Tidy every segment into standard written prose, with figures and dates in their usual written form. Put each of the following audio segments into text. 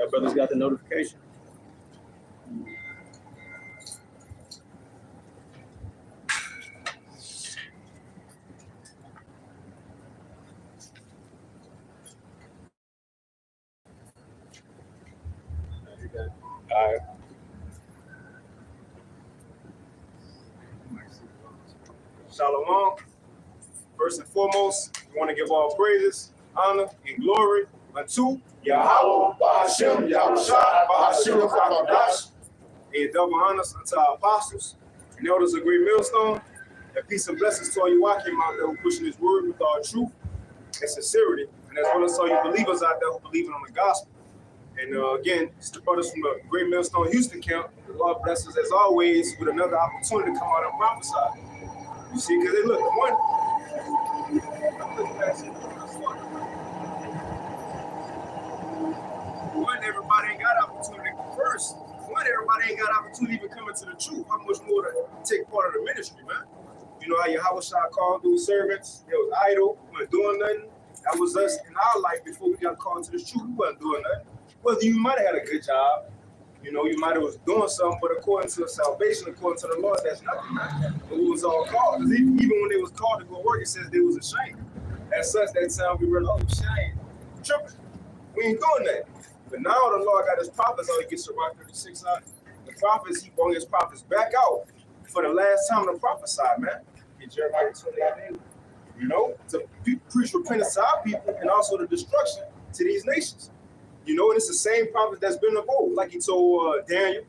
Y'all brothers got the notification? All right. Shalom. First and foremost, we want to give all praises, honor, and glory unto Yahweh, Ba'ashem, Yahushua, Ba'ashem, Kakadash, and double honors unto our apostles and elders of Great Millstone, and peace and blessings to all you Akim out there who pushing this word with all truth and sincerity, and as well as all you believers out there who believe in on the gospel. And again, it's the brothers from the Great Millstone Houston camp. The Lord bless us as always with another opportunity to come out and prophesy. You see, because they look, one, everybody ain't got opportunity. First, everybody ain't got opportunity to even come into the truth. How much more to take part of the ministry, man? You know how Yahushua called those servants? They was idle, weren't doing nothing. That was us in our life before we got called to the truth. We wasn't doing nothing. Whether you might have had a good job, you know, you might have was doing something, but according to salvation, according to the Lord, that's nothing, man. But we was all called. Because even when they was called to go work, it says they was ashamed. As such, that time we were like, oh, shame, tripping. We ain't doing that. But now the Lord got his prophets out. He gets Sirach 36 out. The prophets, he brought his prophets back out for the last time to prophesy, man. In Jeremiah 28, you know, to preach repentance to our people and also the destruction to these nations. You know, and it's the same prophet that's been of old. Like he told Daniel,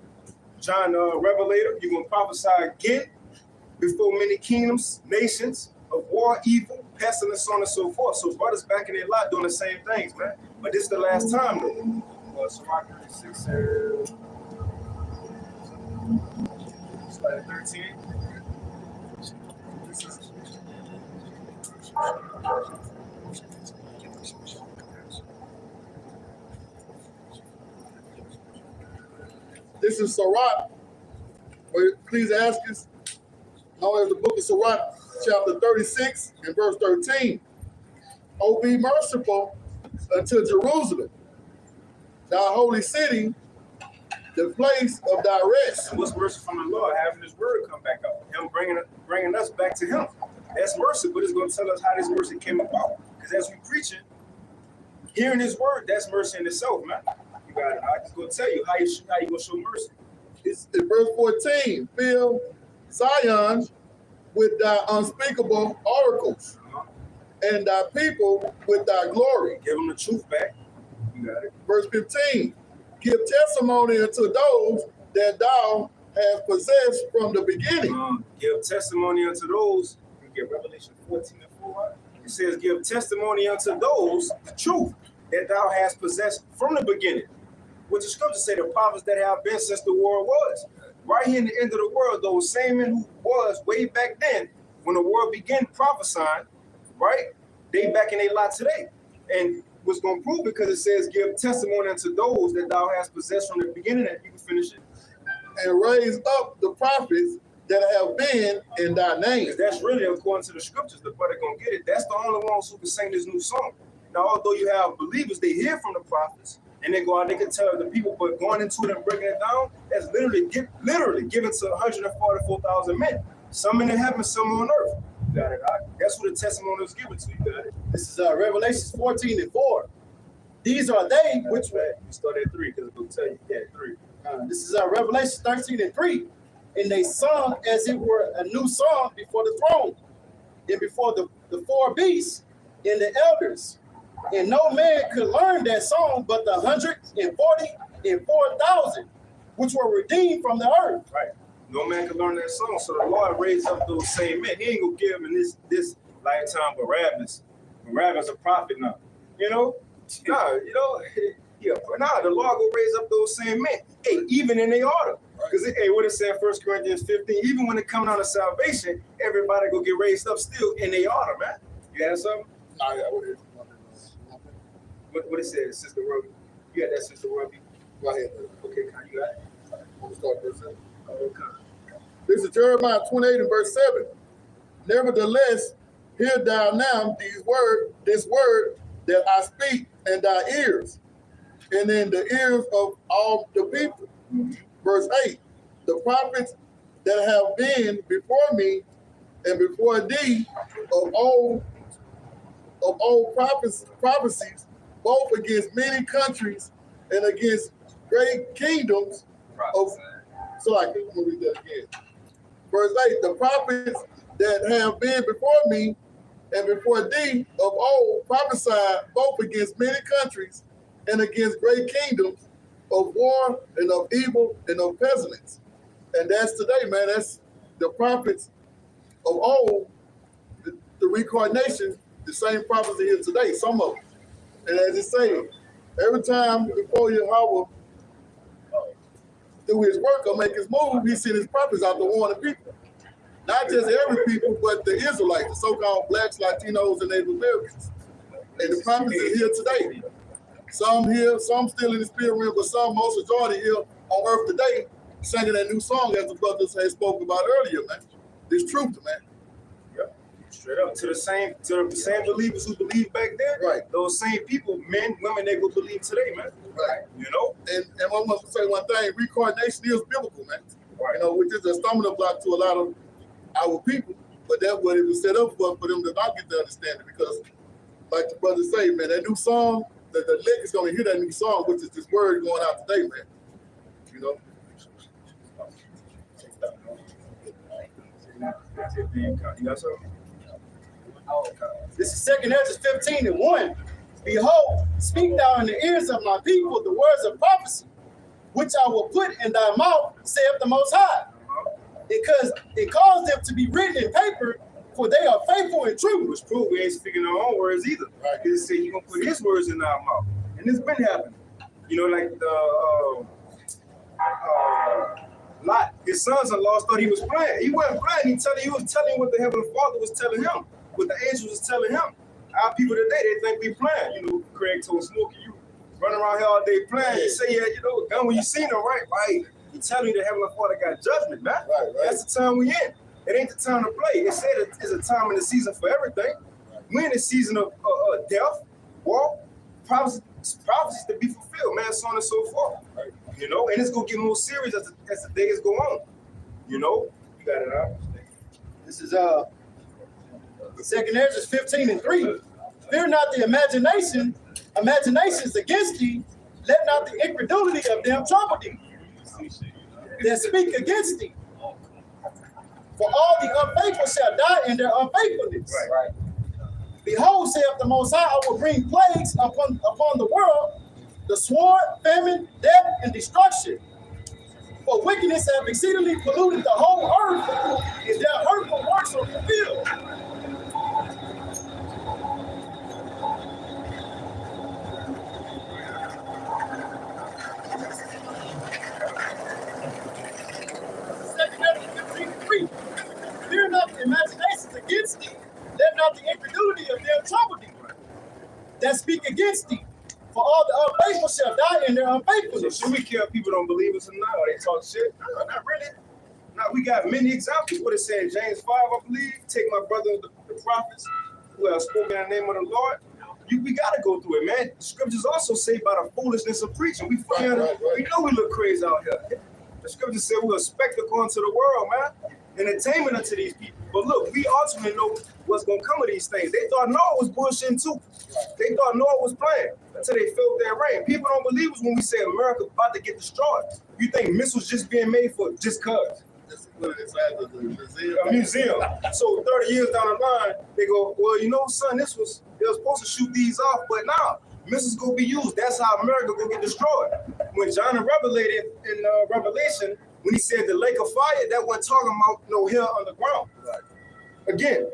John Revelator, you're going to prophesy again before many kingdoms, nations, of war, evil, pestilence, so on and so forth. So brothers back in their lot doing the same things, man. But this is the last time, though. Sirach 36, slide 13. This is Sirach, or Ecclesiastes, known as the book of Sirach, chapter 36 and verse 13. Oh, be merciful unto Jerusalem, thy holy city, the place of thy rest. And what's mercy from the Lord? Having his word come back up. Him bringing us back to him. That's mercy, but it's going to tell us how this mercy came about. Because as we preaching, hearing his word, that's mercy in itself, man. You got it. I'm just going to tell you how you going to show mercy. It's in verse 14. Fill Zion with thy unspeakable oracles, and thy people with thy glory. Give them the truth back. You got it. Verse 15. Give testimony unto those that thou hast possessed from the beginning. Give testimony unto those. You get Revelation 14 and 4. It says, give testimony unto those, the truth, that thou hast possessed from the beginning. Which the scriptures say the prophets that have been since the world was. Right here in the end of the world, those same men who was way back then, when the world began prophesying, right? They back in their lot today. And what's going to prove it, because it says, give testimony unto those that thou hast possessed from the beginning, that you can finish it. And raise up the prophets that have been in thy name. Because that's really, according to the scriptures, the brother going to get it. That's the only ones who can sing this new song. Now, although you have believers, they hear from the prophets, and they go out, they can tell the people, but going into it and breaking it down, that's literally given to 144,000 men. Some in the heaven, some on earth. You got it. That's what the testimony was given to you. Got it. This is Revelation 14 and 4. These are they which You start at 3 because it'll tell you. Yeah, 3. this is Revelation 13 and 3. And they sung as it were a new song before the throne, and before the four beasts and the elders. And no man could learn that song but the 144,000 which were redeemed from the earth. Right. No man can learn that song. So the Lord raised up those same men. He ain't gonna give them in this lifetime Barabbas. Barabbas a prophet now. You know? Nah, you know, yeah. Nah, the Lord will raise up those same men. Hey, even in their order. Because hey, what it said 1 Corinthians 15, even when it comes out of salvation, everybody go get raised up still in their order, man. You had something? Nah, yeah, What it said, Sister Ruby? You had that, Sister Ruby? go ahead. Okay, Con, you got it? We'll start verse 7. Okay. This is Jeremiah 28 and verse 7. Nevertheless, hear thou now this word that I speak in thy ears, and in the ears of all the people. Verse 8, the prophets that have been before me and before thee of old prophecies, both against many countries and against great kingdoms of. So I can read that again. Verse 8, the prophets that have been before me and before thee of old prophesied both against many countries and against great kingdoms of war and of evil and of pestilence. And that's today, man. That's the prophets of old, the reincarnation, the same prophets are here today, some of them. And as it say, every time before Yahweh do his work or make his move, he sent his prophets out to warn the people. Not just every people, but the Israelites, the so-called blacks, Latinos, and Native Americans. And the prophets are here today. Some here, some still in the spirit realm, but some, most majority here on earth today, singing that new song as the brothers had spoke about earlier, man. This truth, man. Straight up to the same believers who believed back then. Right. Those same people, men, women, they will believe today, man. Right. You know? And I want to say one thing, reincarnation is biblical, man. Right. You know, which is a stumbling block to a lot of our people, but that's what it was set up for them to not get to understand it, because like the brothers say, man, that new song, the lick is going to hear that new song, which is this word going out today, man. You know? You got something? This is 2 Ezra 15:1. Behold, speak thou in the ears of my people the words of prophecy, which I will put in thy mouth, saith the Most High. Because it caused them to be written in paper, for they are faithful and true. Which prove we ain't speaking our own words either. Right? He said he's gonna put his words in our mouth. And it's been happening. You know, like the Lot, his sons-in-law thought he was playing. He wasn't playing, he was telling what the Heavenly Father was telling him, what the angels was telling him. Our people today, they think we playing. You know, Craig told Smokey, you run around here all day playing. You say, yeah, you know, gun when you seen them, right? Right. He telling you the Heavenly Father got judgment, man. Right. That's the time we in. It ain't the time to play. It said it's a time in the season for everything. We're in the season of death, war, prophecies to be fulfilled, man, so on and so forth. Right. You know, and it's gonna get more serious as the days go on. You know, you got it out. This is 2 Ezra 15:3. Fear not the imaginations against thee, let not the incredulity of them trouble thee, that speak against thee. For all the unfaithful shall die in their unfaithfulness. Right. Behold, saith the Most High, I will bring plagues upon the world, the sword, famine, death, and destruction. For wickedness have exceedingly polluted the whole earth, and their hurtful works are fulfilled. Fear not the imaginations against thee, let not the incredulity of them trouble thee, that speak against thee. For all the unfaithful shall die in their unfaithfulness. So should we care if people don't believe us or not, or they talk shit? No, not really. Now we got many examples. What it said in James 5, I believe. Take my brother, the prophets, who have spoken in the name of the Lord. We got to go through it, man. The scriptures also say by the foolishness of preaching. We know we look crazy out here. The scriptures say we're a spectacle unto the world, man. Entertainment unto these people. But look, we ultimately know what's going to come of these things. They thought Noah was bullshitting too. They thought Noah was playing until they felt their rain. People don't believe us when we say America's about to get destroyed. You think missiles just being made for just cause? Just put it inside the museum. A museum. So 30 years down the line, they go, well, you know, son, they was supposed to shoot these off, but now missiles gonna be used. That's how America gonna get destroyed. When John revelated in Revelation, when he said the lake of fire, that wasn't talking about no hell underground. Right. Again,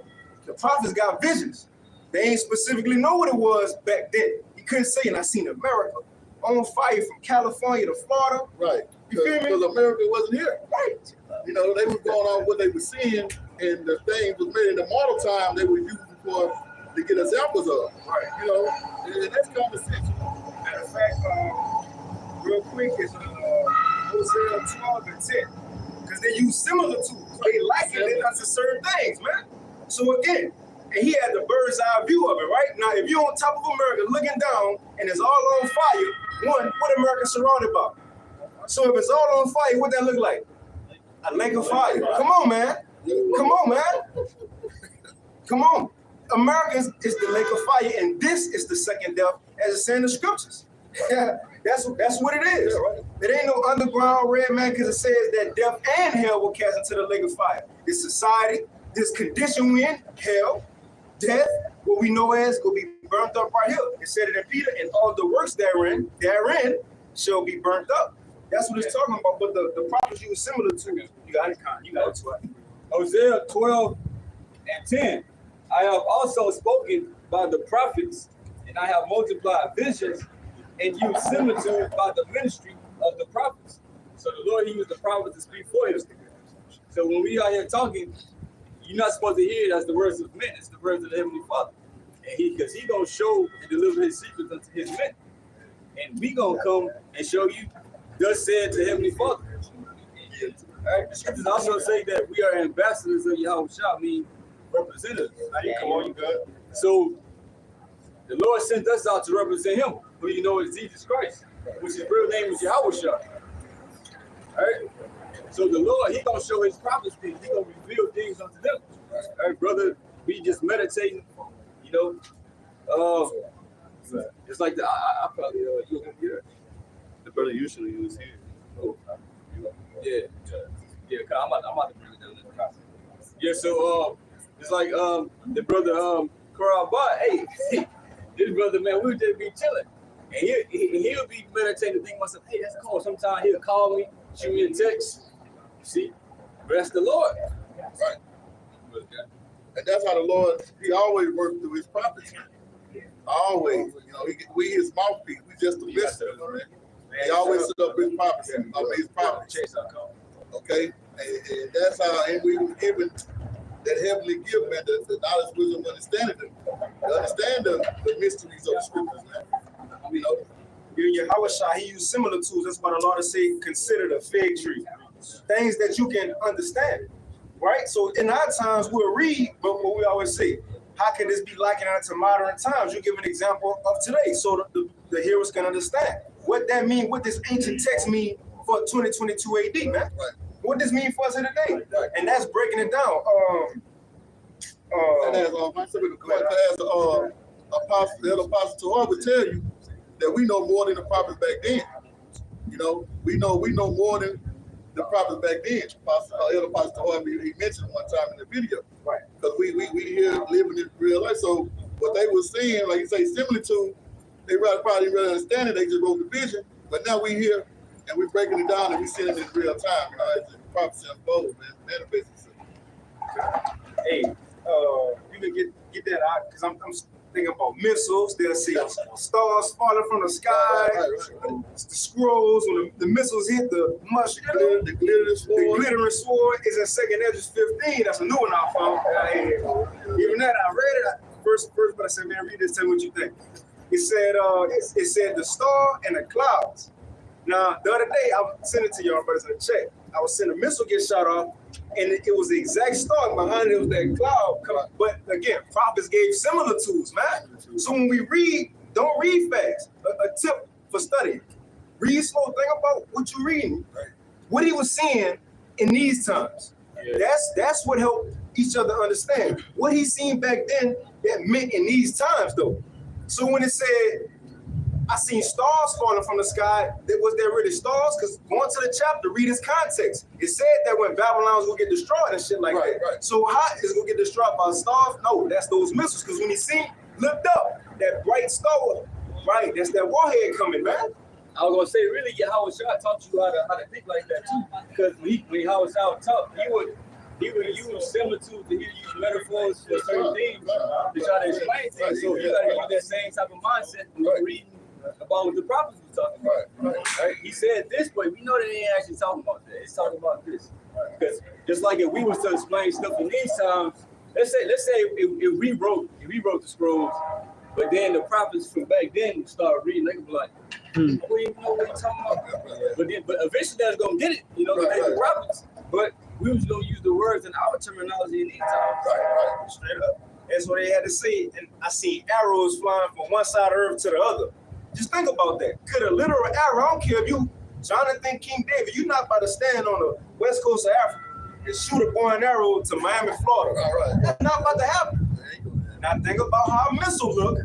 the prophets got visions. They ain't specifically know what it was back then. He couldn't say, and I seen America on fire from California to Florida. Right. You feel me? Because America wasn't here. Right. You know, they were going on what they were seeing, and the thing was made in the model time they were using for to get examples of. Right. You know, and that's common sense. Matter of fact, real quick is Hosea 12 and 10. Because they use similar tools. They like it, they got to certain things, man. So again, and he had the bird's eye view of it, right? Now, if you're on top of America looking down and it's all on fire, what America surrounded by? So if it's all on fire, what that look like? A lake of fire. Come on, man. Come on, man. Come on. America is the lake of fire, and this is the second death, as it's saying in the scriptures. That's what it is. It ain't no underground red man, because it says that death and hell will cast into the lake of fire. This society, this condition we in, hell, death, what we know as will be burnt up right here. It said it in Peter, and all the works therein shall be burnt up. That's what it's talking about. But the prophecy was similar to it. You got it, Con. You got it, too. Hosea 12:10. I have also spoken by the prophets, and I have multiplied visions and used similitudes by the ministry of the prophets. So the Lord, he used the prophets to speak for him. So when we are here talking, you're not supposed to hear it as the words of men, it's the words of the Heavenly Father. And because he gonna show and deliver his secrets unto his men. And we gonna come and show you, thus said the Heavenly Father. All right? The scriptures also say that we are ambassadors of Yahweh Shah, mean representatives. Come on, you good. So the Lord sent us out to represent him, who you know is Jesus Christ, which his real name is Yahweh Shah. All right? So the Lord, he gonna show his prophets things. He gonna reveal things unto them. All right, brother, we just meditating, you know. It's like I probably you gonna hear it. The brother usually was here. Oh, yeah. Cause I'm about to bring it down. Yeah, so it's like the brother Koral Bot, hey, this brother, man, we would just be chilling. And he'll be meditating, thinking myself, hey, that's cool. Sometimes he'll call me, shoot me a text. See, rest the Lord. Right. And that's how the Lord, he always worked through his prophets. Always. You know, we his mouthpiece. We just the messenger, man. He always set up his prophets. His prophets. Okay? And that's how, and we were given that heavenly gift, man, the knowledge, wisdom, understanding, to understand the mysteries of the scriptures, man. You know? Yahweh Shah, he used similar tools. That's why the Lord say, consider the fig tree. Things that you can understand, right? So in our times, we'll read, but what we always say, how can this be likened unto modern times? You give an example of today, so the hearers can understand what that mean, what this ancient text mean for 2022 AD, man. Right. What this mean for us today? Right. And that's breaking it down. And as Apostle, the Apostle Torah would tell you that we know more than the prophets back then. You know, we know more than the prophets back then. Apostle Torah, he mentioned one time in the video. Right. Because we here living in real life. So what they were seeing, like you say, similar to, they probably didn't really understand it. They just wrote the vision. But now we here and we're breaking it down and we seeing it in real time. As the prophecy unfolds, man, manifests. Hey, you can get that out because I'm thinking about missiles. They'll see stars falling from the sky. The scrolls when the missiles hit the The glittering sword. is in 2nd Ezra 15. That's a new one I found. Even that I read it. First, but I said, man, read this. Tell me what you think. It said the star and the clouds. Now the other day I sent it to y'all brothers in the chat. I was seeing a missile get shot off, and it was the exact star behind it was that cloud. But again, prophets gave similar tools, man. So when we read, don't read fast. A tip for studying: read slow. Think about what you're reading. What he was seeing in these times. Yeah. That's what helped each other understand what he seen back then. That meant in these times, though. So when it said, I seen stars falling from the sky, was there really stars? Because going to the chapter, read its context. It said that when Babylon was going to get destroyed and shit like that. Right. So how is it going to get destroyed by stars? No, that's those missiles. Because when he seen, looked up, that bright star, right, that's that warhead coming, man. I was going to say, really, Yahweh Shah taught you how to think like that, too. Because when Yahweh Shah taught, he would use similitudes, he would use metaphors for certain things to try to explain things. So you got to use that same type of mindset when you're reading about what the prophets were talking about. Right? He said this, but we know that they ain't actually talking about that. It's talking about this. Because just like if we was to explain stuff in these times, let's say if we wrote the scrolls, but then the prophets from back then start reading, they could be like, we don't even know what you're talking about. But eventually they're gonna get it, they the prophets. But we was gonna use the words and our terminology in these times. Right. Straight up. That's what they had to say. And I seen arrows flying from one side of the earth to the other. Just think about that. Could a literal arrow, I don't care if you, Jonathan King David, you're not about to stand on the west coast of Africa and shoot a bow and arrow to Miami, Florida. All right. That's not about to happen. Now think about how a missile look.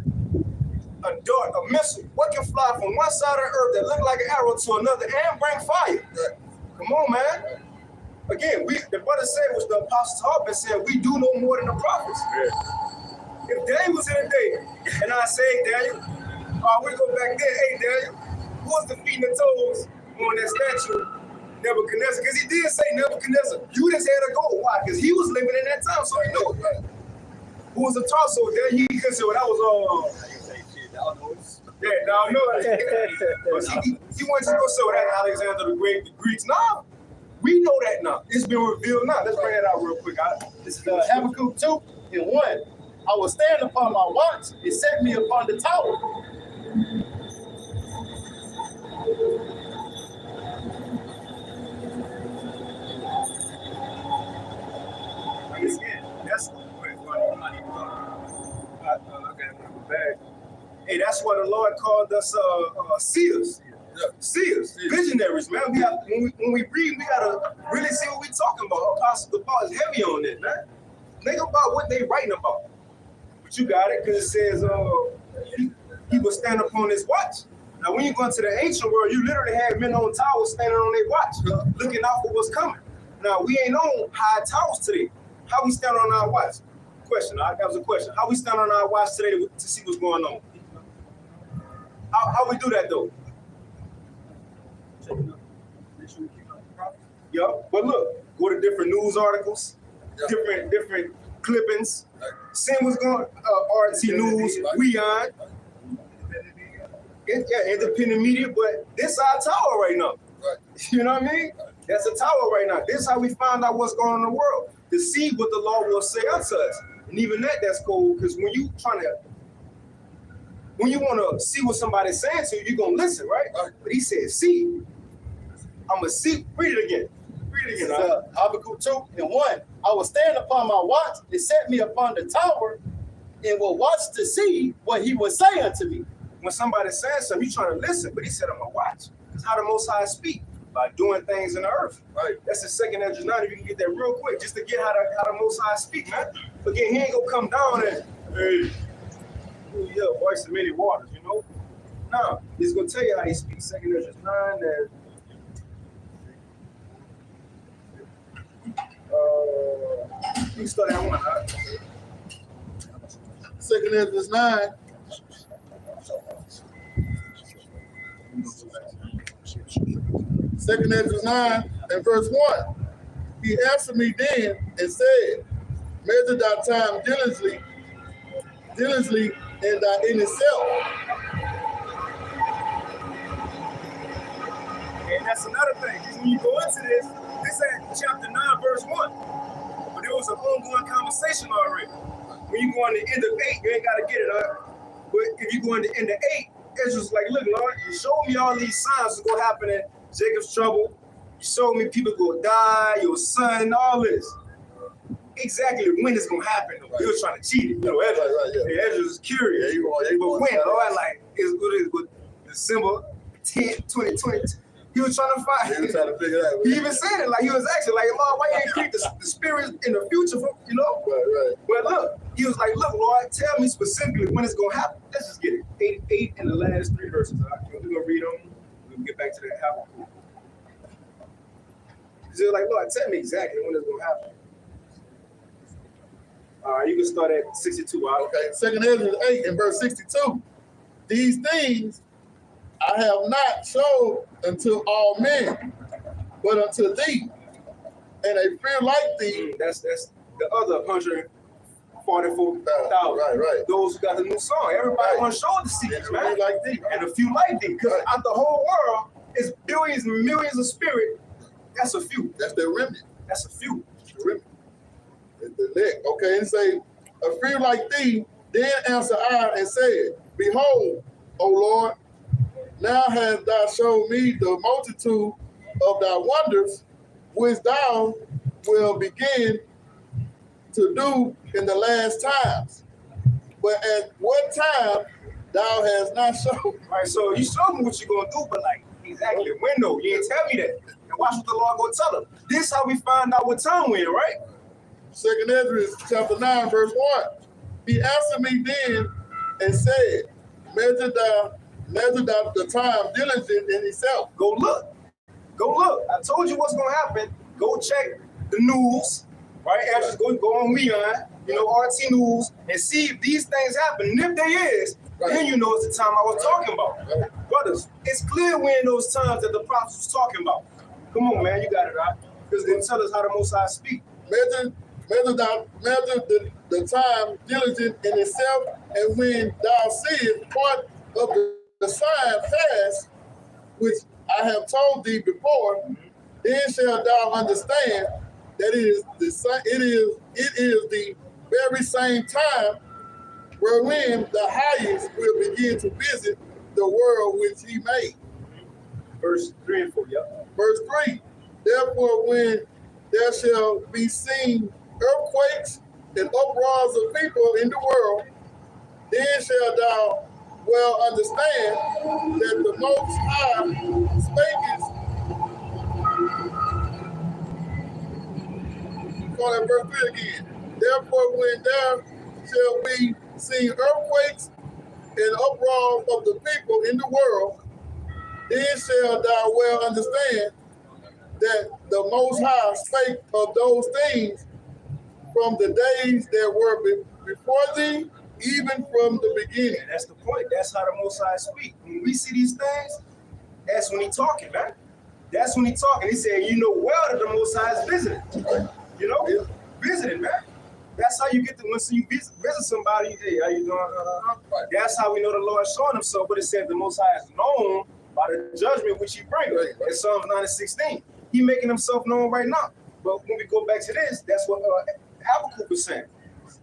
A dart, a missile. What can fly from one side of the earth that look like an arrow to another and bring fire? Right. Come on, man. Again, the brother said, which the apostles have been saying, we do no more than the prophets. If Daniel was here today, and I say, Daniel, we go back there, hey, Daniel, who was defeating the toes on that statue, Nebuchadnezzar? Because he did say, Nebuchadnezzar, you just had to go. Why? Because he was living in that time, so he knew. Who was a torso there? He could say, well, that was, yeah, now I know that. He wants to go say, well, that's Alexander the Great, the Greeks. No, we know that now. It's been revealed now. Let's bring that out real quick. This is Habakkuk 2 and 1. I will stand upon my watch and set me upon the tower. That's hey, that's what the Lord called us seers. Seers, visionaries, man. We have, when we read, we gotta really see what we're talking about. Apostle Paul is heavy on it, man. Think about what they writing about. But you got it, because it says he will stand upon his watch. Now, when you go into the ancient world, you literally had men on towers standing on their watch, looking out for what's coming. Now, we ain't on high towers today. How we stand on our watch? Question, that was a question. How we stand on our watch today to see what's going on? How we do that, though? Yeah, but look, go to different news articles, different clippings, seeing what's going on, RT News, WeOn, independent media, but this our tower right now. Right. You know what I mean? That's a tower right now. This is how we find out what's going on in the world, to see what the Lord will say unto us. And even that's cool, because when you want to see what somebody's saying to you, you're going to listen, right? But he said, see. I'm going to see. Read it again. Read it again. Habakkuk 2 and 1. I will stand upon my watch and set me upon the tower and will watch to see what he will say unto me. When somebody's saying something, you're trying to listen, but he said, I'm going to watch. That's how the Most High speak, by doing things in the earth. Right. That's the second Ezra 9, if you can get that real quick, just to get how the Most High speak, man. Again, he ain't going to come down and, hey, yeah, voice of many waters, you know? No, he's going to tell you how he speaks. Second Ezra 9, and you can start that one, huh? Second Ezra 9. Second Ezra 9 and verse 1. He answered me then and said, measure thy time diligently in itself. And that's another thing. When you go into this ain't chapter 9, verse 1. But there was an ongoing conversation already. When you go in the end of 8, you ain't got to get it, huh? But if you go in the end of 8, it's just like, look, Lord, you showed me all these signs that's going to happen in Jacob's trouble. You showed me people going to die, your son, all this. Exactly when it's going to happen, though. Right. He was trying to cheat it. You know, Ezra, Ezra was curious. But when, Lord, like, it's good with December 10, 2020. He was trying to find. He was trying to figure it out. He even said it, like, he was actually like, Lord, why you ain't keep the spirits in the future, you know? Right. But look, he was like, look, Lord, tell me specifically when it's going to happen. Let's just get it. 8 in the last 3 verses. We're going to read them. We'll get back to that Habakkuk. He's like, Lord, tell me exactly when it's going to happen. All right, you can start at 62. Okay, Second Ezra 8 and verse 62. These things I have not showed unto all men, but unto thee, and a fear like thee. That's the other 144,000. Right. Those who got the new song. Everybody want to show the secrets, man. Like thee. And a few like thee. Because out the whole world is billions and millions of spirit. That's a few. That's the remnant. That's a few. The remnant. The elect. Okay, and say, a fear like thee. Then answered I and said, behold, O Lord, now hast thou showed me the multitude of thy wonders, which thou will begin to do in the last times. But at what time thou hast not shown. Right, so you show me what you're gonna do, but like exactly when though? You ain't tell me that. And watch what the Lord gonna tell him. This how we find out what time we're in, right? 2 Ezra chapter 9, verse 1. He answered me then and said, measure thou the time diligent in itself. Go look. Go look. I told you what's gonna happen. Go check the news, right? Actually, go on Leon, RT News, and see if these things happen. And if there is, then you know it's the time I was talking about. Right. Brothers, it's clear we're in those times that the prophets was talking about. Come on, man, you got it right. Because they tell us how the Most High speak. Measure the time diligent in itself, and when thou seest part of the sign pass, which I have told thee before, then shalt thou understand that it is the very same time wherein the highest will begin to visit the world which he made. Verse 3 and 4, yep. Verse 3, therefore when there shall be seen earthquakes and uproars of people in the world, then shalt thou well understand that the Most High spake. Call that verse 3 again. Therefore when there shall be seen earthquakes and uproars of the people in the world, then shalt thou well understand that the Most High spake of those things from the days that were before thee, even from the beginning. And that's the point. That's how the Most High speak. When we see these things, that's when he talking, man. That's when he talking. He said, you know well that the Most High is visiting. Visiting, man. That's how you get to, when you visit somebody, hey, how you doing? That's how we know the Lord is showing himself. But it said the Most High is known by the judgment which he brings. In Psalms 9:16. He making himself known right now. But when we go back to this, that's what Habakkuk was saying.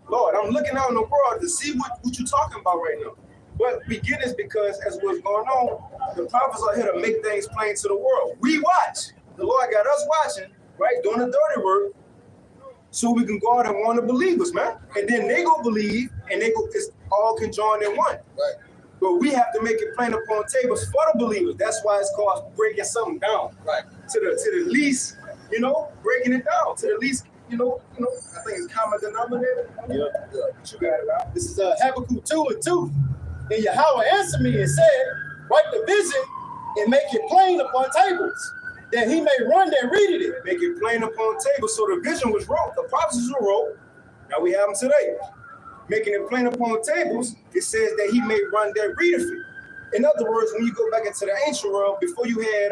Lord, I'm looking out in the world to see what you're talking about right now. But we get this because as what's going on, the prophets are here to make things plain to the world. We watch. The Lord got us watching, right, doing the dirty work, so we can go out and warn the believers, man. And then they go believe, and it's all conjoined in one. Right. But we have to make it plain upon tables for the believers. That's why it's called breaking something down. Right. To the least, breaking it down to the least, I think it's common denominator. Yeah. You got it out. This is Habakkuk 2:2. And Yahweh answered me and said, write the vision and make it plain upon tables, that he may run that readeth it. Make it plain upon tables. So the vision was wrote, the prophecies were wrote. Now we have them today. Making it plain upon tables, it says that he may run that readeth it. In other words, when you go back into the ancient world, before you had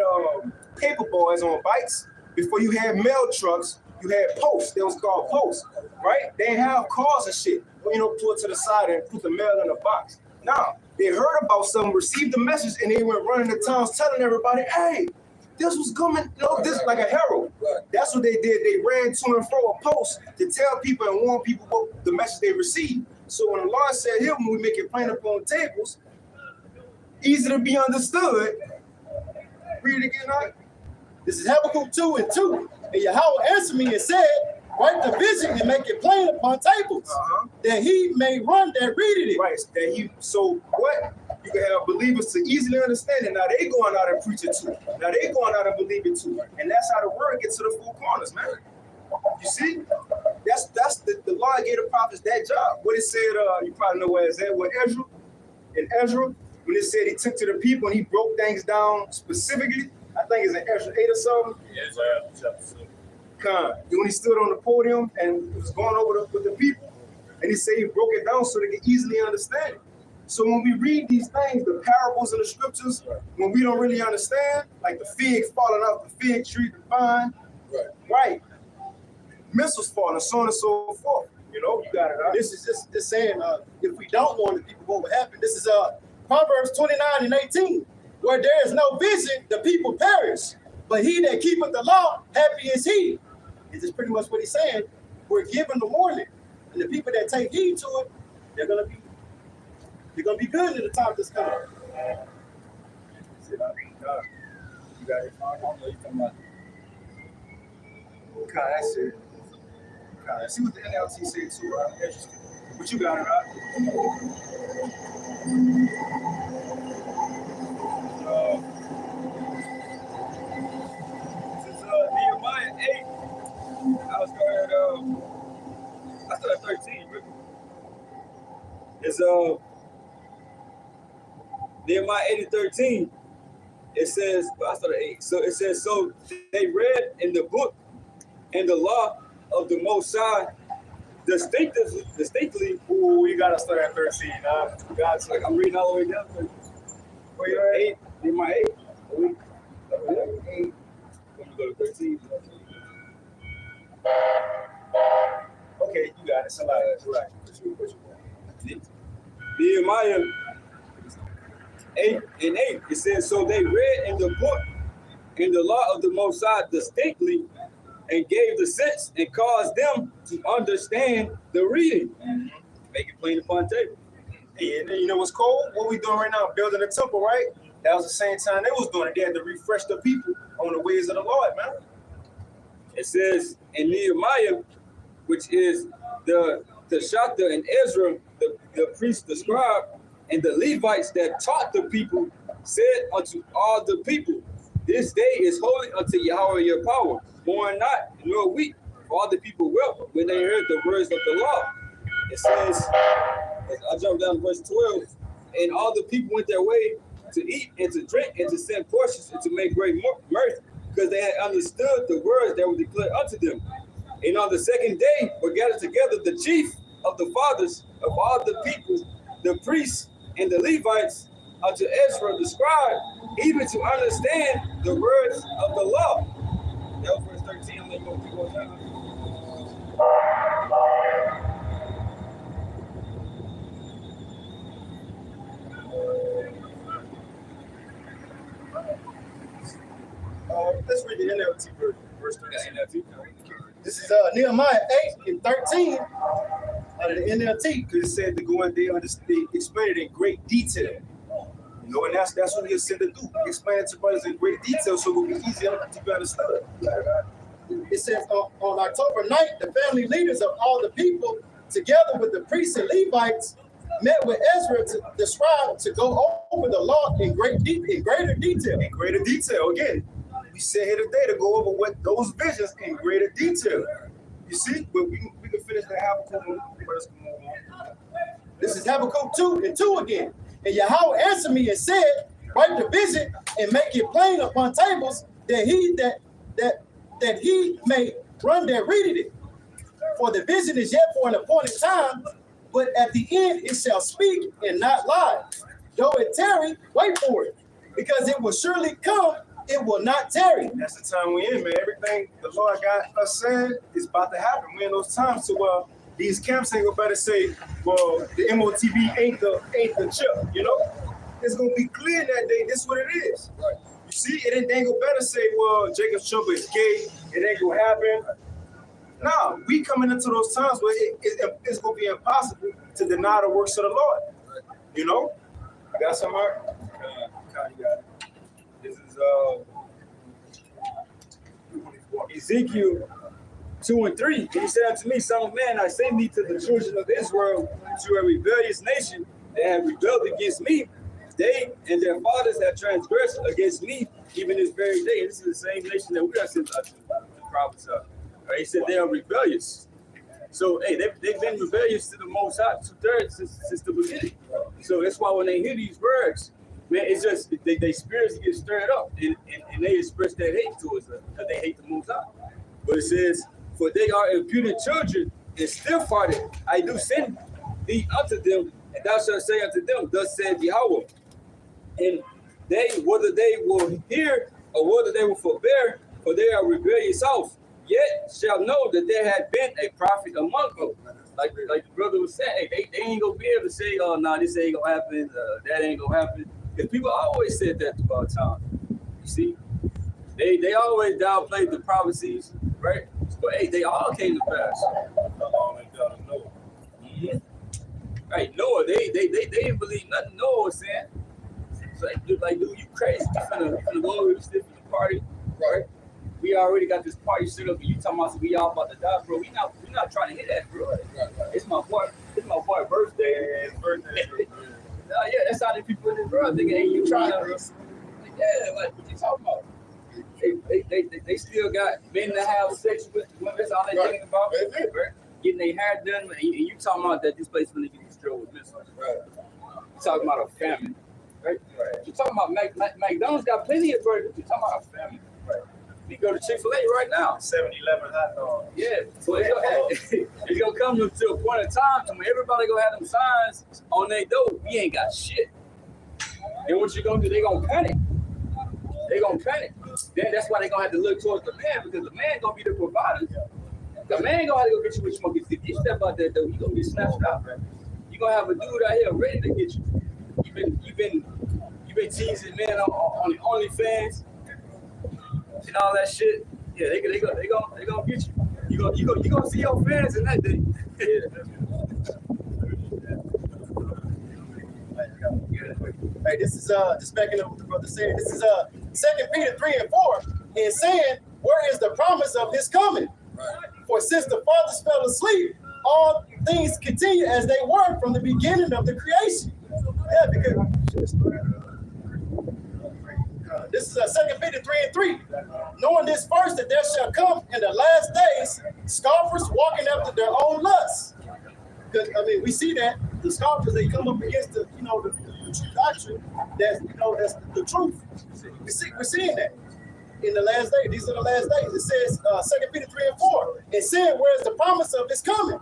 paper boys on bikes, before you had mail trucks, you had posts. They was called posts, right? They didn't have cars and shit. Put it to the side and put the mail in a box. Now, they heard about something, received the message, and they went running the towns telling everybody, hey, this was coming, this like a herald. That's what they did. They ran to and fro a post to tell people and warn people what the message they received. So when the Lord said here, when we make it plain upon tables, easy to be understood. Read it again, right? This is Habakkuk 2:2. And Yahweh answered me and said, write the vision and make it plain upon tables, that he may run that readeth it. Right. So what? You can have believers to easily understand it. Now they going out and preaching too. Now they going out and believing too. And that's how the word gets to the four corners, man. You see? That's the Lord gave the prophets that job. What it said, you probably know where it's at, with Ezra. In Ezra, when it said he took to the people and he broke things down specifically, I think it's in Ezra 8 or something. When he stood on the podium and was going over with the people, and he said he broke it down so they could easily understand it. So when we read these things, the parables in the scriptures, when we don't really understand, like the fig falling out the fig tree, the vine, right? Missiles falling, so on and so forth. You got it. Right? This is just saying, if we don't warn the people what will happen. This is Proverbs 29:18, where there is no vision, the people perish. But he that keepeth the law, happy is he. This is pretty much what he's saying. We're given the warning. And the people that take heed to it, they're gonna be good in the time that's coming. You got it. I don't know you talking about. That's it. Let's see what the NLT say too, right? Interesting. What you got, right? This is Nehemiah 8. I started 13, really. It's Nehemiah 8 and 13. It says, well, I started 8. So it says, so they read in the book and the law of the Most High distinctly. Ooh, you gotta start at 13. God's like, I'm reading all the way down. Where you at? 8, Nehemiah 8. I'm gonna go to 13. Okay, you got it. Somebody else. Right. Nehemiah 8 and 8. It says, so they read in the book and the law of the Most High distinctly and gave the sense and caused them to understand the reading. Make it plain upon table. And you know what's cool? What we doing right now? Building a temple, right? That was the same time they was doing it. They had to refresh the people on the ways of the Lord, man. It says in Nehemiah, which is the Shatta and Ezra, the priest, the scribe, and the Levites that taught the people, said unto all the people, this day is holy unto Yahweh your power. Mourn not, nor weep, for all the people wept when they heard the words of the law. It says, I'll jump down to verse 12, and all the people went their way to eat and to drink and to send portions and to make great mirth, because they had understood the words that were declared unto them. And on the second day were gathered together the chief of the fathers of all the people, the priests and the Levites, unto Ezra the scribe, even to understand the words of the law. That was verse 13. I'm going to keep going down. Let's read the NLT verse 13. This is Nehemiah 8 and 13 out of the NLT. Because it said to go in there and explain it in great detail. You know, and that's what we are sent to do. Explain it to brothers in great detail so it will be easier to be understood. It says on October 9th, the family leaders of all the people, together with the priests and Levites, met with Ezra the scribe to go over the law in greater detail. In greater detail. Again, we sit here today to go over what those visions in greater detail. You see, but we can finish the Habakkuk. This is Habakkuk 2 and 2 again. And Yahweh answered me and said, write the vision and make it plain upon tables, that he may run that readeth it. For the vision is yet for an appointed time, but at the end it shall speak and not lie. Though it tarry, wait for it, because it will surely come, it will not tarry. That's the time we're in, man. Everything the Lord got us saying is about to happen. We're in those times. So these camps ain't gonna better say, well, the MOTB ain't the chip, you know? It's gonna be clear that day, this is what it is. Right. You see, it ain't gonna better say, well, Jacob's trouble is gay, it ain't gonna happen. No, we coming into those times where it's gonna be impossible to deny the works of the Lord. You know? You got some, Mark? You got it. This is Ezekiel 2 and 3. He said unto me, son of man, I send thee to the children of Israel, to a rebellious nation that have rebelled against me. They and their fathers have transgressed against me even this very day. And this is the same nation that we are sent to prophesy. He said they are rebellious. So, hey, they've been rebellious to the Most High 2/3 since the beginning. So that's why when they hear these words, man, it's just they spirits get stirred up and they express that hate towards us because they hate the Most High. But it says, for they are impudent children and stiff-hearted, I do send thee unto them, and thou shalt say unto them, thus said Yahweh. And they, whether they will hear or whether they will forbear, for they are rebellious house, yet shall know that there had been a prophet among them. Like the brother was saying, hey, they ain't gonna be able to say, oh, no, this ain't gonna happen, that ain't gonna happen. Because people always said that throughout time. You see, they always downplayed the prophecies, right? But hey, they all came to pass. Mm-hmm. Right, Noah, they didn't believe nothing Noah was saying. It's like, dude, you crazy? You finna go over this different party, right? we already got this party set up, and you talking about we all about to die, bro. We not trying to hit that, bro. It's my boy birthday. Yeah, his birthday. Yeah, that's how the people in this world thinking. Hey, you trying to? Yeah, like what you talking about? They still got men that have sex with women. That's all they thinking about. Right? Getting their hair done, and you talking about that this place gonna get destroyed with missiles. Right. You talking about a family, right? You talking about McDonald's got plenty of burgers. You talking about a family, right? We go to Chick-fil-A right now. 7-Eleven hot dog. Yeah, so it's gonna come to a point in time when everybody gonna have them signs on their door. We ain't got shit. Then what you gonna do? They gonna panic. Then that's why they gonna have to look towards the man, because the man gonna be the provider. The man gonna have to go get you what you want to get. If you step out there though, you gonna be snatched out. You gonna have a dude out here ready to get you. You've been teasing men on the OnlyFans and all that shit. Yeah, they gonna get you. You gonna see your fans in that day. Hey, this is just backing up what the brother said. This is 2 Peter 3:4, and saying, where is the promise of his coming? For since the fathers fell asleep, all things continue as they were from the beginning of the creation. Yeah, because this is 2 Peter 3:3. Knowing this first, that there shall come in the last days scoffers walking after their own lusts. Because we see that the scoffers, they come up against the true doctrine. That's the truth. We're seeing that in the last days. These are the last days. It says 2 Peter 3:4. It said, where is the promise of his coming?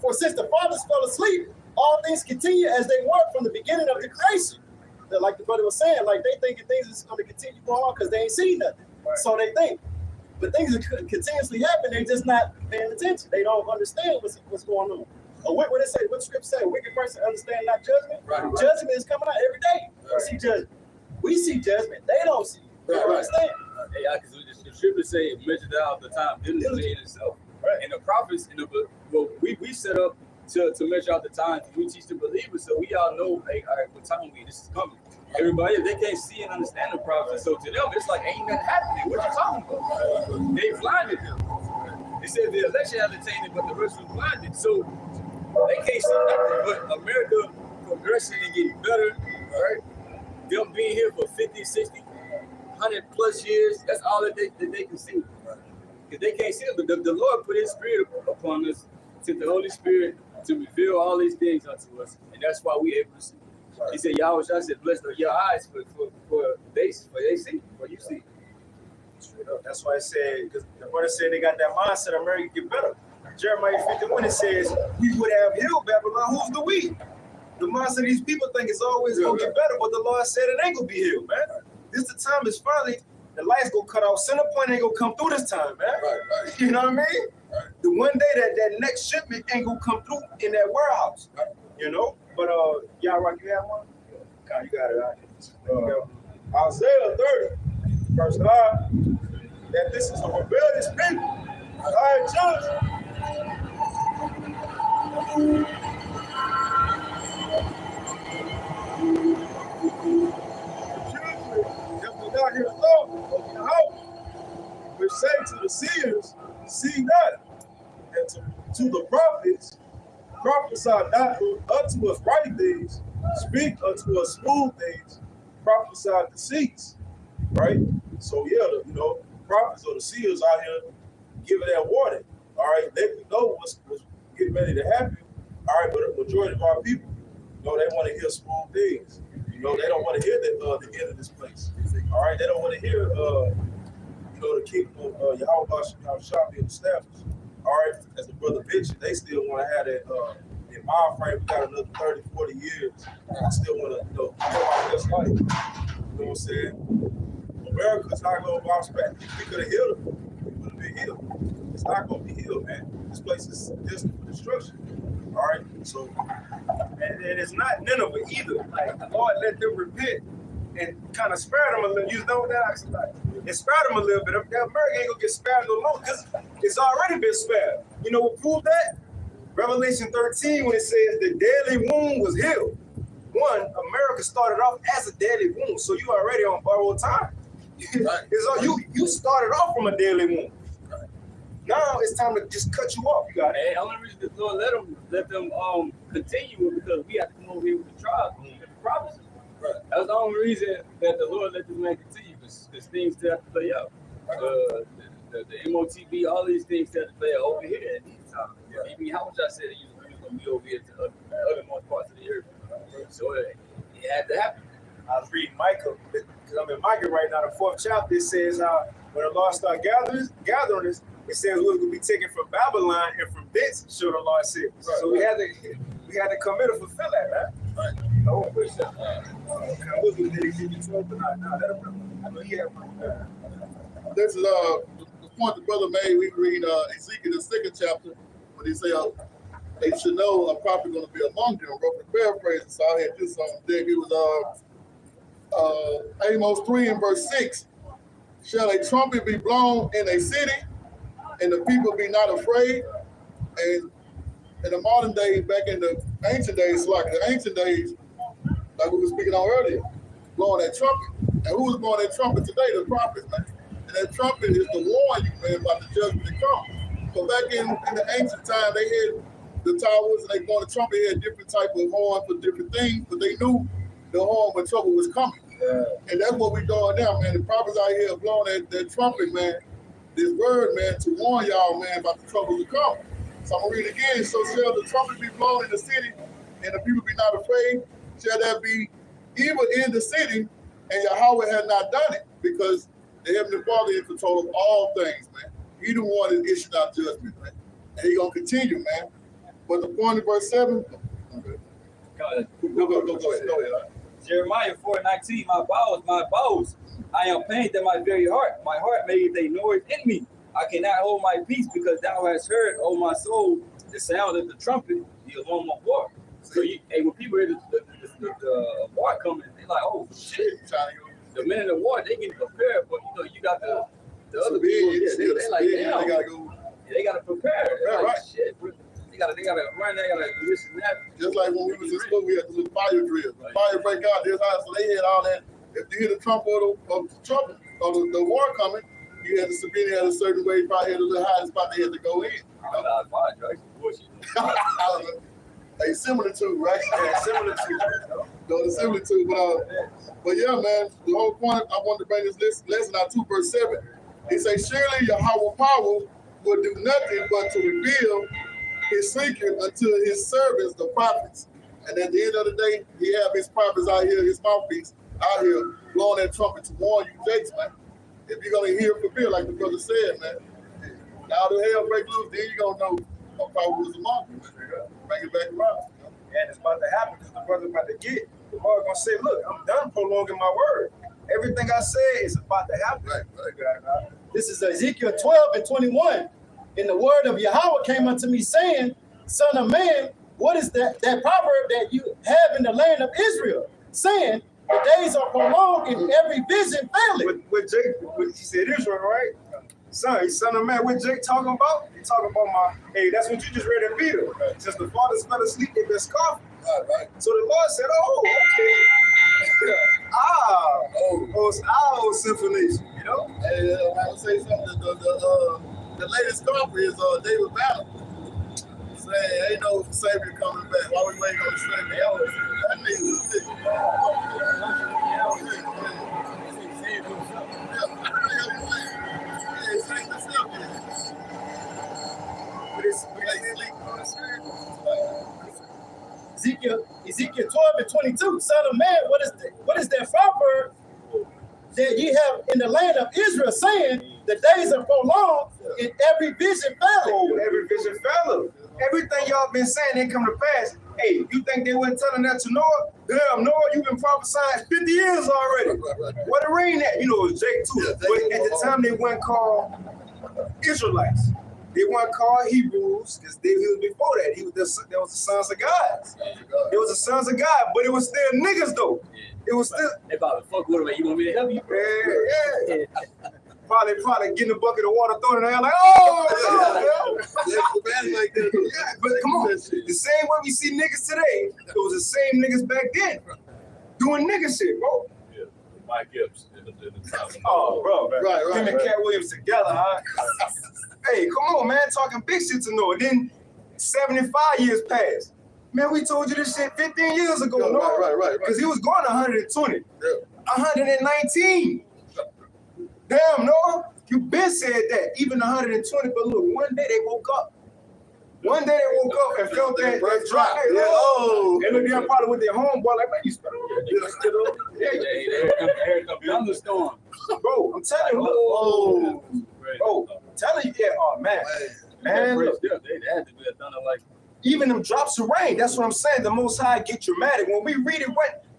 For since the fathers fell asleep, all things continue as they were from the beginning of the creation. Like the brother was saying, like they thinking things is going to continue going on because they ain't seen nothing. Right. So they think. But things are continuously happening. They're just not paying attention. They don't understand what's going on. What they say? What the script say? A wicked person understand not judgment. Right. Judgment is coming out every day. Right. We see judgment. We see judgment. They don't see. They don't understand. Yeah, because the scripture say measured out the time diligently in itself. Right. And the prophets, we set up to measure out the time. We teach the believers, so we all know, hey, all right, what time this is coming. Everybody, they can't see and understand the prophecy, so to them, it's like ain't nothing happening. What you talking about? They blinded them. They said the election had attained it, but the rest was blinded. So they can't see nothing. But America progressing and getting better, right? Them being here for 50, 60, 100 plus years, that's all that they can see. Because they can't see it, but the Lord put his spirit upon us, sent the Holy Spirit to reveal all these things unto us, and that's why we able to see. He said, Yahweh said, blessed are your eyes for they see, for you see. That's why I said, because the brother said they got that mindset, America get better. Jeremiah 51, it says, we would have healed Babylon. Who's the we? The mindset these people think is always going to get better, but the Lord said it ain't going to be healed, man. This the time is finally, the lights going to cut off. Center point ain't going to come through this time, man. Right. You know what I mean? Right. The one day that next shipment ain't going to come through in that warehouse, you know? But, y'all rock, you have one? God, you got it. Isaiah 30, verse 9, that this is a rebellious people. I judge. Out here alone, of your house, which say to the seers, see not, and to the prophets, prophesy not unto us right things, speak unto us smooth things, prophesy deceits, right? So yeah, prophets or the seers out here giving that warning, all right? Let me know what's getting ready to happen, all right? But the majority of our people, they want to hear smooth things. They don't want to hear the end of this place. All right, they don't want to hear, the kingdom of Yahweh shall be established. All right, as the brother mentioned, they still want to have that in mind frame. We got another 30, 40 years. I still want to, live our best life. You know what I'm saying? America's not going to bounce back. We could have healed them. We would have been healed. It's not going to be healed, man. This place is destined for destruction. All right, so, and it's not Nineveh either. Like, the Lord let them repent and kind of spare them a little. You know that actually, like, it spared them a little bit. America ain't gonna get spared no more because it's already been spared. You know what proved that? Revelation 13, when it says the deadly wound was healed. One, America started off as a deadly wound, so you already on borrowed time. It's all, you started off from a deadly wound. Now it's time to just cut you off. You got it. And the only reason the Lord let them continue is because we have to come over here with the trials and the promises. Right. That's the only reason that the Lord let this man continue, because things still have to play out. The MOTB, all these things still have to play out over here at these times. Even how much I said he was going to be over here to other most parts of the earth. So it had to happen. I was reading Micah, because I'm in Micah right now, the 4th chapter. It says when the Lord started gathering us, it says we will be taken from Babylon, and from thence shall the Lord save us. Right. So we had to commit to fulfill that, man. Right. I won't push that. I was going to dedicate you 12 tonight. Nah, let him know. I know he had one. This is the point the brother made. We read Ezekiel the 2nd chapter, when he say they should know a prophet going to be among them. Roughly paraphrasing, so I had this on deck. It was Amos 3 and verse 6. Shall a trumpet be blown in a city, and the people be not afraid? And in the modern days, back in the ancient days, like we were speaking on earlier, blowing that trumpet. And who was blowing that trumpet today? The prophets, man. And that trumpet is to warn you, man, about the judgment to come. So back in the ancient time, they had the towers and they blowing the trumpet. They had different type of horn for different things, but they knew the horn when trouble was coming. Yeah. And that's what we doing now, man. The prophets out here blowing that trumpet, man. This word, man, to warn y'all, man, about the trouble to come. So I'm gonna read it again. So shall the trumpet be blown in the city, and the people be not afraid? Shall there be evil in the city, and Yahweh had not done it? Because the Heavenly Father is in control of all things, man. He the one that issued out judgment, man. And he gonna continue, man. But the point in verse 7, go ahead. Jeremiah 4:19, my bowels, I am pained in my very heart. My heart made a noise in me. I cannot hold my peace because thou hast heard, O my soul, the sound of the trumpet, the alarm of war. So when people hear the war coming, they like, oh shit. The men in the war, they get prepared, but you got the other people, they like, damn, they gotta go. they gotta prepare. Like, right. Shit, they gotta run, they gotta this and that. Just like when we was in school, we had to do fire drills. The fire break out, this house, so they had all that. If you hear the trumpet or the war coming, you had to submit it at a certain way, probably had a little higher spot they had to go in. Hey, similar to, right? Yeah, similar to. No, the similitude, but yeah, man, the whole point I wanted to bring this lesson out to verse 7. He says, surely Yahweh power will do nothing but to reveal his secret unto his servants, the prophets. And at the end of the day, he have his prophets out here, his mouthpiece out here, blowing that trumpet to warn you, Jakes, man. If you're gonna hear fulfill, like the brother said, man, now the hell break loose, then you're gonna know what power was among you. Bring it back around. And it's about to happen because the brother about to get. The Lord gonna say, look, I'm done prolonging my word. Everything I said is about to happen. Right. This is Ezekiel 12 and 21. And the word of Yahweh came unto me, saying, Son of man, what is that proverb that you have in the land of Israel? Saying, the days are prolonged and every vision faileth. What Jake, he said Israel, right? Son of man, what Jake talking about? He talking about hey, that's what you just read in Peter. Since the fathers fell asleep, they've been scoffing. Right. So the Lord said, oh, okay. It's symphonies, you know? Hey, I would say something. The latest scoffer is David Banner. Saying, ain't no Savior coming back. Why we waiting on the Savior? That nigga was sick. Ezekiel 12 and 22. Son of man, what is that proverb that ye have in the land of Israel, saying the days are prolonged and every vision faileth? Every vision faileth. Everything y'all been saying ain't come to pass. Hey, you think they weren't telling that to Noah? Damn, Noah, you've been prophesying 50 years already. Where the rain at? You know, it was Jake too. Yeah, but at the time, they weren't called Israelites. They weren't called Hebrews because he was before that. There was the sons of God. It was the sons of God, but it was still niggas though. It was still. They about to fuck with him. You want me to help you? Yeah. Probably getting a bucket of water, throwing it in the air like, oh, Like that. yeah. But come on, the same way we see niggas today, it was the same niggas back then doing nigga shit, bro. Mike Epps in the top. Oh, bro. Right, Him and right. Cat Williams together, huh? Hey, come on, man. Talking big shit to Noah. Then 75 years passed. Man, we told you this shit 15 years ago, Yeah, Noah. right. Because he was going 120. Yeah. 119. Damn, Noah. You been said that. Even 120, but look, one day they woke up. One day they woke up and felt that drop. Hey, Yeah. oh. And look, they probably with their homeboy, like, man, you spit on Here comes thunderstorm. Bro, I'm telling you, look. Oh. Bro, I'm telling you, yeah, oh, man. Man, look. They had to be a thunder like. Even them drops of rain, that's what I'm saying. The Most High get dramatic. When we read it,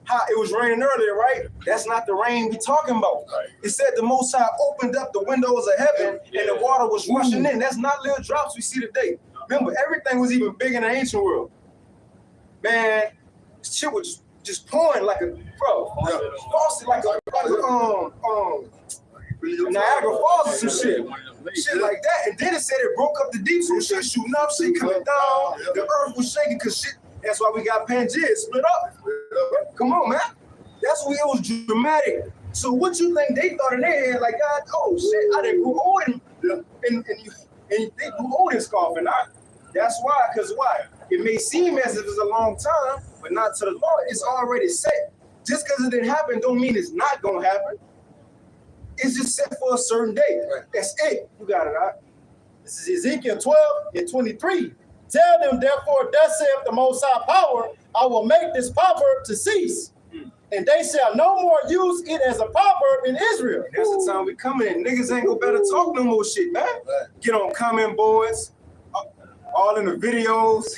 how it was raining earlier, right? That's not the rain we talking about. Right. It said the Most High opened up the windows of heaven and the water was rushing in. That's not little drops we see today. Remember, everything was even big in the ancient world. Man, shit was just pouring like a faucet, like Niagara Falls or some shit. Shit like that. And then it said it broke up the deep, so shit shooting up, shit coming down. The earth was shaking because shit. That's why we got Pangea split up. Come on, man. That's why it was dramatic. So what you think they thought in their head, like, God, oh shit, I didn't grew old and they grew old in scoffing. That's why, because why? It may seem as if it's a long time, but not to the Lord. It's already set. Just because it didn't happen don't mean it's not gonna happen. It's just set for a certain day. Right. That's it. You got it, right? This is Ezekiel 12 and 23. Tell them, therefore, thus saith the Most High Power, I will make this proverb to cease, and they shall no more use it as a proverb in Israel. That's the time we coming in. Niggas ain't gonna better talk no more shit, man. Get on comment boards, all in the videos.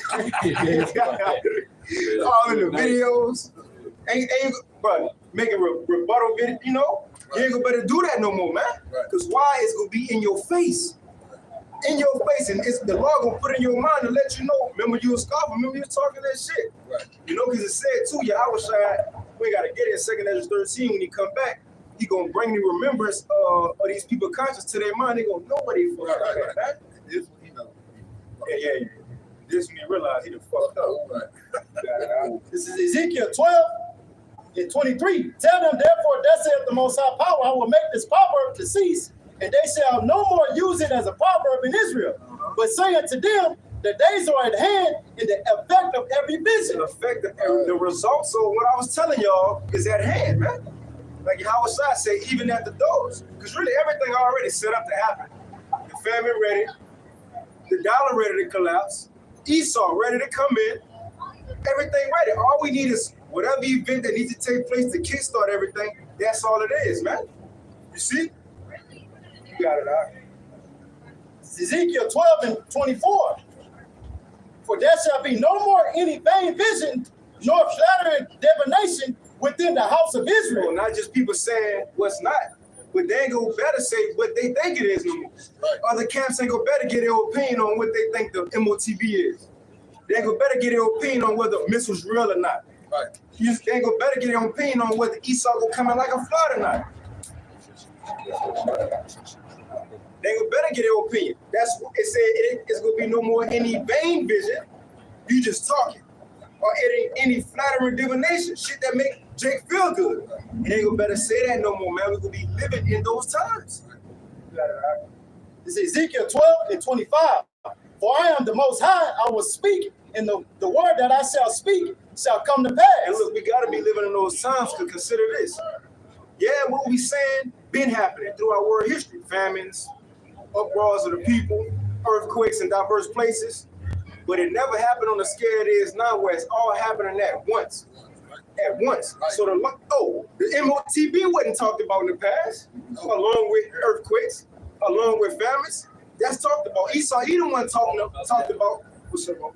All in the videos. Ain't bro, making rebuttal video, you know? You ain't gonna better do that no more, man. Because why? It's gonna be in your face. In your face, and it's the law gonna put in your mind to let you know. Remember you was scoffing, remember you was talking that shit. Right. You know, because it said too, Yahushua, we gotta get it in 2 Ezra 13 when he come back. He gonna bring the remembrance of these people conscious to their mind. They gonna know what he fucked up, man. This one, he know. Yeah. This when he realized he done fucked up. Right. This is Ezekiel 12 and 23. Tell them, therefore, thus saith the Most High Power, I will make this proverb to cease, and they shall no more use it as a proverb in Israel. But say unto them, the days are at hand, and the effect of every vision. The effect of the results of what I was telling y'all is at hand, man. Like Yahushua say, even at the doors. Because really everything already set up to happen. The famine ready, the dollar ready to collapse, Esau ready to come in, everything ready. All we need is whatever event that needs to take place to kickstart everything. That's all it is, man. You see? You got it out. Ezekiel 12 and 24. For there shall be no more any vain vision, nor flattering divination within the house of Well, Israel. not just people saying what's not, but they ain't gonna better say what they think it is no more. Other camps ain't gonna better get their opinion on what they think the MOTB is. They ain't gonna better get their opinion on whether this was real or not. Right. They ain't gonna better get their opinion on whether Esau gonna come in like a flood or not. They ain't gonna better get their opinion. That's what it said. It's gonna be no more any vain vision. You just talking. Or any flattering divination, shit that make Jake feel good. And they gonna better say that no more, man. We're gonna be living in those times. This is Ezekiel 12 and 25. For I am the Most High, I will speak, and the word that I shall speak shall come to pass. And look, we gotta be living in those times to consider this. Yeah, what we saying been happening through our world history. Famines, uproars of the people, earthquakes in diverse places. But it never happened on the scale it is now, where it's all happening at once. At once. So the MOTB wasn't talked about in the past, along with earthquakes, along with famines. That's talked about. Esau, he the one talked about.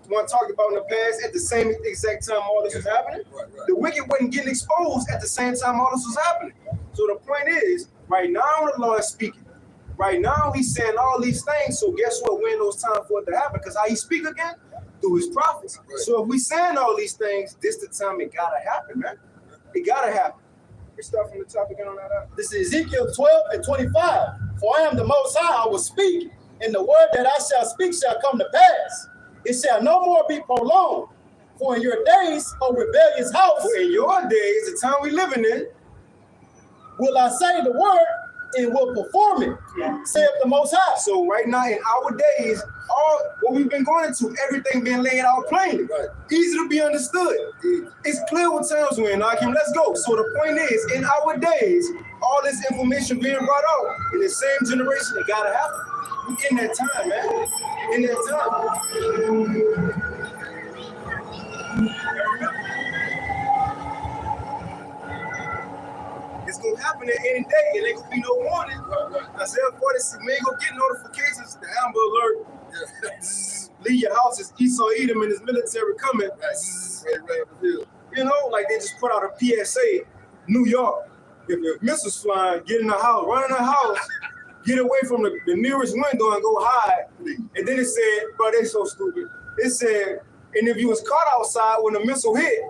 One talked about in the past at the same exact time all this was happening. The wicked wasn't getting exposed at the same time all this was happening. So the point is, right now the Lord is speaking. Right now he's saying all these things. So guess what? We're in those times for it to happen. Because how he speak again? Through his prophets. Right. So if we saying all these things, this the time it gotta happen, man. It gotta happen. We start from the top again on that. This is Ezekiel 12 and 25. For I am the Most High, I will speak, and the word that I shall speak shall come to pass. It shall no more be prolonged. For in your days, O rebellious house, in your days, the time we living in, will I say the word and will perform it, saith the Most High. So right now in our days, all what we've been going into, everything being laid out plainly, Right. easy to be understood. It's clear what times we're in, Akim. Let's go. So the point is, in our days, all this information being brought out in the same generation, it gotta happen. We in that time, man. In that time. It's gonna happen at any day, and there gonna be no warning. Isaiah 46, we ain't gonna get notifications. The Amber Alert. Leave your house. It's Esau Edom and his military coming. You know, like they just put out a PSA. New York, if missiles flying, get in the house, run in the house, get away from the nearest window and go hide. And then it said, bro, they so stupid. It said, and if you was caught outside when the missile hit,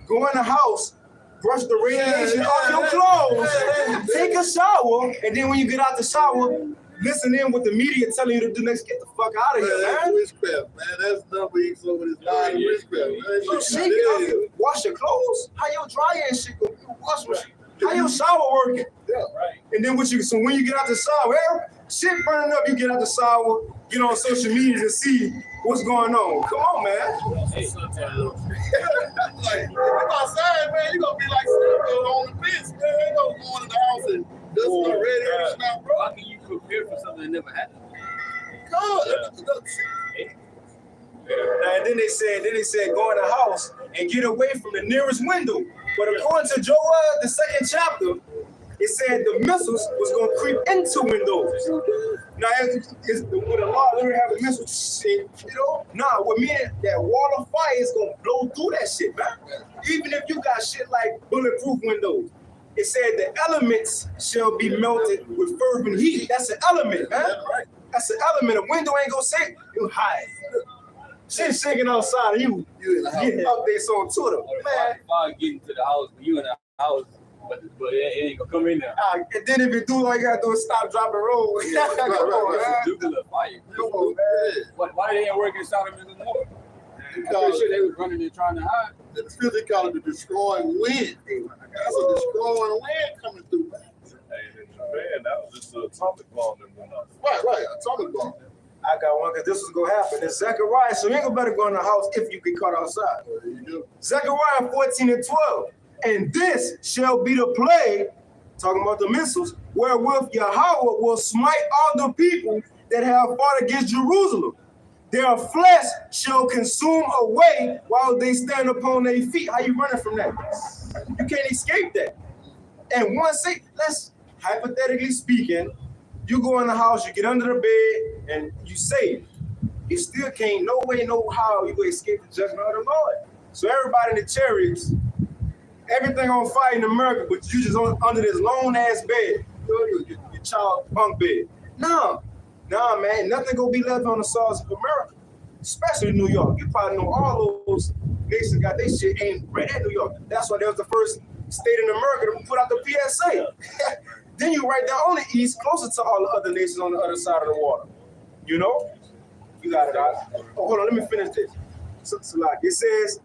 go in the house, brush the radiation off your clothes, take a shower, and then when you get out the shower, listen in what the media telling you to do next. Get the fuck out of here, That's man. witchcraft, man. That's number X over this line. Witchcraft, man. You shake it off, you wash your clothes. How your dryer and shit go? You wash machine. How your shower working? Yeah. Right. And then so when you get out the shower, shit burning up, you get out the shower, get on social media to see what's going on. Come on, man. Hey, Like, if outside, man, you gonna be like on the fence, man. You gonna go into the house and just radiation out, bro. how can you prepare for something that never happened? God, And then they said, go in the house and get away from the nearest window. But according to Joel, the 2nd chapter, it said the missiles was gonna creep into windows. Now, it's with a law, literally have a missile shit, you know? Nah, what mean that wall of fire is gonna blow through that shit, man. Even if you got shit like bulletproof windows. It said the elements shall be melted with fervent heat. That's an element, man. That's an element. A window ain't gonna say you hide. Shit shaking outside of you. you in the house. Getting updates on Twitter, man. If I get into the house, when you in the house, but it ain't gonna come in there. And then if you do, all you gotta do is stop, drop, and roll. Yeah, Come right, on, right. man. Nuclear fire. Come on, man. Why they ain't working inside of them anymore? I'm Because pretty sure they was running there trying to hide. the physics call it the destroying wind. That's a destroying wind coming through, man. Hey, in Japan, that was just an atomic bomb that went off. Right, atomic bomb. I got one because this was gonna happen. It's Zechariah, so you ain't gonna better go in the house if you get caught outside. There you go. Zechariah 14:12. And this shall be the plague, talking about the missiles, wherewith Yahweh will smite all the people that have fought against Jerusalem. Their flesh shall consume away while they stand upon their feet. How you running from that? You can't escape that. And let's hypothetically speaking, you go in the house, you get under the bed, and you save. You still can't, no way, no how you will escape the judgment of the Lord. So everybody in the chariots, everything on fire in America, but you just under this long ass bed, your child bunk bed. Nah, man, nothing gonna be left on the soils of America, especially New York. You probably know all those nations got their shit aimed right at New York. That's why they was the first state in America to put out the PSA. Then you right there on the east, closer to all the other nations on the other side of the water. You know? You got it out. Oh, hold on, let me finish this. It says,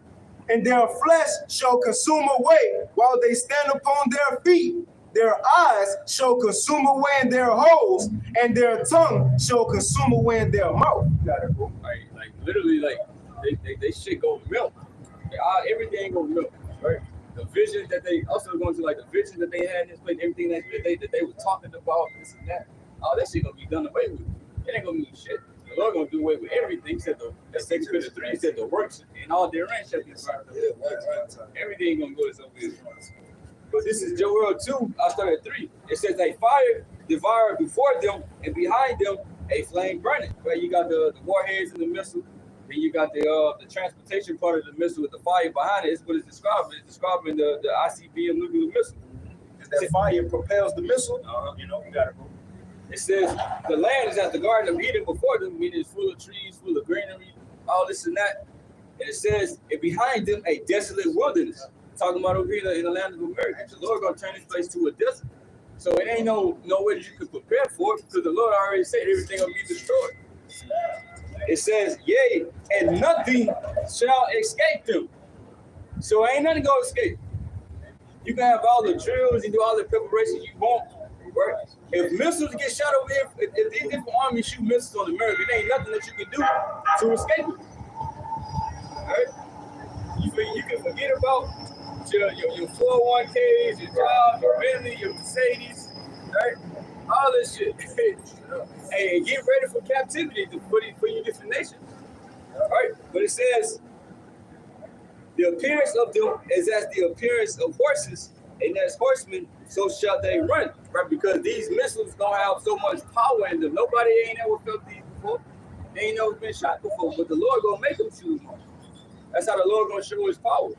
and their flesh shall consume away while they stand upon their feet. Their eyes shall consume away in their holes, and their tongue shall consume away in their mouth. You got it, bro. Like literally, like they shit go milk. Everything go milk, right? The vision that they also going to, like the vision that they had in this place, everything that they were talking about, this and that, all that shit gonna be done away with. It ain't gonna mean shit. The Lord gonna do away with everything. He said that's 2 Peter 3. He said the works and all their rank shall be burned. Everything gonna go to way. But this is Joel 2. I started at 3. It says a fire devoured before them, and behind them a flame burning. Where you got the warheads and the missile. Then you got the transportation part of the missile with the fire behind it. It's what it's describing. It's describing the ICBM nuclear missile. That fire propels the missile. You know, you got it, bro. It says the land is as the Garden of Eden before them, meaning it's full of trees, full of greenery, all this and that. And it says, and behind them a desolate wilderness. Talking about over here in the land of America. The Lord gonna turn this place to a desert. So it ain't no way that you can prepare for it, because the Lord already said everything gonna be destroyed. It says, yea, and nothing shall escape them. So ain't nothing gonna escape. You can have all the drills and do all the preparation you want, right? If missiles get shot over here, if these different armies shoot missiles on America, there ain't nothing that you can do to escape it. Right? You can forget about your 401ks, your job, your Bentley, your Mercedes, right? All this shit. And get ready for captivity for your different nations. Right? But it says, the appearance of them is as the appearance of horses, and as horsemen, so shall they run. Right? Because these missiles don't have so much power in them. Nobody ain't ever felt these before. They ain't never been shot before. But the Lord gonna make them shoot them. That's how the Lord gonna show his power.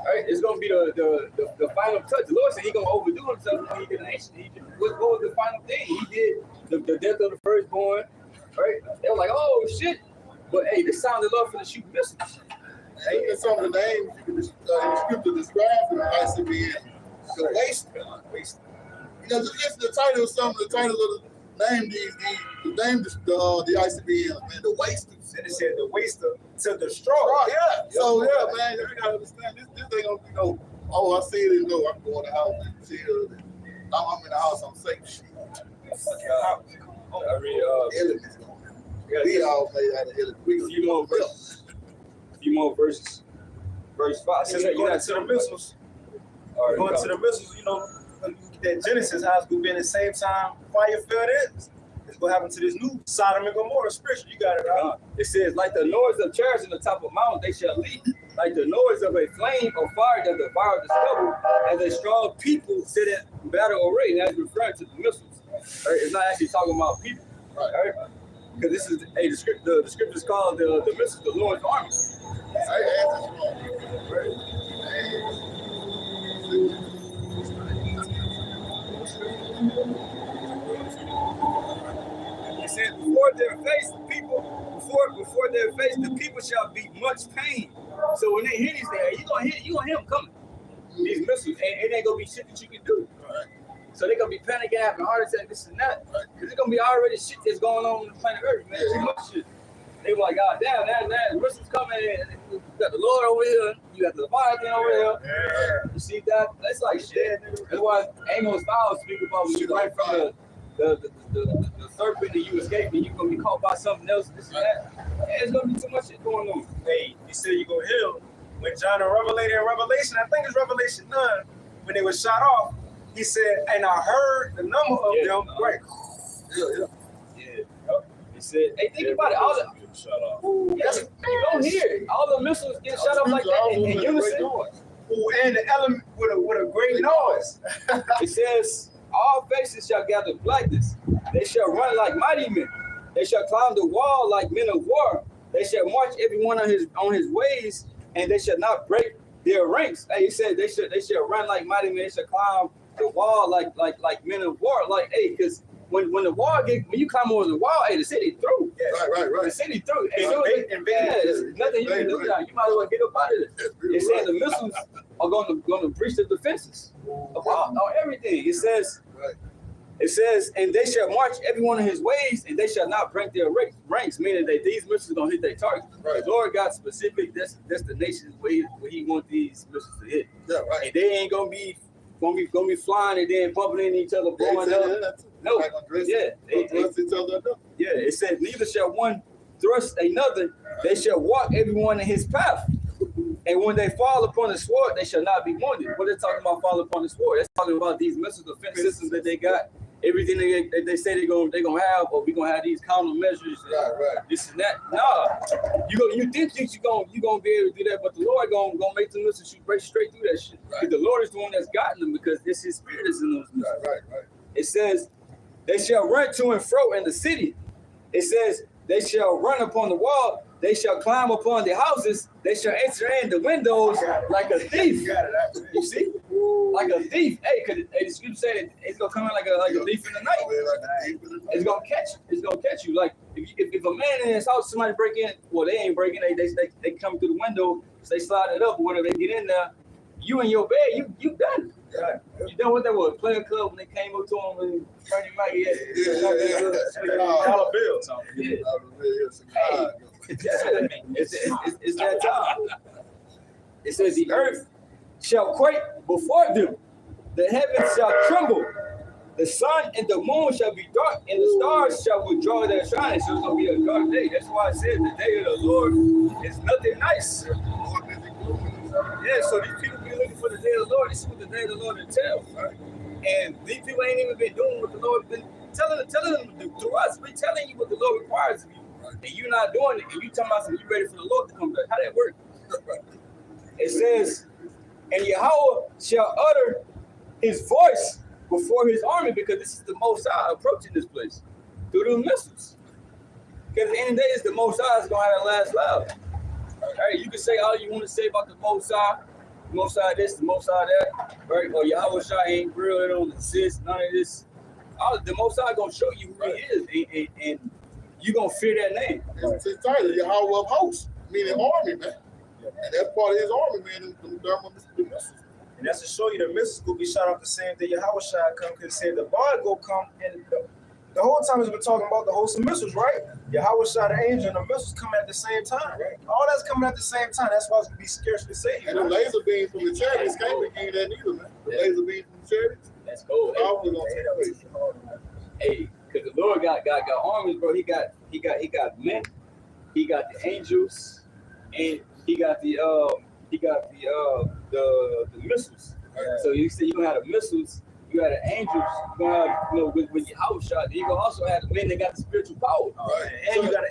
Right? It's gonna be the final touch. The Lord said he gonna overdo himself when he did an ancient Egypt. What was the final thing? He did the death of the firstborn. Right? They were like, oh shit. But hey, this sounded love for the shoot missiles. Hey, and some of the names in the scripture described in the ICBM, the waste. You know, just listen to the title, some of the titles of the name the ICBM, man, the waster. Then it said the waster to destroy. Yeah. So yeah, man, you gotta understand this ain't gonna be no, oh, I see it and no, I'm going to the house and chill. And I'm in the house, I'm safe. Shit. Elements going on. We all made out of elements. A few more verses. Verse 5. Since we're going to the missiles, going to the missiles, you know, that Genesis house will be in the same time fire fell is. It's gonna happen to this new Sodom and Gomorrah spiritual. You got it right. It says, like the noise of chariots in the top of mountains, they shall leap. Like the noise of a flame or fire that devours the stubble, as a strong people sit in battle array. And that's referring to the missiles. Right? It's not actually talking about people. Right? Because this is the scripture is called the missiles, the Lord's army. It says, before their face, the people shall be much pain. So when they hear these things, you gonna hear them coming. These missiles, and it ain't gonna be shit that you can do. So they're gonna be panicking, having a heart attack, this and that. Because it's gonna be already shit that's going on the planet Earth, man. Too much shit. They were like, God damn, that missiles coming in. You got the Lord over here, you got the Leviathan over here. You see that? That's like shit. That's why Amos 5 speak about when you right from the serpent that you escape and you're gonna be caught by something else, this and that. Yeah, it's gonna be too much shit going on. Hey, you said you gonna heal. When John revelated in Revelation, I think it's Revelation 9, when they were shot off, he said, and I heard the number of them break. Yeah. He said, hey, think about it. All the Shut up. yes, you don't hear it. All the missiles get shot up like that in unison. And the element with a great noise. It says, all faces shall gather blackness. They shall run like mighty men. They shall climb the wall like men of war. They shall march everyone on his ways, and they shall not break their ranks. Hey, he said they shall run like mighty men. They shall climb the wall like men of war. Like, hey, because when you climb over the wall, hey, the city through. Yeah. Right. The city through. There's nothing you can do now. You might as well get up out of this. It says the missiles are going to breach the defenses of everything. It says, and they shall march everyone in his ways, and they shall not break their ranks, meaning that these missiles are going to hit their target. Right. The Lord got specific destinations where he wants these missiles to hit. Yeah, right. And they ain't going to be flying and then bumping into each other, blowing up. No. Yeah. Yeah. It says, neither shall one thrust another, they shall walk everyone in his path. And when they fall upon the sword, they shall not be wounded. What they're talking about, fall upon the sword? They're talking about these missile defense systems that they got. Everything they say they're gonna have, or we're gonna have these countermeasures, this and that. Nah, you think you're gonna be able to do that, but the Lord gonna make them missiles shoot straight through that shit. Because the Lord is the one that's gotten them, because it's His Spirit is in those missiles. Right. It says, they shall run to and fro in the city. It says, they shall run upon the wall. They shall climb upon the houses. They shall enter in the windows like a thief. You see? Like a thief. Hey, because the scripture said it's going to come in like a thief in the night. It's going to catch you. It's going to catch you. Like, if a man in his house, somebody break in, well, they ain't breaking, they come through the window, they slide it up, or whatever, they get in there, you in your bed, you done. You done what that was, Player Club, when they came up to him and Bernie Mac, $1 bills. It's that time. It says the earth shall quake before them. The heavens shall tremble. The sun and the moon shall be dark, and the stars shall withdraw their shine. So it's going to be a dark day. That's why I said the day of the Lord is nothing nice. Yeah, so these people be looking for the day of the Lord. This is what the day of the Lord entails. Right? And these people ain't even been doing what the Lord been telling them to do. Through us, we're telling you what the Lord requires of you. And you're not doing it. And you talking about something, you ready for the Lord to come back. How that work? It says, and Yahweh shall utter his voice before his army, because this is the Most High approaching this place through the missiles. Because at the end of the day, it's the Most High is going to have the last loud. Right? You can say all you want to say about the Most High this, the Most High that, right? Or Yahweh Shai ain't real, it don't exist, none of this. The Most High going to show you who he is, and you going to fear that name. It's his title, Yahweh of hosts, meaning army, man. And that's part of his army, man, the missiles. And that's to show you the missiles will be shot off the same day Yahweh Shai come, because it said the bar go come, and the whole time has been talking about the host of missiles, right? Yahweh Shai, the angel, and the missiles coming at the same time, right? All that's coming at the same time. That's why it's going to be scarcely saved. And the laser beams from the chariots can't begin that neither, man. The laser beams from the chariots. That's cool. Hey, because the Lord got armies, bro. He got men, he got the angels, and he got the missiles. Yeah. So you see, you gonna have the missiles, you got the angels, you gonna have, with your house shot. You gonna also have the men that got the spiritual power. Right.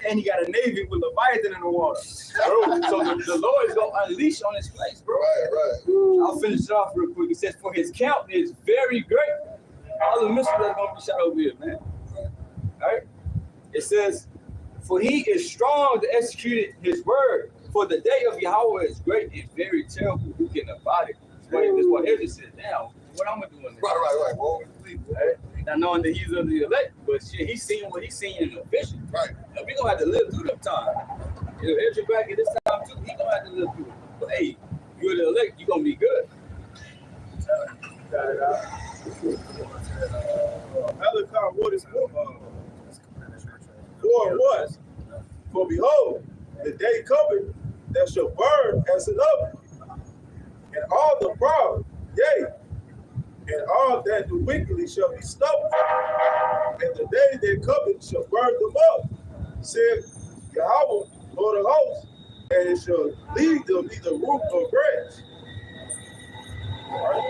And you got a navy with Leviathan in the water. Bro, so the Lord is gonna unleash on this place, bro. Right. I'll finish it off real quick. It says, for his count is very great. All the missiles that are gonna be shot over here, man. All right. It says, for he is strong to execute his word. For the day of Yahweh is great and very terrible. Who can abide it? That's what Ezra said. Now, what I'm gonna do in this? Right. Right? Not knowing that he's of the elect, but shit, he's seeing what he's seeing in the vision. Right. And we gonna have to live through them time. If Ezra back at this time too, he gonna have to live through it. But hey, you're the elect, you gonna be good. Malachi, what is war was? For behold, the day coming that shall burn as an oven, and all the proud, yea, and all that do wickedly shall be stubborn, and the day that cometh shall burn them up, said Yahweh, Lord of hosts, and it shall leave them neither root nor branch. All right.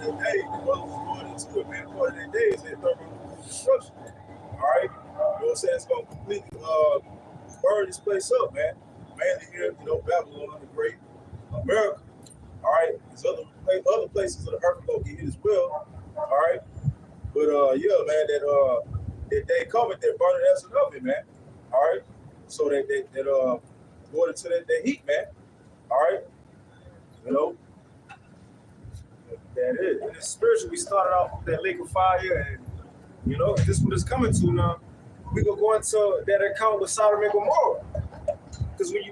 Hey, brothers going into it, man. Part of their days, they're thermal destruction. All right, you know what I'm saying? It's gonna completely burn this place up, man. Mainly here, Babylon, the great America. All right, there's other places of the earth are gonna get hit as well. All right, but yeah, man, that day coming, they're burning us an oven, man. All right, so that going into that heat, man. All right, That is. And it's spiritual. We started off with that lake of fire, and this is what it's coming to now. We gonna go into that account with Sodom and Gomorrah. Because when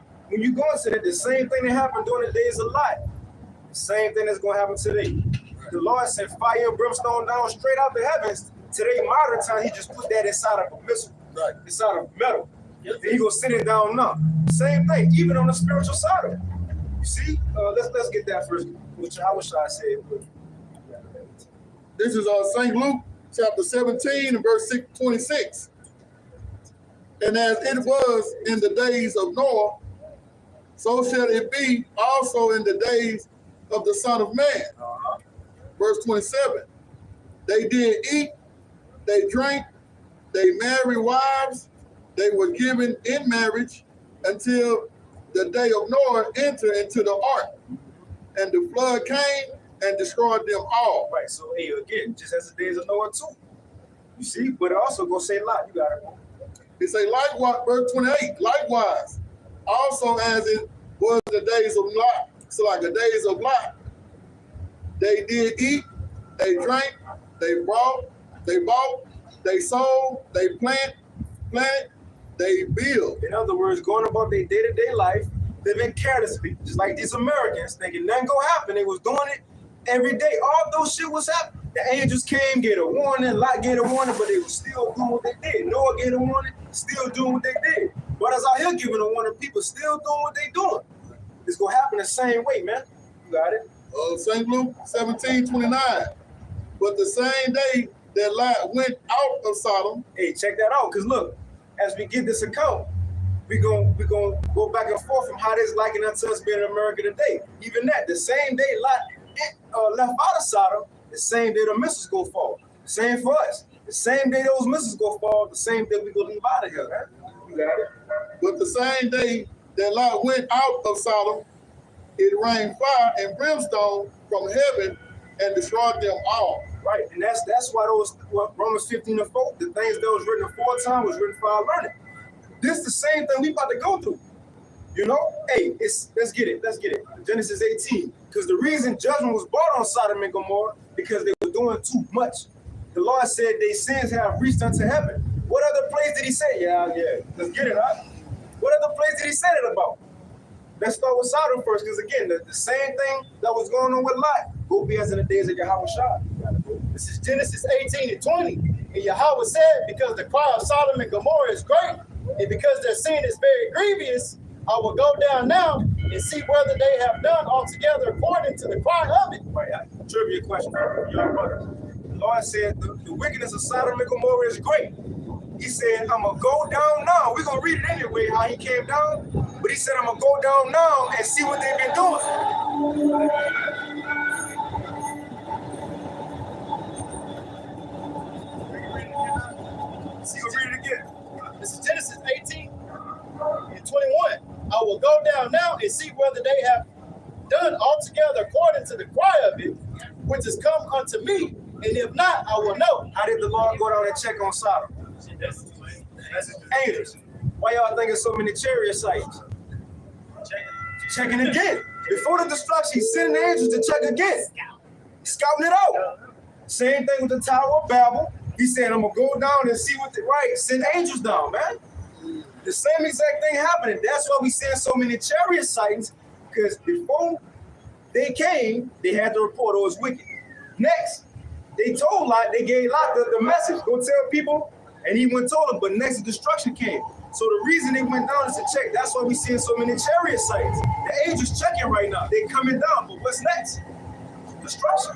you go into that, the same thing that happened during the days of Lot, the same thing that's gonna happen today. The Lord sent fire and brimstone down straight out the heavens. Today, modern time, he just put that inside of a missile, inside of metal. And he gonna send it down now. Same thing, even on the spiritual side of it. You see? Let's get that first. Which I wish I said. This is St. Luke chapter 17 and verse 26. And as it was in the days of Noah, so shall it be also in the days of the Son of Man. Verse 27. They did eat, they drank, they married wives, they were given in marriage until the day of Noah entered into the ark. And the flood came and destroyed them all. Right, so hey, again, just as the days of Noah too. You see, but it also go say Lot. You got it. It say likewise, verse 28, likewise, also as it was the days of Lot. So like the days of Lot, they did eat, they drank, they bought, they sold, they planted, they build. In other words, going about their day-to-day life, living carelessly, just like these Americans, thinking nothing gonna happen. They was doing it every day. All those shit was happening. The angels came, gave a warning, Lot gave a warning, but they were still doing what they did. Noah gave a warning, still doing what they did. Brothers out here giving a warning, people still doing what they doing. It's gonna happen the same way, man. You got it? St. Luke 17:29. But the same day that Lot went out of Sodom, Hey, check that out, because look, as we get this account, we're gonna go back and forth from how this likened unto us being in America today. Even that, the same day Lot left out of Sodom, the same day the missiles go fall. Same for us. The same day those missiles go fall, the same day we go leave out of here, man. You got it? but the same day that Lot went out of Sodom, it rained fire and brimstone from heaven and destroyed them all. Right, and that's why Romans 15:4, the things that was written aforetime was written for our learning. This the same thing we about to go through. You know, hey, let's get it. Genesis 18, because the reason judgment was brought on Sodom and Gomorrah because they were doing too much. The Lord said their sins have reached unto heaven. What other place did He say? Yeah, let's get it, huh? What other place did He say it about? Let's start with Sodom first, because again, the same thing that was going on with Lot will be as in the days of Yahweh Shah. This is Genesis 18:20. And Yahweh said, because the cry of Sodom and Gomorrah is great, and because their sin is very grievous, I will go down now and see whether they have done altogether according to the cry of it. Right, trivia question for young brother. The Lord said the wickedness of Sodom and Gomorrah is great. He said, I'm going to go down now. We're going to read it anyway, how He came down. But He said, I'm going to go down now and see what they've been doing. See, we'll read it again. This is Genesis 18:21. I will go down now and see whether they have done altogether according to the cry of it, which has come unto me. And if not, I will know. How did the Lord go down and check on Sodom? Angels. Why y'all thinking so many chariot sites? Checking again. Before the destruction, He sent the angels to check again. Scouting it out. Same thing with the Tower of Babel. He said, I'm going to go down and see what the right. Send angels down, man. The same exact thing happening. That's why we seeing so many chariot sightings, because before they came, they had to report it was wicked. Next, they told Lot, they gave Lot the message, go tell people, and he went and told them, but next the destruction came. So the reason they went down is to check. That's why we seeing so many chariot sightings. The angels checking right now. They coming down, but what's next? Destruction.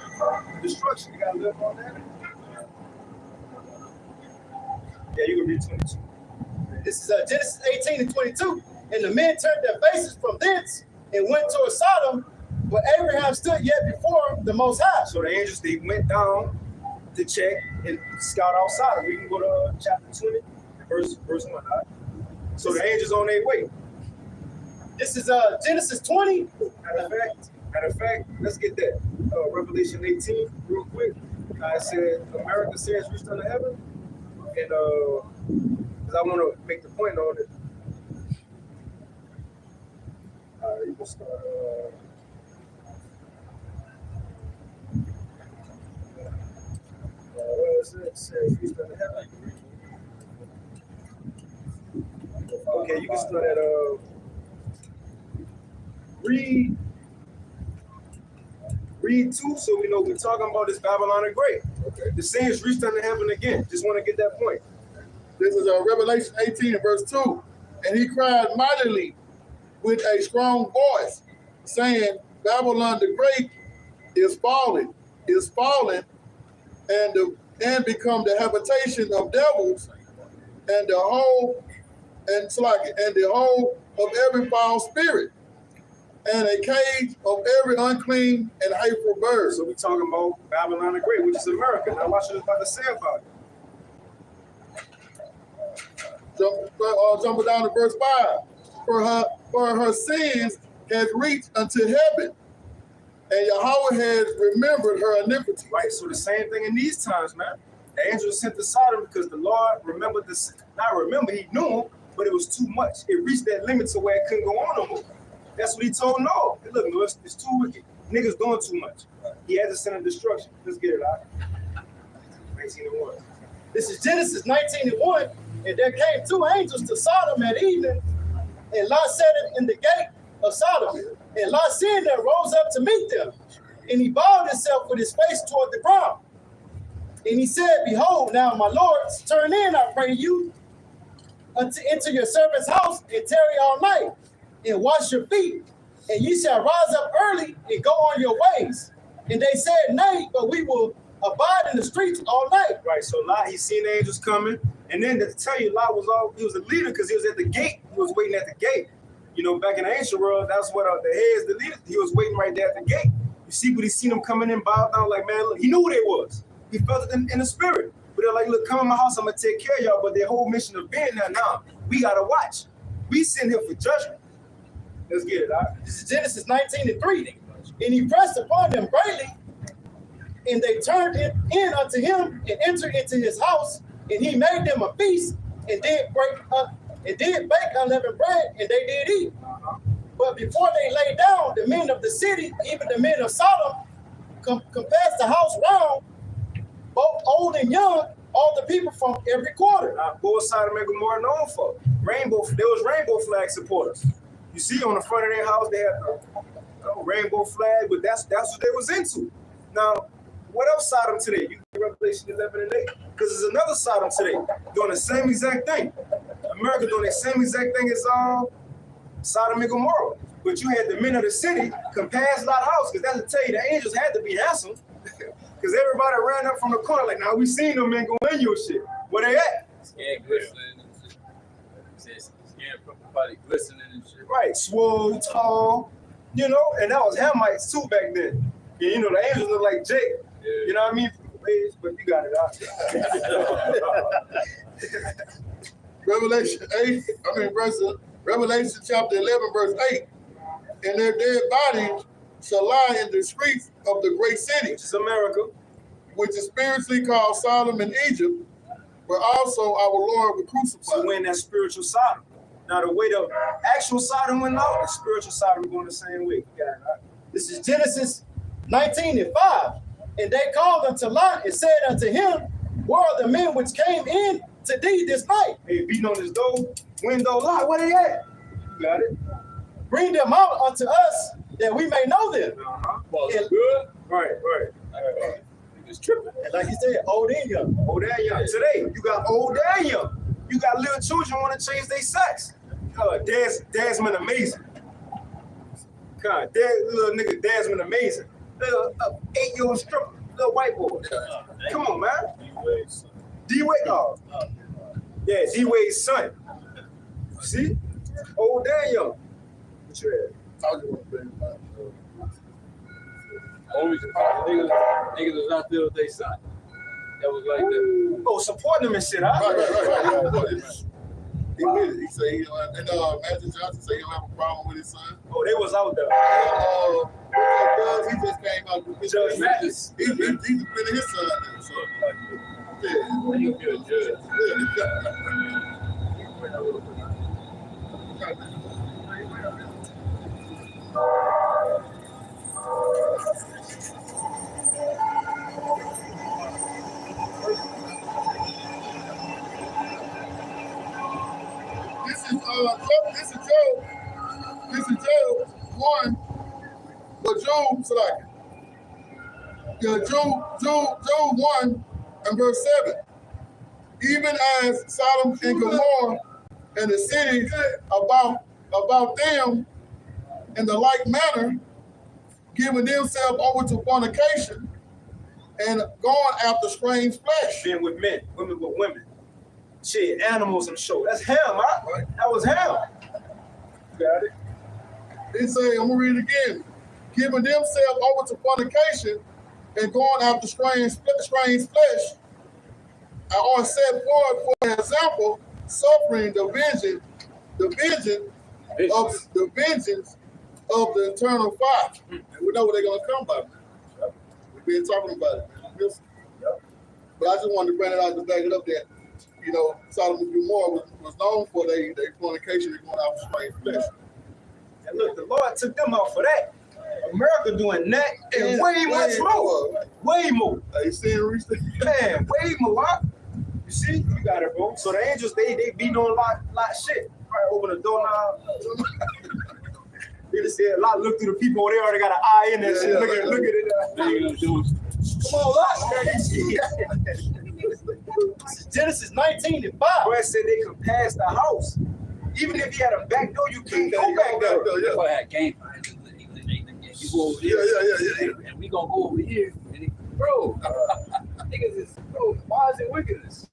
Destruction. You got to live on that. Yeah, you can read 22. This is Genesis 18:22. And the men turned their faces from thence and went toward Sodom, but Abraham stood yet before the Most High. So the angels, they went down to check and scout out Sodom. We can go to chapter 20, verse 1. Right? So the angels on their way. This is Genesis 20. Matter of fact, let's get that. Revelation 18, real quick. I said, America says reached unto heaven. And because I want to make the point on it. You can start. What is it? It says reached unto heaven. Okay, you can start at read 2, so we know we're talking about this Babylon the Great. Okay. The saints reached unto heaven again. Just want to get that point. This is Revelation 18 and verse 2. And he cried mightily with a strong voice, saying, Babylon the Great is fallen, and become the habitation of devils, and the whole of every foul spirit, and a cage of every unclean and hateful bird. So we're talking about Babylon the Great, which is America. Now watch what it's about to say about it. Jumping down to verse 5. For her sins has reached unto heaven, and Yahweh has remembered her iniquity. Right, so the same thing in these times, man. The angel was sent to Sodom because the Lord remembered this. Not remember, He knew him, but it was too much. It reached that limit to where it couldn't go on no more. That's what He told Noah. Hey, look, Noah, it's too wicked. Niggas doing too much. He had to send a destruction. Let's get it out. 19:1. This is Genesis 19:1. And there came two angels to Sodom at evening, and Lot sat in the gate of Sodom. And Lot seeing them rose up to meet them. And he bowed himself with his face toward the ground And he said, behold, now my lords, turn in, I pray you, into your servant's house and tarry all night and wash your feet. And ye shall rise up early and go on your ways. And they said, nay, but we will abide in the streets all night. Right, so Lot, he seen the angels coming. And then to tell you, Lot he was a leader because he was at the gate. He was waiting at the gate. You know, back in the ancient world, that's what the heads, the leaders, he was waiting right there at the gate. You see, but he seen them coming in, bowed down, like, man, look, he knew who they was. He felt it in the spirit. But they're like, look, come in my house, I'm going to take care of y'all. But their whole mission of being there now, we got to watch. We sent here for judgment. Let's get it, all right? This is Genesis 19:3. And he pressed upon them greatly, and they turned in unto him and entered into his house, and he made them a feast, and did bake unleavened bread, and they did eat. But before they lay down, the men of the city, even the men of Sodom, compassed the house round, both old and young, all the people from every quarter. Both Sodom and Gomorrah known for there was rainbow flag supporters. You see on the front of their house, they had a rainbow flag, but that's what they was into. Now, what else Sodom today? You get Revelation 11 and 8, because there's another Sodom today doing the same exact thing. America doing the same exact thing as Sodom and Gomorrah. But you had the men of the city compass Lot house, because that's to tell you the angels had to be handsome. Because everybody ran up from the corner like, now we seen them men go in your shit. Where they at? Skin glistening and shit. Says skin from the body glistening and shit. Right, swole, tall, you know, and that was Hamites too back then. Yeah, you know, the angels look like Jake. Yeah. You know what I mean? But you got it out. Revelation chapter 11, verse 8. And their dead bodies shall lie in the streets of the great city, Which is America. which is spiritually called Sodom and Egypt, where also our Lord was crucified. So we're in that spiritual Sodom. Now the way the actual Sodom went out, the spiritual Sodom going the same way. You got it out. This is Genesis 19:5. And they called unto Lot and said unto him, where are the men which came in to thee this night? Hey, beating on this door, window, Lot, where they at? You got it? Bring them out unto us, that we may know them. Well, And- good. Right. Niggas tripping. And like you said, old and young. Old and young. Today, you got old and young. You got little children want to change their sex. Desmond Amazing. God, little nigga Desmond Amazing. Little 8-year-old stripper, little white boy. Come on, man. D-Wade. Oh. Yeah, D-Wade's son. See? Old and young. What you at? I just want to bring it back. Only niggas was out there with their son. That was like that. Oh, supporting them and shit. Huh? Right. He with it. He said he don't have, and Magic Johnson said he don't have a problem with his son. Oh, they was out there. He just came out with Judge Mathis. He's defending his son now, so yeah. You be a judge. This is Job 1, but Job, so like, Job 1 and verse 7. Even as Sodom and Gomorrah and the cities about them in the like manner, giving themselves over to fornication and going after strange flesh. Men with men, women with women. Shit, animals and show. That's him, huh? That was him. You got it? They say, I'm gonna read it again. Giving themselves over to fornication and going after strange flesh, are set forth for example, suffering the vengeance of the eternal fire. And we know what they're gonna come by. We've been talking about it. But I just wanted to bring it out to back it up that, you know, Sodom and Gomorrah was known for their fornication and going after strange flesh. And look, the Lord took them out for that. America doing that and way much more. Way more. Are you seeing recently? Man, way more. Huh? You see? You got it, bro. So the angels, they beating on a lot of shit. Right, open the door now. They just said a lot, look through the people, they already got an eye in that shit. Look at it. They gonna do Come on, Lot. Genesis 19 and 5. Boy said they could pass the house. Even if he had a back door, you can't go back there. That's why I had game plan. You go over here, and we gonna go over here. And bro, niggas is bro. Why is it wickedness?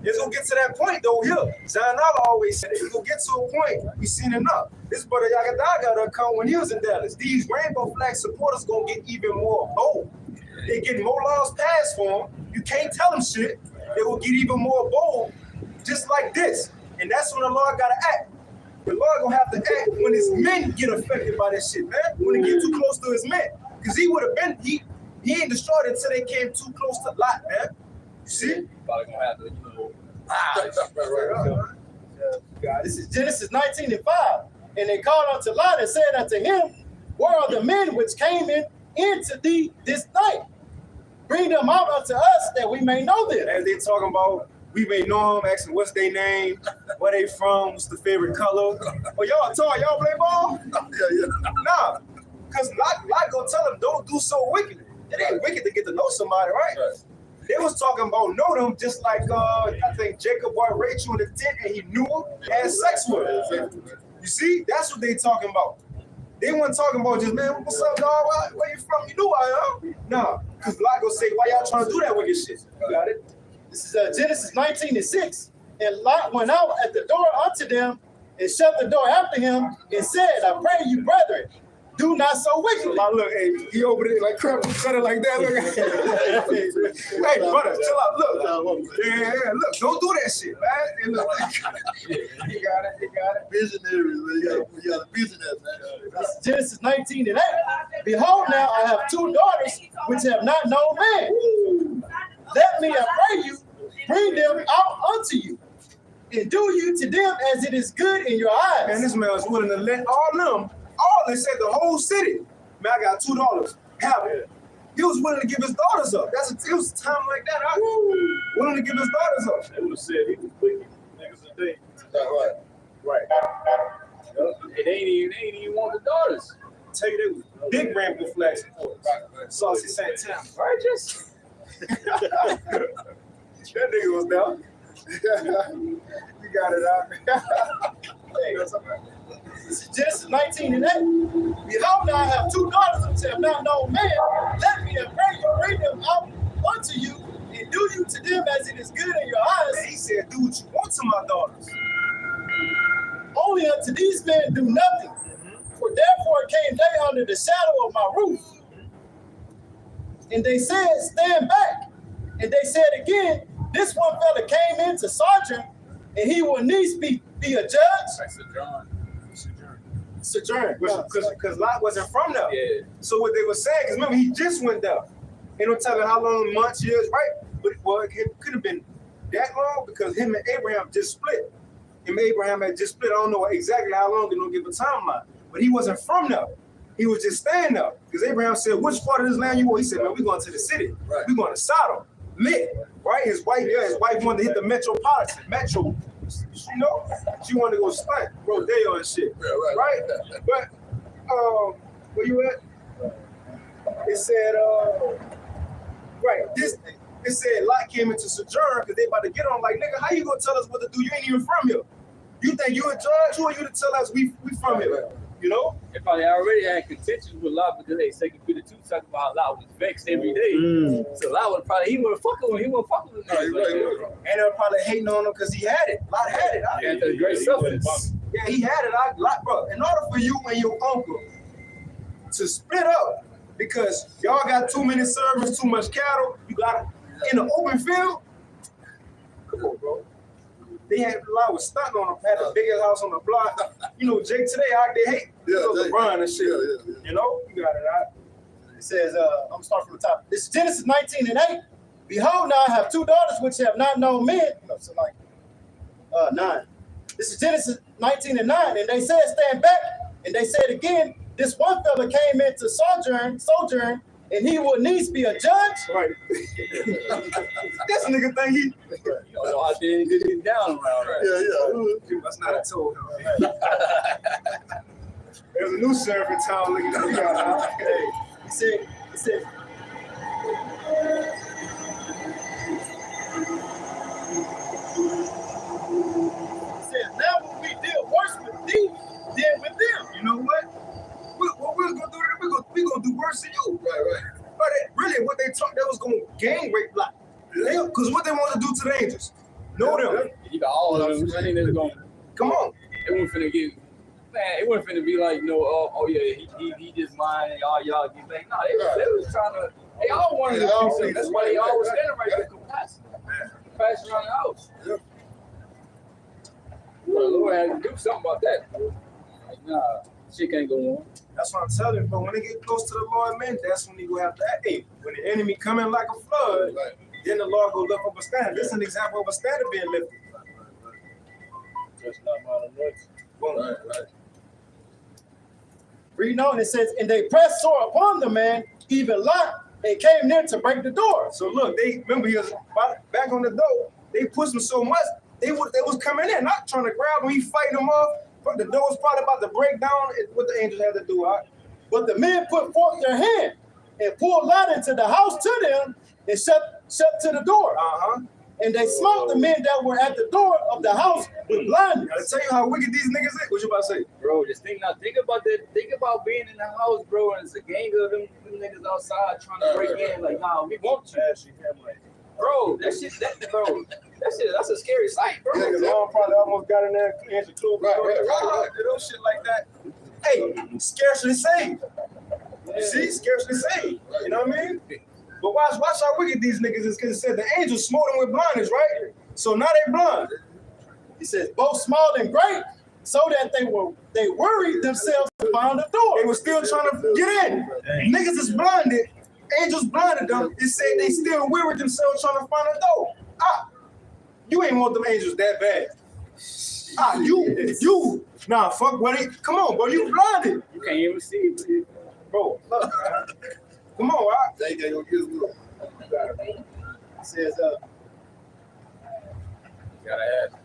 It's gonna get to that point though. Here, Zaynala always said it's gonna get to a point. We seen enough. This brother Yagadaga done come when he was in Dallas. These rainbow flag supporters gonna get even more bold. They getting more laws passed for them. You can't tell them shit. They will get even more bold, just like this. And that's when the Lord gotta act. The Lord gonna have to act when his men get affected by this shit, man. When they get too close to his men, because he would have been he ain't destroyed until they came too close to Lot, man. You see? Probably gonna have to, This is Genesis 19 and 5. And they called unto Lot and said unto him, where are the men which came into thee this night? Bring them out unto us that we may know them. As they talking about, we may know them, asking what's their name, where they from, what's the favorite color. Oh, y'all talk, y'all play ball? Nah, because Lot gonna tell them, don't do so wicked. It ain't wicked to get to know somebody, right? They was talking about know them just like, I think Jacob brought Rachel in the tent and he knew her, had sex with her. You see, that's what they talking about. They weren't talking about just, man, what's up, dog? Where you from? You knew I am. Nah, because Lot gonna say, why y'all trying to do that wicked shit? You got it? This is Genesis 19 and 6. And Lot went out at the door unto them and shut the door after him and said, I pray you, brethren, do not so wickedly. Now look, hey, he over there like crap, said it like that. Look. Hey, brother, chill out. Look. Yeah, look, don't do that shit, man. And look. You got it. Visionary, man. You got a visionary, man. This is Genesis 19 and 8. Behold, now I have 2 daughters which have not known man. Let me, I pray you, bring them out unto you, and do you to them as it is good in your eyes. Man, this man was willing to let they said the whole city. Man, I got 2 daughters. Have it. He was willing to give his daughters up. It was a time like that. Willing to give his daughters up. They would have said he was wicked. Niggas today. Right. They ain't even want the daughters. I tell you, they was big rainbow flag supporters. Saucy Santana. Righteous. That nigga was down. You got it out. Hey, This is Genesis 19 and 8. Behold, now I have 2 daughters which have not known man. Let me, I pray you, bring them out unto you, and do you to them as it is good in your eyes. And he said, do what you want to my daughters. Only unto these men do nothing. For therefore came they under the shadow of my roof. And they said, stand back. And they said again, this one fella came in to sojourn, and he will needs be a judge. Sojourn. Because Lot wasn't from there. Yeah. So what they were saying, because remember, he just went there. They don't tell me how long, months, years, right? But well, it could have been that long because him and Abraham just split. Him and Abraham had just split. I don't know exactly how long, they don't give a timeline. But he wasn't from there. He was just staying there. Because Abraham said, which part of this land you want? He said, man, we're going to the city. Right. We're going to Sodom. Lit, right? His wife wanted to hit the metropolitan, metro. You know, she wanted to go stunt, rodeo and shit, right? But where you at? It said, right. It said Lot came into sojourn because they about to get on. Like, nigga, how you gonna tell us what to do? You ain't even from here. You think you a judge? Who are you to tell us we from here? You know? They probably already had contentions with Lot because they say Peter 2 talking about how Lot was vexed every day. So Lot would probably, he wasn't fucking with him. And they're probably hating on him because he had it. Lot had it. Yeah, that's great substance. Yeah, he had it. Lot, bro. In order for you and your uncle to split up, because y'all got too many servants, too much cattle, you got it in the open field. Come on, bro. They had a lot was stunting on them, had the biggest house on the block. You know, Jake today out there hate LeBron and shit. You know, you got it out. It says, I'm gonna start from the top. This is Genesis 19 and 8. Behold, now I have 2 daughters which have not known men. No, so like 9. This is Genesis 19 and 9. And they said, stand back. And they said again, this one fella came in to sojourn, and he will needs be a judge. Right. This nigga think he. You know how they get down around there. Yeah. That's not a told him. There's a new sheriff in town looking at me. He said, worse than you. Right. But really, what they talk, they was gonna gang rape Lot. Because what they want to do to the angels. Know them. You got all of them. I think they're going. Come on. It wasn't finna get. Man, it wasn't finna be like, oh yeah, he just mine and y'all get back. No, they was trying to. They all wanted to do something. That's why they all was standing right there pass around the house. Yeah. The Lord had to do something about that. Like, nah, shit can't go on. That's what I'm telling you, but when they get close to the Lord, man, that's when you go have to act. Hey, when the enemy come in like a flood, then the Lord go lift up a standard. This is an example of a standard being lifted. That's not my anointing. Boom. Reading on, it says, and they pressed sore upon the man, even Lot, and came near to break the door. So look, they remember he was back on the door. They pushed him so much, they was coming in, not trying to grab him. He fighting them off, but the door was probably about to break down. What the angels had to do, all right? But the men put forth their hand and pulled Lot into the house to them and shut to the door. And they smote the men that were at the door of the house with blindness. Gotta tell you how wicked these niggas is. What you about to say? Bro, just think about that. Think about being in the house, bro, and it's a gang of them niggas outside trying to break in. Like, nah, we want you. Bro, that's a scary sight, bro. Niggas all probably almost got in there and answered close. Right. Those shit like that. Hey, scarcely saved. See, scarcely saved. You know what I mean? But watch how wicked these niggas is, because it said the angels smote them with blindness, right? So now they blind. He says, both small and great, so that they worried themselves to find the door. They were still trying to get in. Niggas is blinded. Angels blinded them. It said they still wearied themselves trying to find a door. You ain't want them angels that bad. You. Nah, fuck, buddy. Come on, bro. You blinded. You can't even see, bro. Look, man. Come on, all right? They gonna get it. It says, gotta ask.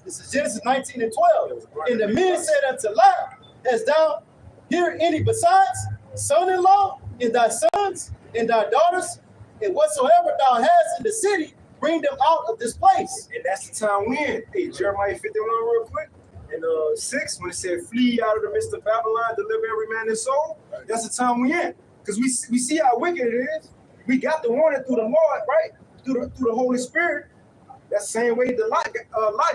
this is Genesis 19 and 12. And the men said unto Lot, hast thou here any besides son-in-law, and thy sons, and thy daughters, and whatsoever thou hast in the city, bring them out of this place. And that's the time we in. Hey, Jeremiah 51 real quick. And 6, when it said, flee out of the midst of Babylon, deliver every man his soul. That's the time we in. Because we see how wicked it is. We got the warning through the Lord, right? Through the Holy Spirit. That's the same way the Lot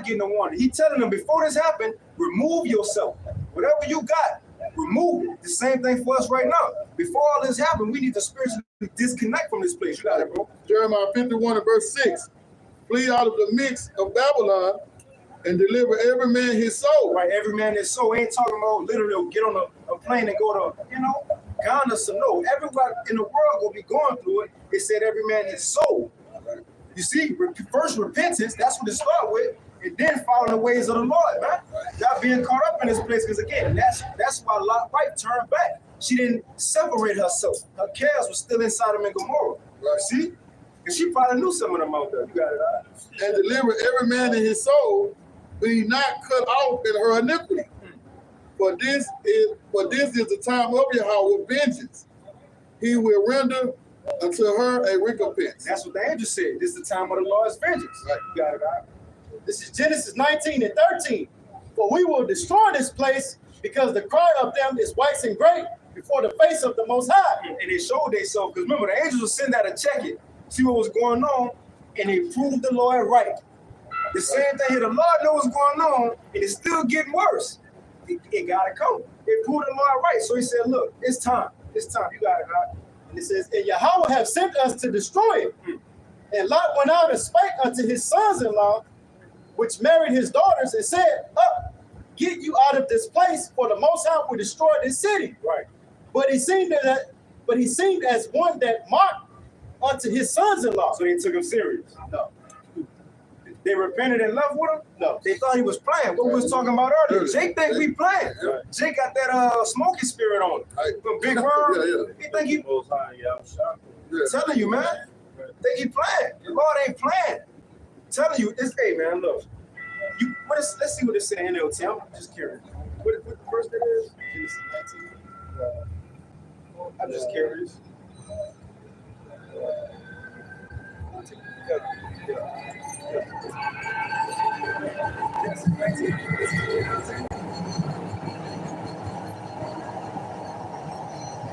getting the warning. He telling them, before this happened, remove yourself. Whatever you got, remove it. The same thing for us right now. Before all this happened, we need to spiritually disconnect from this place. You got it, bro. Jeremiah 51 and verse 6. Flee out of the midst of Babylon and deliver every man his soul. Right, every man his soul. Ain't talking about literally get on a plane and go to, Ghana. So no, everybody in the world will be going through it. It said every man his soul. You see, first repentance, that's what it started with, and then following the ways of the Lord, man. Not being caught up in this place, because again, that's why Lot's wife turned back. She didn't separate herself. Her cares was still inside of Gomorrah. Right? See? And she probably knew some of them out there. You got it, all right? And deliver every man in his soul, be not cut off in her iniquity. For this is the time of Yahweh vengeance. He will render unto her a recompense. That's what the angel said. This is the time of the Lord's vengeance. Right. You got it, all right? This is Genesis 19 and 13. For we will destroy this place, because the cry of them is waxing great before the face of the Most High. And they showed themselves, because remember, the angels will send out a check it, see what was going on, and they proved the Lord right. The same thing here, the Lord knows what's going on, and it's still getting worse. It gotta come. They proved the Lord right. So he said, look, it's time. It's time. You got it, right? And it says, and Yahweh have sent us to destroy it. And Lot went out and spake unto his sons-in-law, which married his daughters, and said, up, get you out of this place, for the Most High will destroy this city. Right. But he seemed as one that mocked unto his sons-in-law. So they took him serious. No. They repented and left with him? No. They thought he was playing. What we was talking about earlier. Jake think we playing. Right. Jake got that smoky spirit on him. Right. From Big Worm. Yeah. He think he Most High, yeah, I'm shocked. telling you, man. Think he playing. The Lord ain't playing. Telling you, this, hey man, look. Let's see what it's saying in LT. I'm just curious. What the verse that is? Genesis 19. I'm just curious.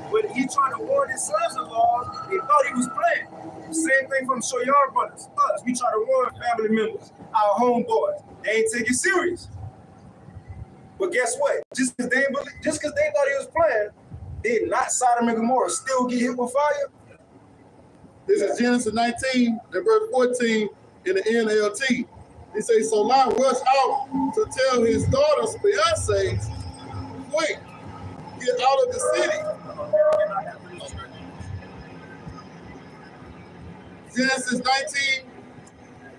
But he trying to warn his sons-in-law. They thought he was playing. Same thing from show y'all brothers. Us, we try to warn family members, our homeboys. They ain't take it serious. But guess what? Just because they thought he was playing, did not Sodom and Gomorrah still get hit with fire? This is Genesis 19 and verse 14 in the NLT. He says, so Lot rushed out to tell his daughter's fiancés, quick, get out of the city. Genesis 19,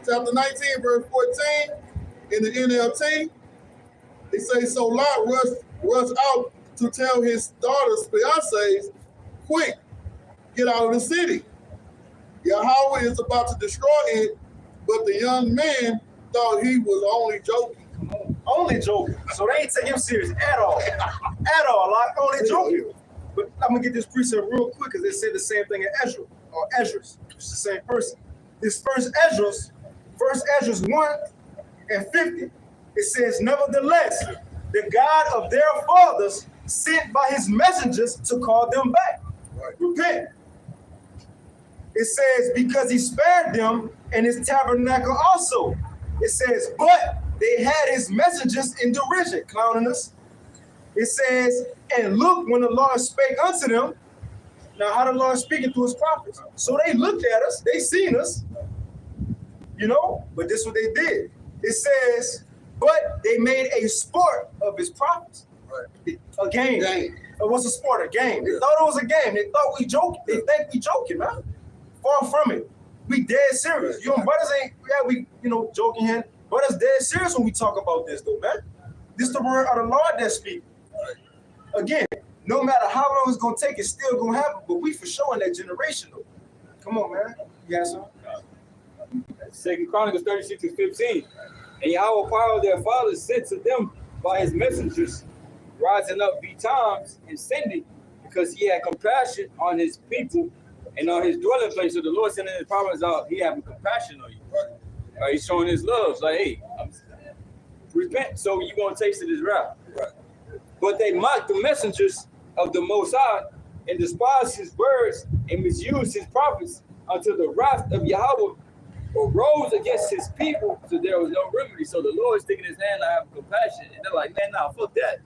chapter 19, verse 14 in the NLT. He says, so Lot rushed out to tell his daughter's fiancés, quick, get out of the city. Yahweh is about to destroy it, but the young man thought he was only joking. Only joking. So they ain't take him serious at all. At all. Like only joking. But I'm gonna get this precept real quick because they said the same thing in Ezra or Esdras. It's the same person. This first Esdras 1 and 50. It says, nevertheless, the God of their fathers sent by his messengers to call them back. Right. Repent. It says, because he spared them and his tabernacle also. It says, but they had his messengers in derision, clowning us. It says, and look, when the Lord spake unto them. Now, how the Lord speaking through his prophets? So they looked at us, they seen us, but this is what they did. It says, but they made a sport of his prophets. Right. A game. What's a sport? A game. They thought it was a game. They thought we joking. They think we joking, man. Far from it. We dead serious. Brothers ain't, we joking here. Brothers dead serious when we talk about this, though, man. This the word of the Lord that speaks. Again, no matter how long it's gonna take, it's still gonna happen. But we for sure in that generation, though. Come on, man. You got something? 2 Chronicles 36:15. And Yahweh power their fathers sent to them by his messengers, rising up betimes and sending, because he had compassion on his people and on his dwelling place. So the Lord sending his prophets out, he having compassion on you. Right? He's showing his love. Like, hey, repent, so you're going to taste of his wrath. Right. But they mocked the messengers of the Most High and despised his words and misused his prophets until the wrath of Yahweh arose against his people, so there was no remedy. So the Lord is sticking his hand out, having compassion, and they're like, man, nah, fuck that.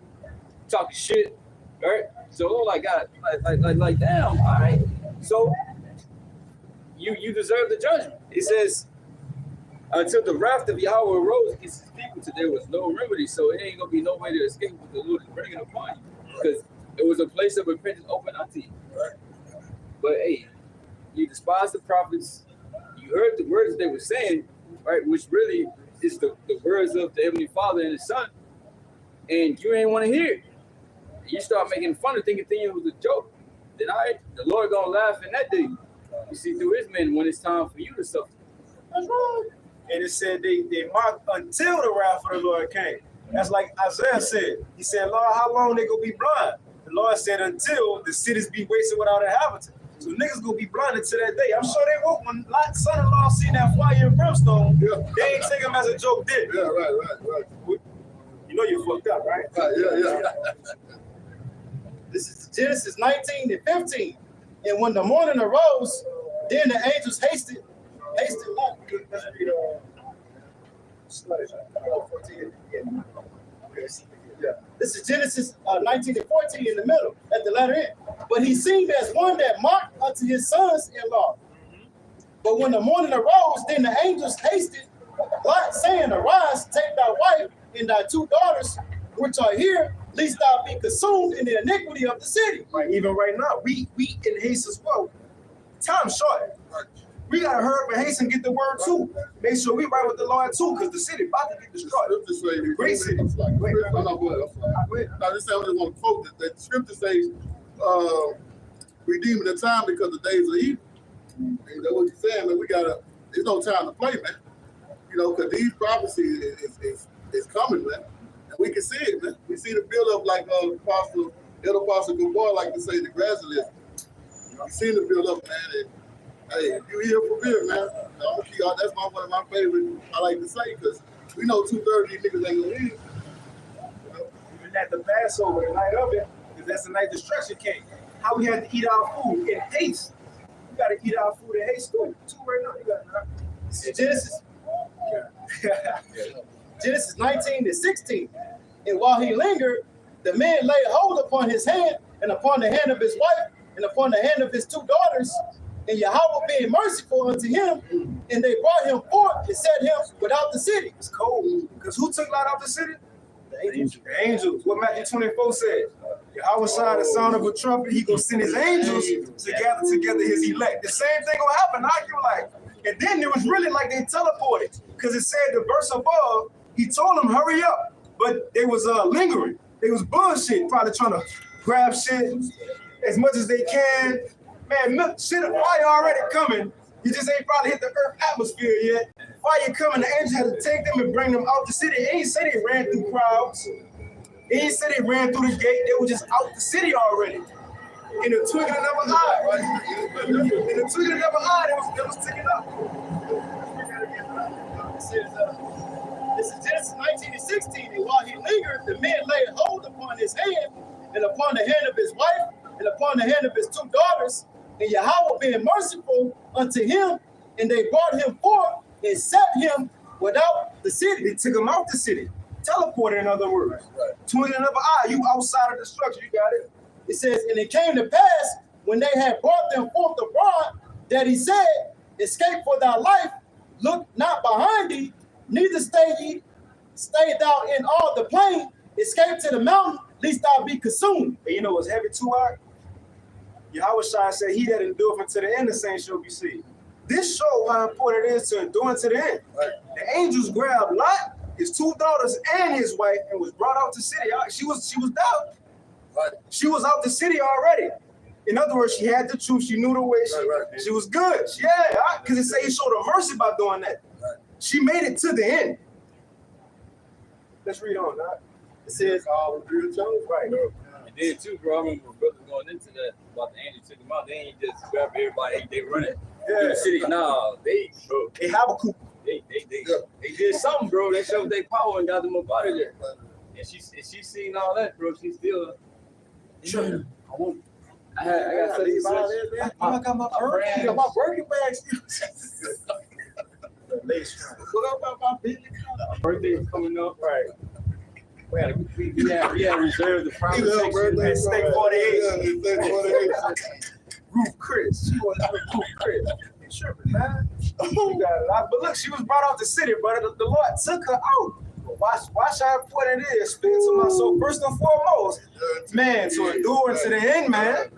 Talking shit, right? So like, God, like, damn, all right. So you deserve the judgment. It says, until the wrath of Yahweh arose against his people, so there was no remedy. So it ain't gonna be no way to escape what the Lord is bringing upon you, because it was a place of repentance open unto you. Right. But hey, you despise the prophets. You heard the words they were saying, right? Which really is the words of the Heavenly Father and His Son, and you ain't want to hear it. You start making fun of thinking it was a joke. Then the Lord gonna laugh in that day. You see through His men when it's time for you to suffer. That's right. And it said they mocked until the wrath of the Lord came. That's like Isaiah said. He said, Lord, how long they gonna be blind? The Lord said, until the cities be wasted without inhabitants. So niggas gonna be blinded to that day. I'm sure they won't. When Lot's son-in-law seen that fire and brimstone, they ain't take him as a joke, did they? Yeah, right. You know you fucked up, right? Yeah. This is Genesis 19 and 15. And when the morning arose, then the angels hasted. Let's read 14. Yeah. This is Genesis 19 and 14 in the middle, at the letter end. But he seemed as one that mocked unto his sons-in-law. But when the morning arose, then the angels hasted, Lot saying, arise, take thy wife and thy two daughters, which are here, lest thou be consumed in the iniquity of the city. Right. Even right now, we in haste as well. Time short. We gotta hurry up and hasten and get the word too. Make sure we right with the Lord too, because the city about to get destroyed. The great city. No, just say I just want to quote that the scripture says, redeeming the time because the days are evil. And that's what you're saying, man. There's no time to play, man. Because these prophecies is coming, man. And we can see it, man. We see the build up like Elder Apostle Gabor like to say the gradualism. We see the build up, man. And, hey, if you here for real, man, that's one of my favorite, I like to say, because we know 2/3 of these niggas ain't gonna leave. Even at the Passover, the night of it, because that's the night destruction came. how we had to eat our food in haste. We got to eat our food in haste too right now. You got it. Genesis 19:16. And while he lingered, the man laid hold upon his hand and upon the hand of his wife and upon the hand of his 2 daughters. And Yahweh being merciful unto him, and they brought him forth and set him without the city. It's cold. Because who took Lot out the city? The angels. The angels. What Matthew 24 said. Yahweh shall the sound of a trumpet, he gonna send his angels to gather together his elect. The same thing gonna happen. I feel like. And then it was really like they teleported. Because it said the verse above, he told them hurry up. But they was lingering. They was bullshit, probably trying to grab shit as much as they can. Man, look, shit, fire already coming. You just ain't probably hit the earth atmosphere yet. Fire coming, the angels had to take them and bring them out the city. He ain't said they ran through crowds. He ain't said they ran through the gate. They were just out the city already. In the twinkling of an eye, right? In the twinkling of an eye, they was ticking up. This is Genesis 19:16. And while he lingered, the man laid hold upon his hand and upon the hand of his wife and upon the hand of his 2 daughters. And Yahweh being merciful unto him, and they brought him forth and set him without the city. They took him out the city. Teleported, in other words. Twinkling of an eye, you outside of the structure, you got it. It says, and it came to pass when they had brought them forth abroad that he said, escape for thy life, look not behind thee, neither stay thou in all the plain, escape to the mountain, lest thou be consumed. And you know what's heavy too hard? Yahweh Shai said, he that endureth unto the end, the same shall be saved. This shows how important it is to endure to the end. Right. The angels grabbed Lot, his 2 daughters, and his wife, and was brought out the city. She was down. Right. She was out the city already. In other words, she had the truth. She knew the way. She was good. Yeah, because it says he showed her mercy by doing that. Right. She made it to the end. Let's read on, right? It says, right. And then too, bro, I remember brothers going into that about the angels took them out. They ain't just grab everybody. They run it through the city. Nah, they have a coup. They did something, bro. They showed their power and got them up out of there. And she seen all that, bro. She still. Sure. I got such and such. I got my Birkin. got my Birkin bag still. What about my business? Birthday coming up, right? We had reserved the private section at State 48. Ruth Chris. She was Ruth Chris. Tripping, man. You got a lot. But look, she was brought out the city, but the Lord took her out. Watch how important it is. Speaking to my soul. First and foremost, man, to endure to the end, man.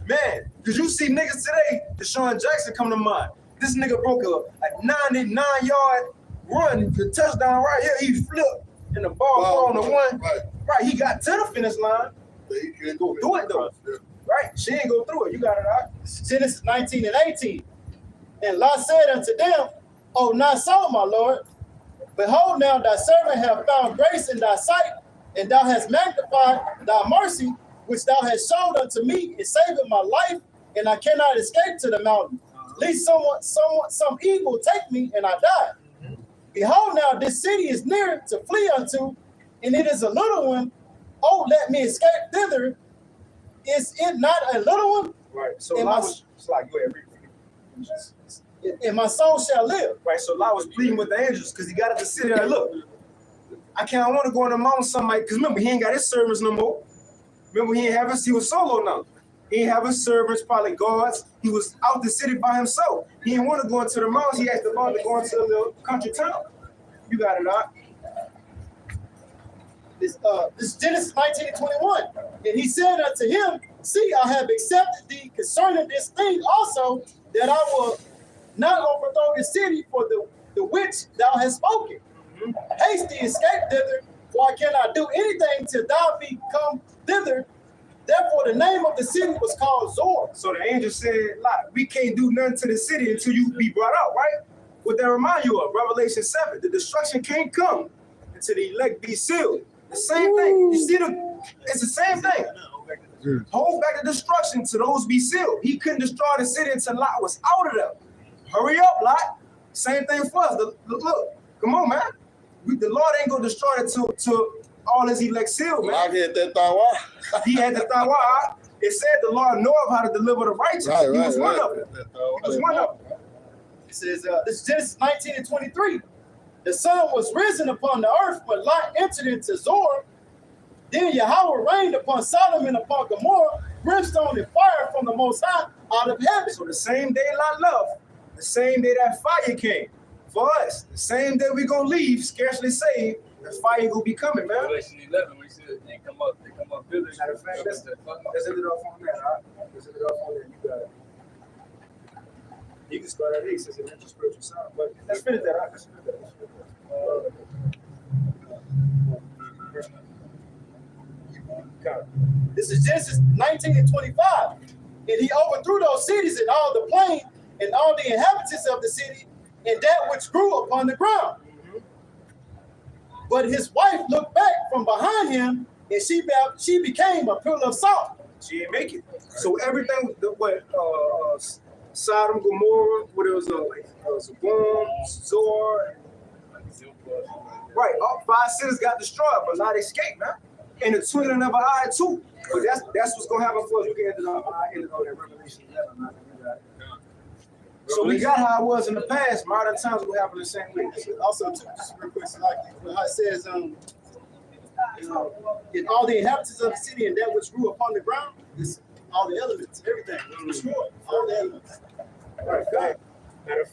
Man, because you see niggas today, Deshaun Jackson come to mind. This nigga broke a 99-yard run, the touchdown right here. He flipped, and the ball fell on the one. Right, he got to the finish line. He can't go through it, though. Right, she ain't go through it. You got it out. Genesis 19:18. And Lot said unto them, oh, not so, my Lord. Behold, now thy servant hath found grace in thy sight, and thou hast magnified thy mercy, which thou hast showed unto me, in saving my life, and I cannot escape to the mountain. Lest some evil take me, and I die. Behold, now this city is near to flee unto, and it is a little one. Oh, let me escape thither. Is it not a little one? Right. So Lot was like, go ahead, read. And my soul shall live. Right. So Lot was pleading with the angels because he got at the city. Like, look, I want to go on the mountain somebody. Because remember, he ain't got his servants no more. Remember, he was solo now. He didn't have his servants, probably guards. He was out the city by himself. He didn't want to go into the mountains. He asked the Lord to go into a little country town. You got it, Doc. This is Genesis 19:21. And he said unto him, see, I have accepted thee concerning this thing also, that I will not overthrow the city for the which thou hast spoken. Haste thee, escape thither, for I cannot do anything till thou be come thither. Therefore, the name of the city was called Zor. So the angel said, Lot, we can't do nothing to the city until you be brought out, right? What that remind you of? Revelation 7. The destruction can't come until the elect be sealed. The same thing. You see, it's the same thing. Hold back the destruction till those be sealed. He couldn't destroy the city until Lot was out of there. Hurry up, Lot. Same thing for us. Look, come on, man. The Lord ain't gonna destroy it till all his elect sealed, man. I get that tawa. He had the tawa, It said the Lord knoweth how to deliver the righteous. Right, He right, was one right. of them. He was one of them. It says, this is Genesis 19 and 23. The sun was risen upon the earth, but Lot entered into Zoar. Then Yahweh rained upon Sodom and upon Gomorrah, brimstone and fire from the Most High out of heaven. So the same day Lot left, the same day that fire came, for us, the same day we gonna leave, scarcely saved, the fire gonna be coming, man. Revelation 11, we said they come up village. Matter of fact, let's end it off on that, all right? Let's end it off on that. You got it. You can start at 8 since it's mental spiritual side, but let's finish that. All right? Let's finish that. This is Genesis 19 and 25. And he overthrew those cities and all the plain and all the inhabitants of the city and that which grew upon the ground. But his wife looked back from behind him, and she became a pillar of salt. She didn't make it. So everything, Sodom, Gomorrah, what it was, Zebulun, Zoar, right? All 5 cities got destroyed, but Lot escaped, man. And the twinkling of an eye too. But that's what's gonna happen for us. We can end it on that Revelation 11. Man. So we got how it was in the past. Modern times will happen the same way. Also, too, just real quick, like how it says, and all the inhabitants of the city and that which grew upon the ground, is all the elements, everything was destroyed. All the elements. Matter of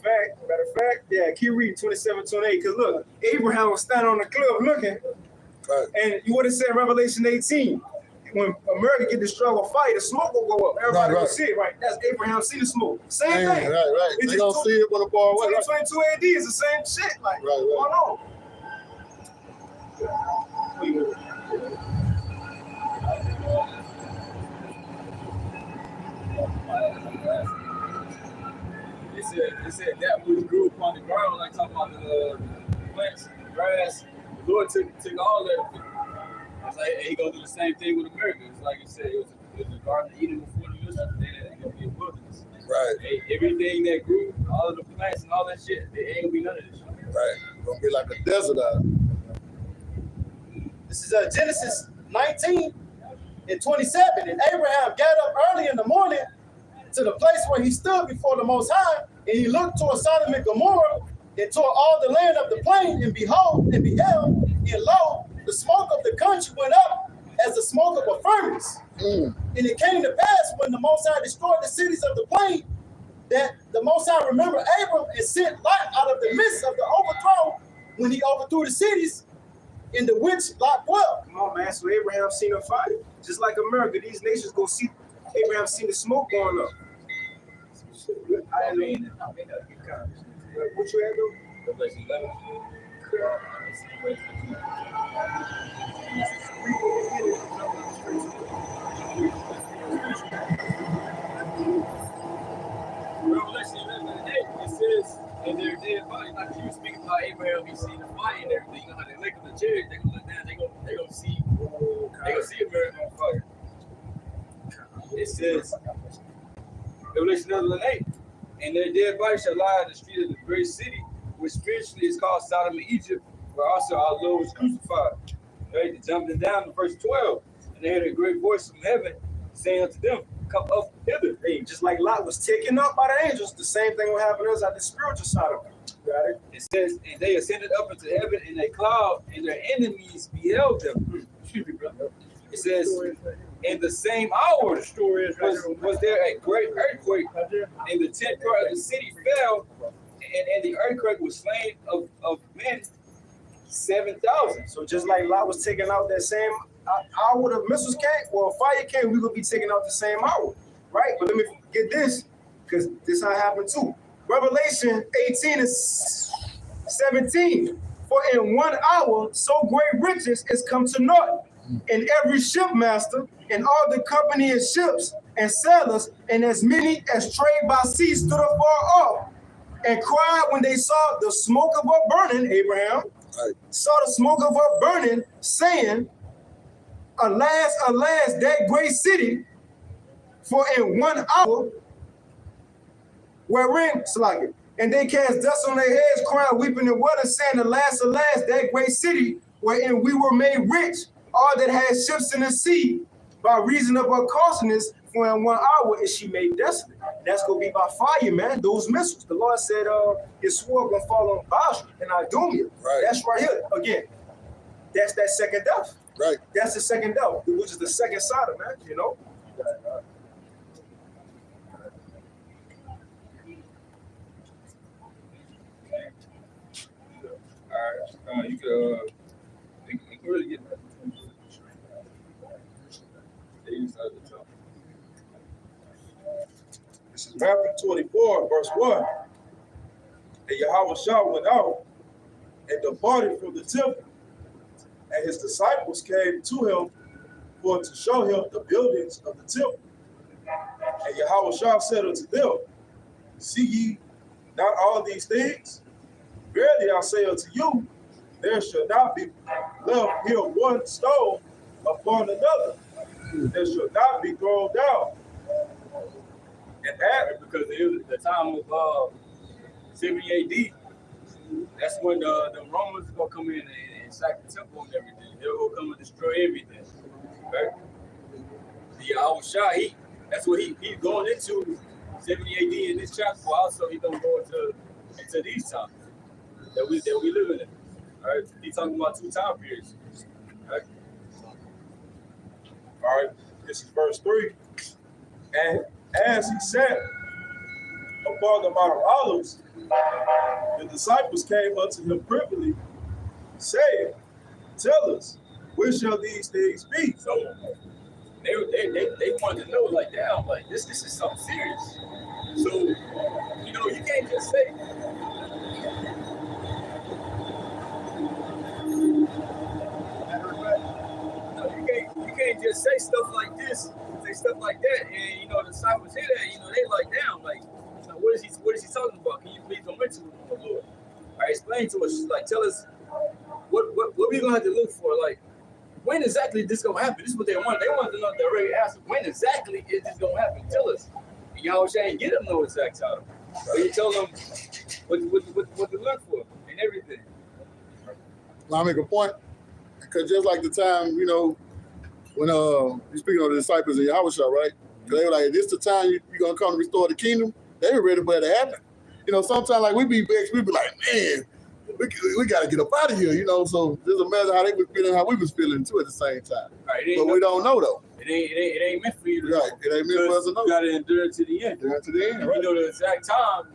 fact, yeah, keep reading 27, 28. Because look, Abraham was standing on the cliff looking, Right. and you would have said Revelation 18. When America get destroyed with fire, the smoke will go up. Everybody will see it, right? That's Abraham see the smoke. Same thing. Right. It's They don't just see it when the ball away. 2022 AD is the same shit. Like, Right. going on. It said that which grew upon the ground, like talking about the plants, the grass. The Lord took all that. It's like he gonna do the same thing with America. It's like you said, it was a garden of Eden before the mission, then it's gonna be a wilderness. Right. Everything that grew, all of the plants and all that shit, there ain't gonna be none of this shit. Right. Gonna be like a desert out. This is Genesis 19 and 27. And Abraham got up early in the morning to the place where he stood before the Most High, and he looked toward Sodom and Gomorrah and toward all the land of the plain, and beheld, and lo, the smoke of the country went up as the smoke of a furnace. And it came to pass when the Most High destroyed the cities of the plain that the Most High remembered Abram and sent Lot out of the midst of the overthrow when he overthrew the cities in the which Lot dwelt. Come on, man. So Abraham seen a fire. Just like America, these nations gonna see Abraham seen the smoke going up. I mean, What you had though? Revelation 11. Revelation 11 and 8, it says, and their dead bodies, like you were speaking about Abraham, he seen the fire and everything. You know how they look at the chariot, they gonna look down, they gonna see America on fire. It says, Revelation 11 and 8, and their dead bodies shall lie in the street of the great city, which spiritually is called Sodom and Egypt, where also our Lord was crucified. Right, jumping down to verse 12, and they heard a great voice from heaven saying unto them, come up hither. Hey, just like Lot was taken up by the angels, the same thing will happen to us at the spiritual side of it. Got it? It says, and they ascended up into heaven in a cloud, and their enemies beheld them. Excuse me, brother. It says, in the same hour was there a great earthquake, and the 10th part of the city fell, and the earthquake was slain of men 7,000. So just like Lot was taken out that same hour the missiles came, well, fire came, we gonna be taken out the same hour, right? But let me get this, because this how it happened too. Revelation 18 and 17. For in 1 hour, so great riches is come to naught, and every shipmaster and all the company of ships and sailors and as many as trade by sea stood afar off and cried when they saw the smoke of her burning, Abraham, saw the smoke of her burning, saying, alas, alas, that great city, for in 1 hour, wherein, Slack, and they cast dust on their heads, crying, weeping and wailing, saying, alas, alas, that great city, wherein we were made rich, all that had ships in the sea, by reason of her costliness, for in 1 hour is she made desolate. That's gonna be by fire, man. Those missiles. The Lord said, his sword gonna fall on Basra and Idumea. Right. That's right here. Again, that's that second death. Right. That's the second death, which is the second Sodom, man. You know. All right. You can really get that. This is Matthew 24, verse 1. And Yahweh Shah went out and departed from the temple, and his disciples came to him for to show him the buildings of the temple. And Yahweh Shah said unto them, see ye not all these things? Verily I say unto you, there shall not be left here one stone upon another, that shall not be thrown down. And that because it was the time of 70 AD. That's when the Romans are gonna come in and sack the temple and everything. They're gonna come and destroy everything. Right? The Yahweh Shah, that's what he's going into 70 AD in this chapter. But also he's gonna go into these times that we live in. Right? He's talking about 2 time periods. Right? All right, this is verse 3. And as he sat upon the Mount of Olives, the disciples came unto him privily, saying, tell us, where shall these things be? So they wanted to know, like, damn, like this is something serious. So, you can't just say. You can't just say stuff like this, say stuff like that, and the disciples hear that, they like, damn, like, what is he talking about? Can you please go into it, oh Lord? All right, explain to us, like, tell us what we gonna have to look for, like, when exactly this gonna happen? This is what they want. They want to know the right answer. When exactly is this gonna happen? Tell us. And Yahweh ain't get them no exact time. So you tell them what to look for and everything. I'll make a point. Because just like the time, when you're speaking of the disciples of Yahweh, right? They were like, this the time you're going to come to restore the kingdom? They were ready for it to happen. Sometimes like we be vexed, we be like, man, we got to get up out of here, So just imagine how they was feeling, how we was feeling too at the same time. Right, but we don't know though. It ain't meant for you to know. Right, it ain't meant for us to know. You got to endure it to the end. Endure it to the end, right. You know the exact time.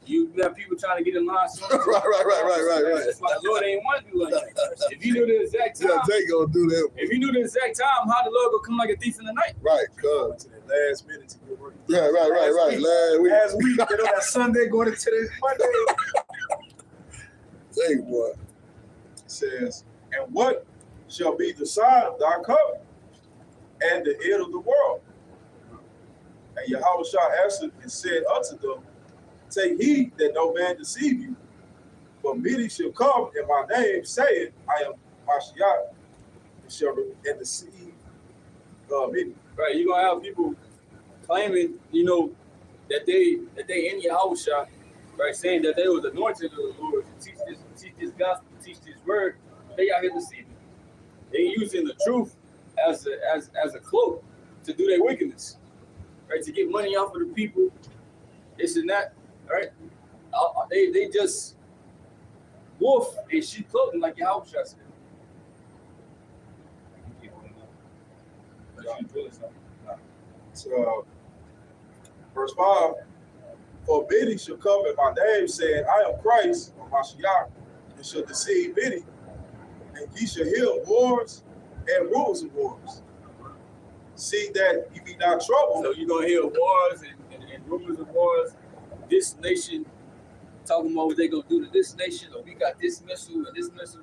You got people trying to get in line. right. That's why the Lord ain't want to do like that. If you knew the exact time, they gonna do that. If you knew the exact time, how the Lord gonna come like a thief in the night? Right, cuz. To the last minute to get work. Yeah, right. Last week, that Sunday going into this Monday. Thank you, boy. It says, and what shall be the sign of thy coming and the end of the world? And Yahweh Shah answered and said unto them, take heed that no man deceive you, for many shall come in my name, saying, I am Mashiach, and deceive many. Right, you're gonna have people claiming, that they in Yahweh Shah, right, saying that they was anointed of the Lord to teach this gospel, teach this word. They out here deceiving. They using the truth as a cloak to do their wickedness, right? To get money off of the people, this and that, right? They just wolf in sheep clothing, like Yahweh Shah said. So, verse 5, for many shall come in my name, saying, I am Christ, or Mashiach, and shall deceive many, and ye shall hear wars and rumors of wars. See that ye be not troubled. So you're going to hear wars and rumors of wars. This nation talking about what they going to do to this nation, or we got this missile, and this missile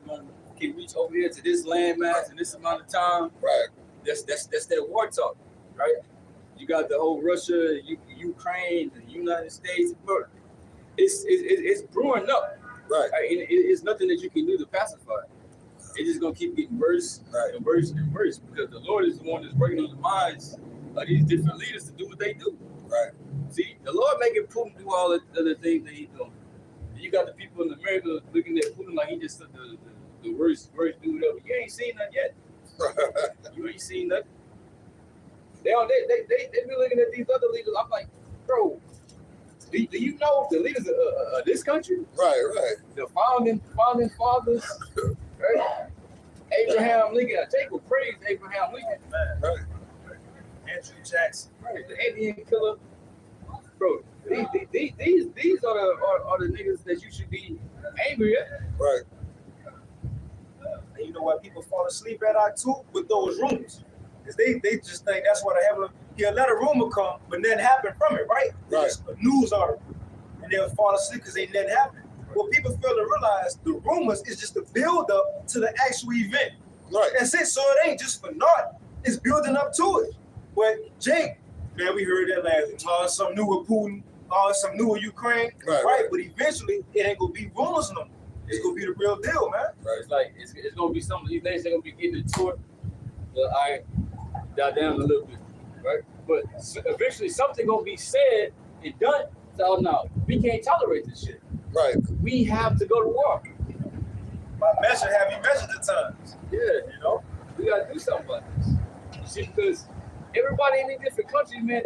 can reach over here to this landmass in this amount of time. Right. That's that war talk, right? You got the whole Russia, Ukraine, the United States. It's brewing up. Right. It's nothing that you can do to pacify it. It's just gonna keep getting worse and worse and worse, because the Lord is the one that's working on the minds of these different leaders to do what they do. Right. See, the Lord making Putin do all the other things that he's doing. And you got the people in America looking at Putin like he just the worst dude ever. You ain't seen that yet. You ain't seen nothing. They be looking at these other leaders. I'm like, bro, do you know the leaders of this country? Right. The founding fathers, right? Abraham Lincoln. Jacob praised Abraham Lincoln. Right. Andrew Jackson. Right, the Indian killer. Bro, these are the niggas that you should be angry at. Right. And you know why people fall asleep at our too with those rumors? Because they just think that's what the heaven. He'll let a rumor come, but nothing happened from it, right? Right. It's a news article. And they'll fall asleep because ain't nothing happened. What people fail to realize, the rumors is just the build up to the actual event. Right. That's it. So it ain't just for naught. It's building up to it. But Jake, man, we heard that last week. Something new with Putin, something new with Ukraine. Right. But eventually, it ain't gonna be rumors no more. It's gonna be the real deal, man. Right. It's like it's gonna be something. These nations are gonna be getting into it. But I dial down a little bit, right? But eventually, something gonna be said and done. So no, we can't tolerate this shit. Right. We have to go to war. My measure, have you measured the times? Yeah, you know, we gotta do something about this. You see, because everybody in these different countries, man,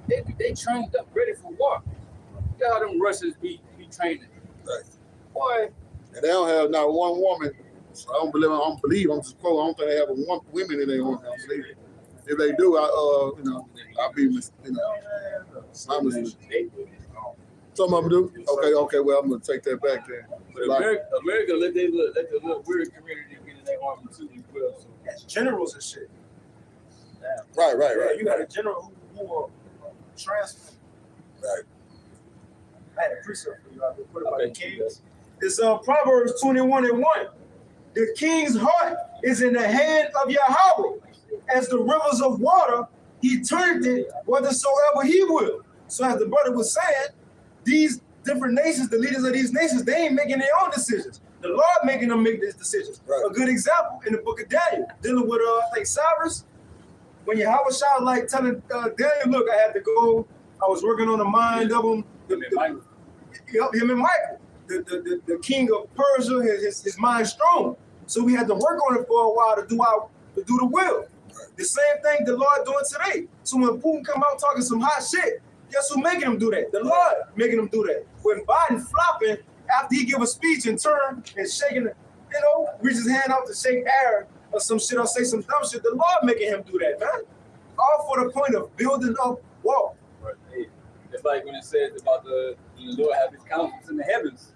they trained up, ready for war. You know how them Russians be training. Right. Boy, And they don't have not one woman. So I don't believe. I'm just quoting. I don't think they have one women in their own. I don't believe it. If they do, I'll be, I'm they, some of them do. Okay. Well, I'm gonna take that back then. but Like, America let the little weird community get in their army too as well. So. That's generals and shit. right. Yeah, you got a general who are transferred. Right. I had a precept for you. I put it about Okay. the kings. It's Proverbs 21:1. The king's heart is in the hand of Yahweh. As the rivers of water, he turned it whithersoever he will. So as the brother was saying, these different nations, the leaders of these nations, they ain't making their own decisions. The Lord making them make these decisions. Right. A good example in the book of Daniel, dealing with I think Cyrus, when Yahweh shot like telling Daniel, look, I had to go. I was working on the mind of him. Him and Michael, the king of Persia, his mind strong. So we had to work on it for a while to do the will. The same thing the Lord doing today. So when Putin come out talking some hot shit, guess who making him do that? The Lord making him do that. When Biden flopping after he give a speech and turn and shaking, reach his hand out to shake air or some shit or say some dumb shit, the Lord making him do that, man. All for the point of building up wall. Right. It's like when it says about the Lord have his counselors in the heavens.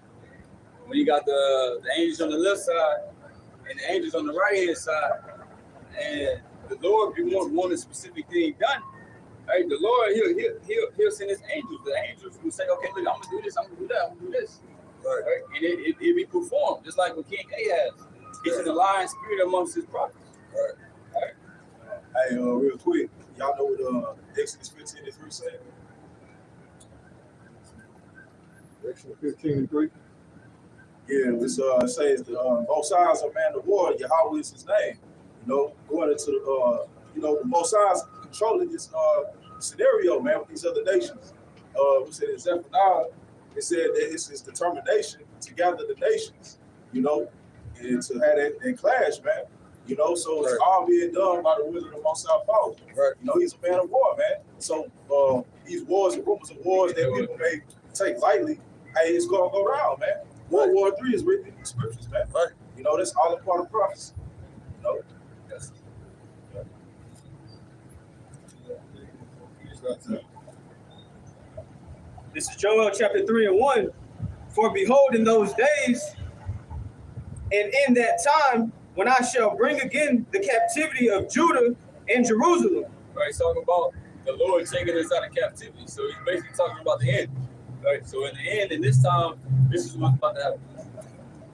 When you got the angels on the left side and the angels on the right hand side, and the Lord be wanting a specific thing done. Right? The Lord, he'll send his angels. The angels will say, okay, look, I'm gonna do this, I'm gonna do that, I'm gonna do this. Right? And it be performed, just like when King Ahaz. He's in the lion spirit amongst his prophets. Right? Hey, real quick, y'all know what Exodus 15:3 said? Exodus 15:3. Yeah, this says the both sides are man of war. Yahweh is his name. Going into the both sides controlling this scenario, man, with these other nations. We said in Zephaniah, it said that it's his determination to gather the nations, and to have that clash, man. So it's all being done by the will of the Most High Power. Right. He's a man of war, man. So these wars and rumors of wars that people may take lightly, hey, it's gonna go around, man. World War III is written in the scriptures, man. Right. That's all a part of prophecy. Yes. This is Joel chapter 3:1. For behold, in those days, and in that time, when I shall bring again the captivity of Judah and Jerusalem. Right, he's talking about the Lord taking us out of captivity. So he's basically talking about the end. Right, so in the end, in this time, this is what's about to happen.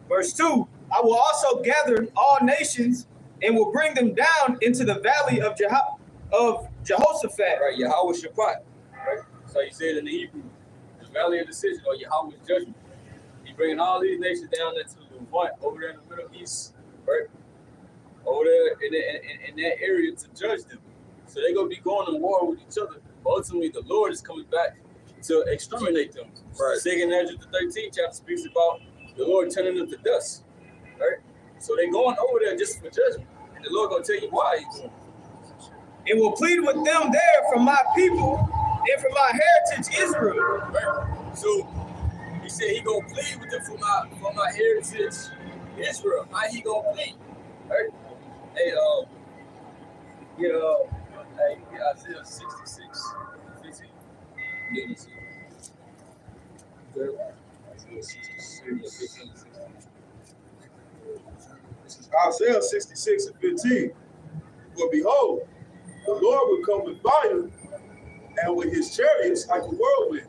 Verse 2, I will also gather all nations and will bring them down into the valley of Jehoshaphat. Right, Yahweh Shabbat. Right, so you said in the Hebrew, the valley of decision, or Yahweh's judgment. He's bringing all these nations down there to the one over there in the Middle East, right? Over there in that area to judge them. So they're going to be going to war with each other. But ultimately, the Lord is coming back to exterminate them. Right. 2 Ezra the 13th chapter speaks about the Lord turning them to dust. Right? So they're going over there just for judgment. And the Lord going to tell you why he's doing it. and will plead with them there for my people and for my heritage Israel. Right? So he said he gonna plead with them for my heritage Israel. How he gonna plead? Right? Hey, Isaiah 66, 15. Yeah, let's see. Isaiah 66, 15, 16. This is Isaiah 66 and 15. For behold, the Lord will come with fire, and with his chariots like a whirlwind.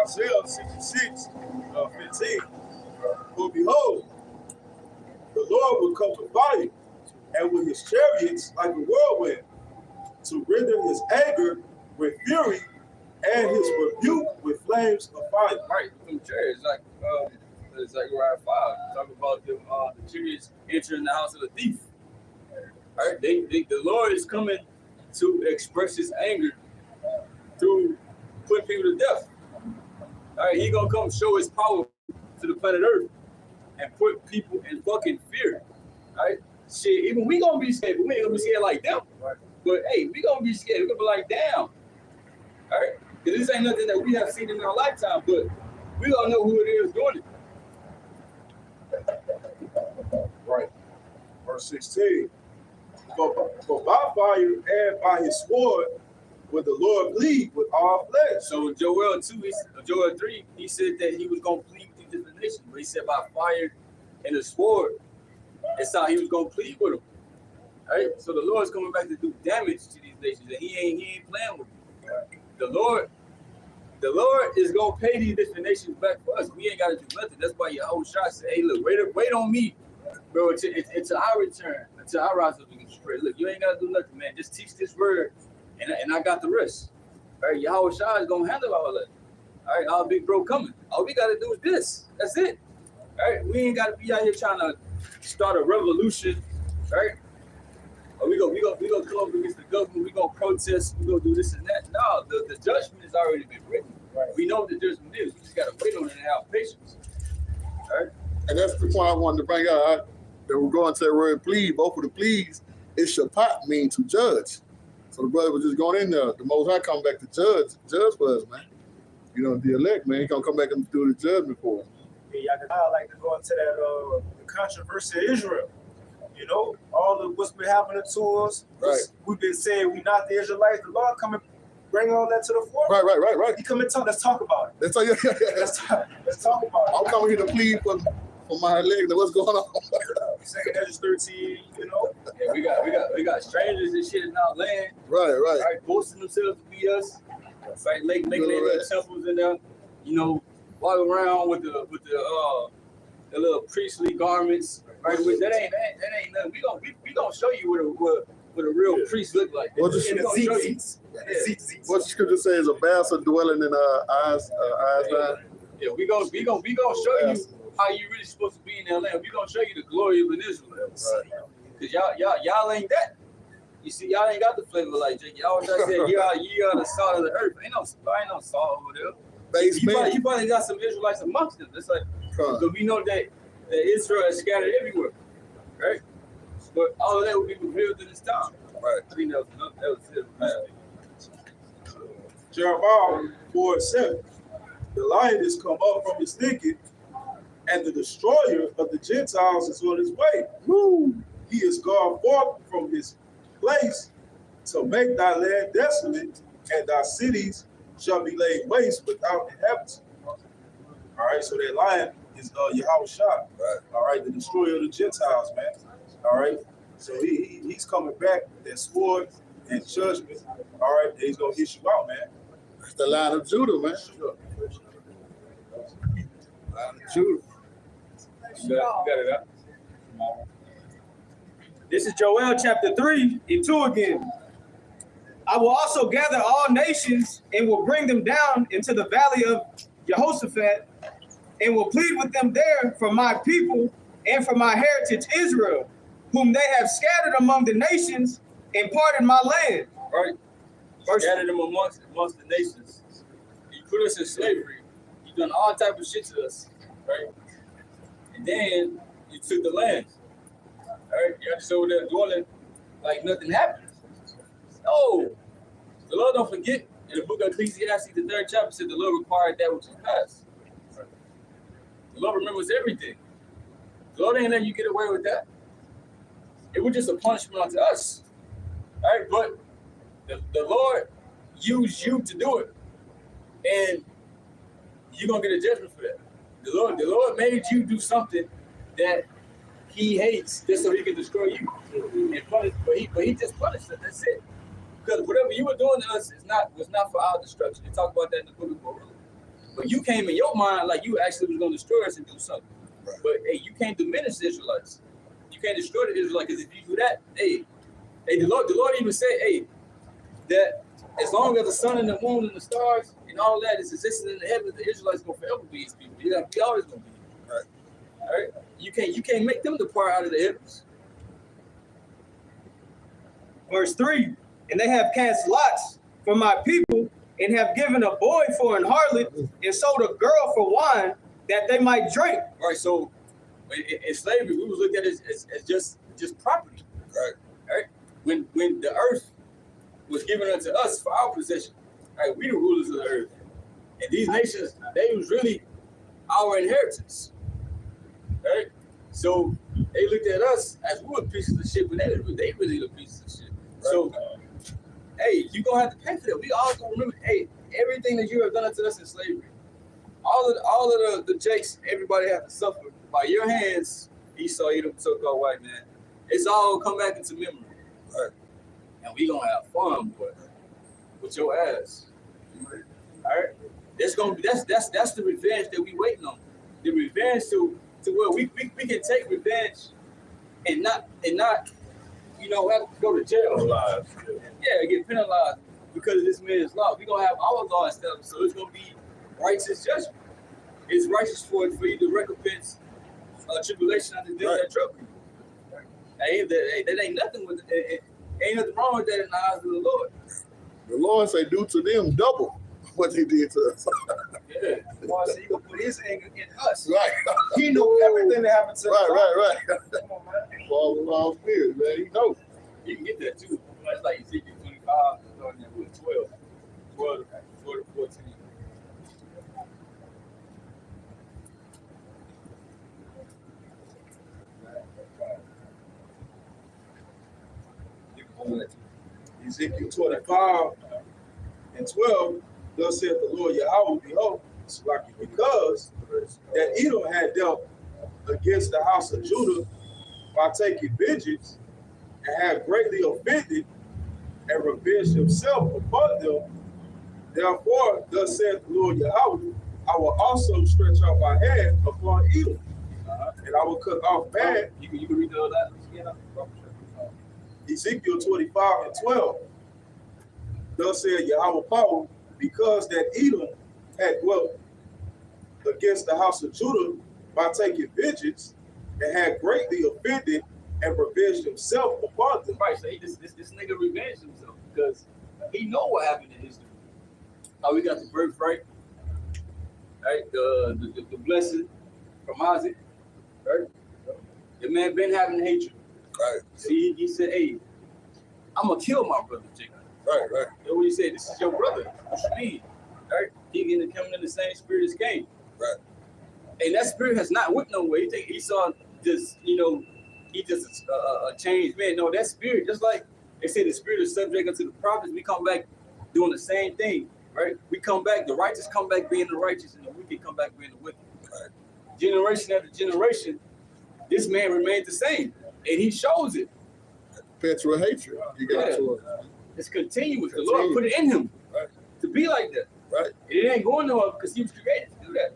Isaiah 66, 15. For behold, the Lord will come with fire, and with his chariots like a whirlwind, to render his anger with fury and his rebuke with flames of fire. Right, them chariots, it's like Zechariah 5. Talk about the chariots entering the house of the thief. All right, the Lord is coming to express his anger through putting people to death. All right, he gonna come show his power to the planet Earth and put people in fucking fear. All right, shit, even we gonna be scared, but we ain't gonna be scared like them. Right. But hey, we gonna be scared. We gonna be like, damn. All right, because this ain't nothing that we have seen in our lifetime, but we gonna know who it is doing it. Right. Verse 16. For by fire and by his sword will the Lord plead with all flesh. So in Joel 2, Joel 3, he said that he was gonna plead with these different nations, but he said by fire and the sword, that's how he was gonna plead with them. All right, so the Lord's coming back to do damage to these nations, and he ain't playing with them. The Lord is gonna pay these different nations back for us. We ain't gotta do nothing. That's why Yahushua said, "Hey, look, wait on me, bro. It's our return, until I rise up and straight. Look, you ain't gotta do nothing, man. Just teach this word, and I got the rest. All right, Yahushua is gonna handle all that. All right, our big bro coming. All we gotta do is this. That's it. All right, we ain't gotta be out here trying to start a revolution, right? Or we gonna come up against the government. We gonna protest. We gonna do this and that. No, the judgment has already been written. Right. We know what the judgment is. We just gotta wait on it and have patience. All right. And that's the point I wanted to bring out. That we're going to that word plead. Both of the pleads, it shapat mean to judge. So the brother was just going in there. The Most High come back to judge for us, man. You know, the elect, man, he gonna come back and do the judgment for us. Yeah, I like to go into that the controversy of Israel. You know, all of what's been happening to us. Right. We've been saying we not the Israelites. The Lord come and bring all that to the forefront. Right. He come and talk. Let's talk about it. Let's talk about it. I'm coming here to plead for my elect. What's going on? Second Ezra 13. You know. Yeah, we got strangers and shit in our land. Right. Boasting themselves to be us. Right, making their little temples in there. You know, walk around with the little priestly garments. Right, that ain't nothing. We gonna show you what a real priest look like. What the scripture says, a bastard dwelling in eyes. Yeah, we gonna show you how you really supposed to be in that land. We gonna show you the glory of an Israel. Cause y'all ain't that. You see, y'all ain't got the flavor like Jake. Y'all just said you are the salt of the earth. Ain't no salt over there. You probably got some Israelites amongst them. It's like, because we know that Israel is scattered everywhere, right? But all of that will be revealed in this time. Right. I think that was it. Jeremiah 4:7. The lion is come up from his thicket, and the destroyer of the Gentiles is on his way. Woo! He is gone forth from his place to make thy land desolate, and thy cities shall be laid waste without inhabitants. All right, so that lion is Yahushua. Right. All right, the destroyer of the Gentiles, man. All right, so he's coming back with that sword and judgment. All right, he's gonna issue out, man. That's the line of Judah, man. Line of Judah. You got it up. This is Joel chapter 3 and 2 again. I will also gather all nations and will bring them down into the valley of Jehoshaphat and will plead with them there for my people and for my heritage Israel, whom they have scattered among the nations and parted my land. Right. Scattered them amongst the nations. You put us in slavery. You done all type of shit to us, right? And then you took the land, right? You're just over there dwelling like nothing happened. No, the Lord don't forget. In the book of Ecclesiastes, the 3rd chapter said the Lord required that which is past. The Lord remembers everything. The Lord ain't letting you get away with that. It was just a punishment unto us, right? But the Lord used you to do it, and you're gonna get a judgment for that. The Lord made you do something that He hates just so He can destroy you and punish. But he just punished us. That's it. Because whatever you were doing to us was not for our destruction. They talk about that in the book of Baruch. But you came in your mind like you actually was gonna destroy us and do something. Right. But hey, you can't diminish the Israelites. You can't destroy the Israelites, because if you do that, hey, the Lord even said, hey, that as long as the sun and the moon and the stars and all that is existing in the heavens, the Israelites gonna forever be His people. You're always gonna be. Right. All right. You can't make them depart out of the heavens. Verse 3, and they have cast lots for my people, and have given a boy for an harlot, and sold a girl for wine, that they might drink. All right, so in slavery, we was looked at as just property. Right. Right? When the earth was given unto us for our possession, right? We the rulers of the earth. And these nations, they was really our inheritance. Right? So they looked at us as we were pieces of shit, but they really the pieces of shit. Right. So hey, you're gonna have to pay for that. We all gonna remember, hey, everything that you have done unto us in slavery. All of the jakes, everybody have to suffer by your hands. Esau, Edom, so-called white man. It's all come back into memory. Right. And we gonna have fun, boy, with your ass. All right. That's the revenge that we waiting on. The revenge to where we can take revenge and not have to go to jail. Penalized. Yeah, get penalized because of this man's law. We gonna have our law established, so it's gonna be righteous judgment. It's righteous for you to recompense tribulation under them that trouble you. That ain't nothing with it. Ain't nothing wrong with that in the eyes of the Lord. The Lord say, do to them double what He did to us. Yeah. God said He gonna put His anger in us. Right. He knew everything that happened to us. Right. Come on, man. All spirit, man. He knows. You can get that too. It's like Ezekiel 25, starting at 12 to 14. Ezekiel 25 and 12, thus saith the Lord Yahweh, behold, because that Edom had dealt against the house of Judah by taking vengeance, and had greatly offended and revenged himself upon them. Therefore, thus saith the Lord Yahweh, I will also stretch out my hand upon Edom, and I will cut off man. You can read the last again. Ezekiel 25 and 12. Thus said Yahweh power, because that Edom had dwelt against the house of Judah by taking vengeance, and had greatly offended and revenged himself upon them. Right, so this nigga revenged himself because he know what happened in history. How we got the birthright, right? The blessing from Isaac, right? The man been having hatred. Right. See, he said, hey, I'm gonna kill my brother, Jacob. Right. That's what he said. This is your brother. What you mean? Right? He coming in the same spirit as Cain. Right. And that spirit has not went nowhere. You think Esau just, he just a changed man. No, that spirit, just like they say the spirit is subject unto the prophets, we come back doing the same thing, right? We come back, the righteous come back being the righteous, and the wicked come back being the wicked. Right? Generation after generation, this man remained the same, and he shows it. Perpetual hatred. You got to It's continuous. The Lord put it in him to be like that. Right. It ain't going nowhere because he was created to do that.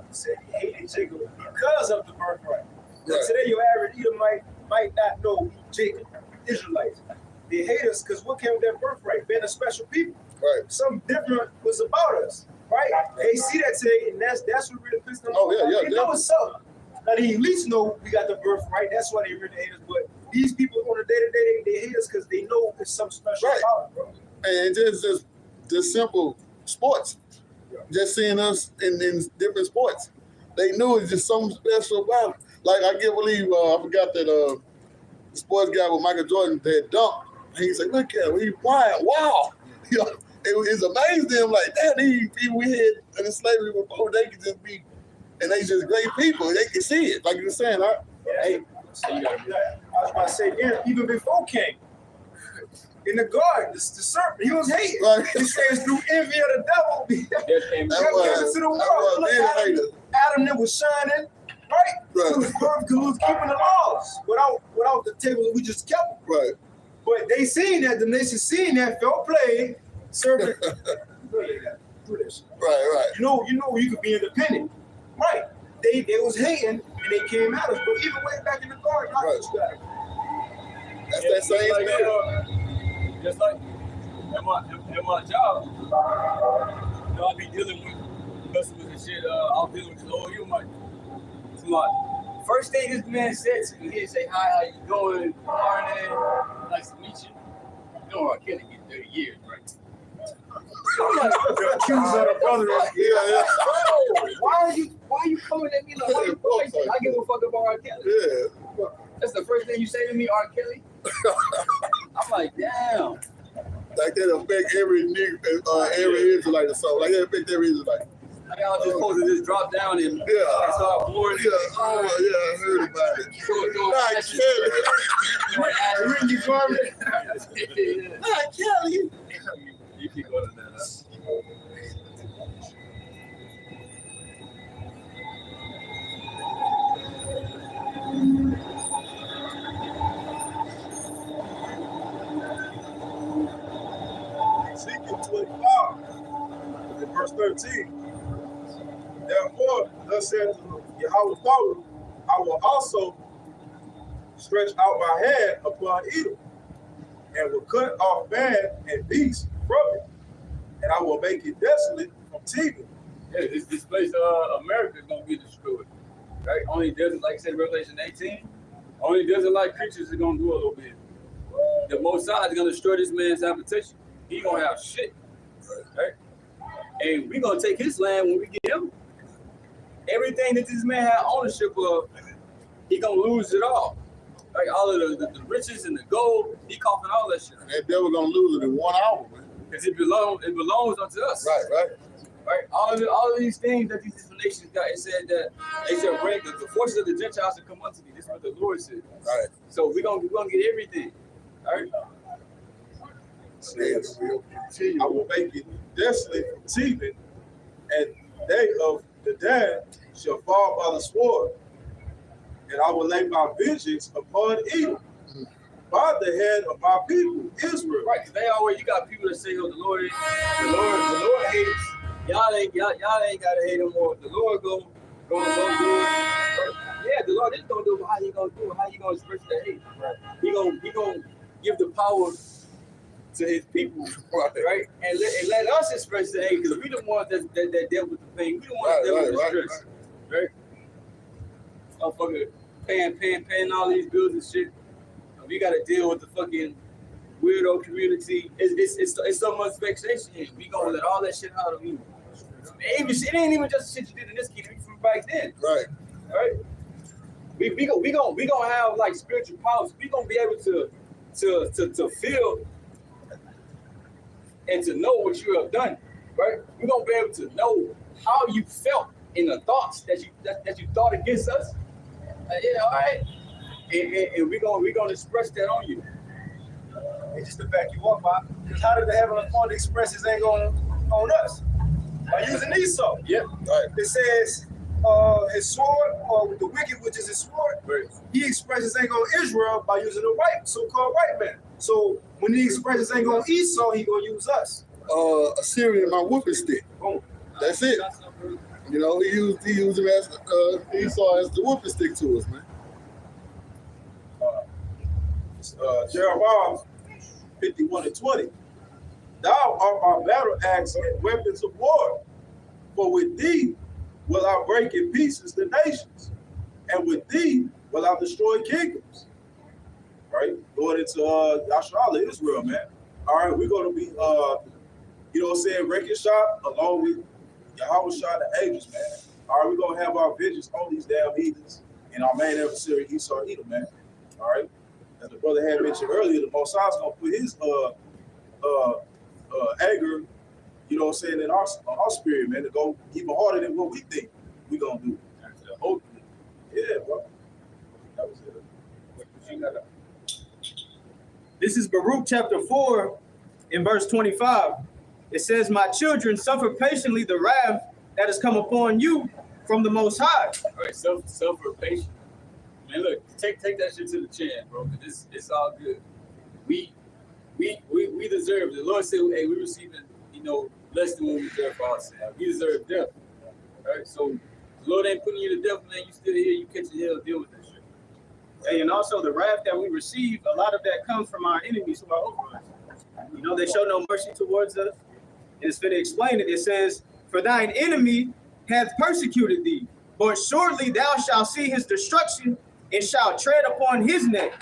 He said He hated Jacob because of the birthright. Right. Today, your average Edomite might not know Jacob, Israelites. They hate us because what came with that birthright? Being a special people. Right. Something different was about us, right? They see that today, and that's what really pissed them off. Oh, yeah, They know it's up. Now they at least know we got the birthright. That's why they really hate us. But these people on a day-to-day, they hate us because they know it's something special Right. about us, bro. And just simple sports. Just seeing us in different sports. They knew it's just something special about it. Like, I can't believe, I forgot that the sports guy with Michael Jordan had dunked. And he said, look at him, he's quiet. Wow. You know, it's amazing to him like that. These people we had in slavery before, they could just be, and they just great people. They can see it. Like you were saying, huh? Hey, I was about to say, yeah, even before King, in the garden, the serpent, he was hating. Right. He says through envy of the devil, he That came That gave was- it to the that world. was Look, big hater. Adam that was shining, right? Right. He was perfect, he was keeping the laws without the table that we just kept. Right. But they seen that, the nation seen that, felt play, serpent. Do this. Right. You know, you could be independent. Right. They was hating and they came at us. But even way back in the garden, Right. That's that Just same like, spirit. just like in my job, you know, I be dealing with customers and shit. I was dealing with this old human. It's my first thing this man said to me, he'd say, hi, how you doing? Morning. Nice to meet you. You know, I can't get 30 years, right? I'm like, Accused of the brother. Yeah. bro, why are you coming at me like, why you coming? I give a fuck about R. Kelly. Yeah. That's the first thing you say to me, R. Kelly? I'm like, damn. Like that affect every nigga, every Israelite or something. Like that affect every Israelite. Like I was just supposed to just drop down and Yeah. start boring. Yeah, oh, yeah, I heard about it. Not Kelly. Ring your garment. Not Kelly. You keep going to that. Ezekiel 25, in verse 13. Therefore, thus saith Yahweh Power, I will also stretch out my hand upon Edom, and will cut off man and beast from it, and I will make it desolate from Teman. Yeah, this place, America is gonna be destroyed. Right? Only desert, like I said, Revelation 18. Only desert-like creatures are gonna do a little bit. The Most High is gonna destroy this man's habitation. He gonna have shit, right? And we gonna take his land when we get him. Everything that this man had ownership of, he gonna lose it all. Like all of the riches and the gold, he coughing all that shit. That devil gonna lose it in 1 hour, man. Because it belongs unto us. Right. Right? All of these things that these different nations got, it said that they said bring the forces of the Gentiles to come unto thee. This is what the Lord said. Right. So we're gonna get everything. All right. Yes, we'll continue. I will make it desolate from Teman, and they of the Dan shall fall by the sword, and I will lay my vengeance upon Edom by the head of my people, Israel. Right, because you got people that say, oh, the Lord hates. Y'all ain't gotta hate him more. The Lord go do it. Yeah, the Lord is gonna do it, but how he gonna do it? How you gonna express that hate? Right. He gonna give the power to his people, right? And let us express the hate, because we the ones that dealt with the pain. We the ones that dealt with the stress. Right? Motherfucker paying all these bills and shit. We gotta deal with the fucking weirdo community. It's so much vexation. We gonna let all that shit out of you. It ain't even just the shit you did in this kingdom from back then. Right. Right? We gonna have like spiritual powers. We gonna be able to feel and to know what you have done. Right? We gonna be able to know how you felt in the thoughts that you thought against us. Yeah, all right. And we're gonna express that on you. And just to back you up, because how did the Heavenly Father express his anger on us? By using Esau. Yeah. Right. It says his sword, or the wicked, which is his sword, Right. he expresses anger on Israel by using a so-called white man. So when he expresses anger on Esau, he gonna use us. Assyrian, my whooping stick. Boom. That's it. You know, he used him as Esau as the whooping stick to us, man. Jeremiah 51:20. Thou art my battle axe and weapons of war. For with thee will I break in pieces the nations, and with thee will I destroy kingdoms. Right? Going into Yasharallah, Israel, man. All right, we're gonna be you know what I'm saying, wrecking shop along with Yahweh Shah the angels, man. All right, we're gonna have our vengeance on these damn heathens and our main adversary Esau Edom, man. All right. As the brother had mentioned earlier, the Most High is gonna put his anger, you know what I'm saying, in our spirit, man, to go even harder than what we think we gonna do. Hopefully. Yeah, bro. That was it. What you got? This is Baruch chapter 4 in verse 25. It says, my children, suffer patiently the wrath that has come upon you from the Most High. All right, suffer patience. Man, look, take that shit to the chin, bro. Cause it's all good. We deserve. The Lord said, hey, we receiving, less than what we deserve for ourselves. We deserve death. All right, so the Lord ain't putting you to death, man. You still here. You catch your hell, deal with that shit. Hey, and also the wrath that we receive, a lot of that comes from our enemies who are over us. They show no mercy towards us. And it's going to explain it. It says, for thine enemy hath persecuted thee, but shortly thou shalt see his destruction and shalt tread upon his neck.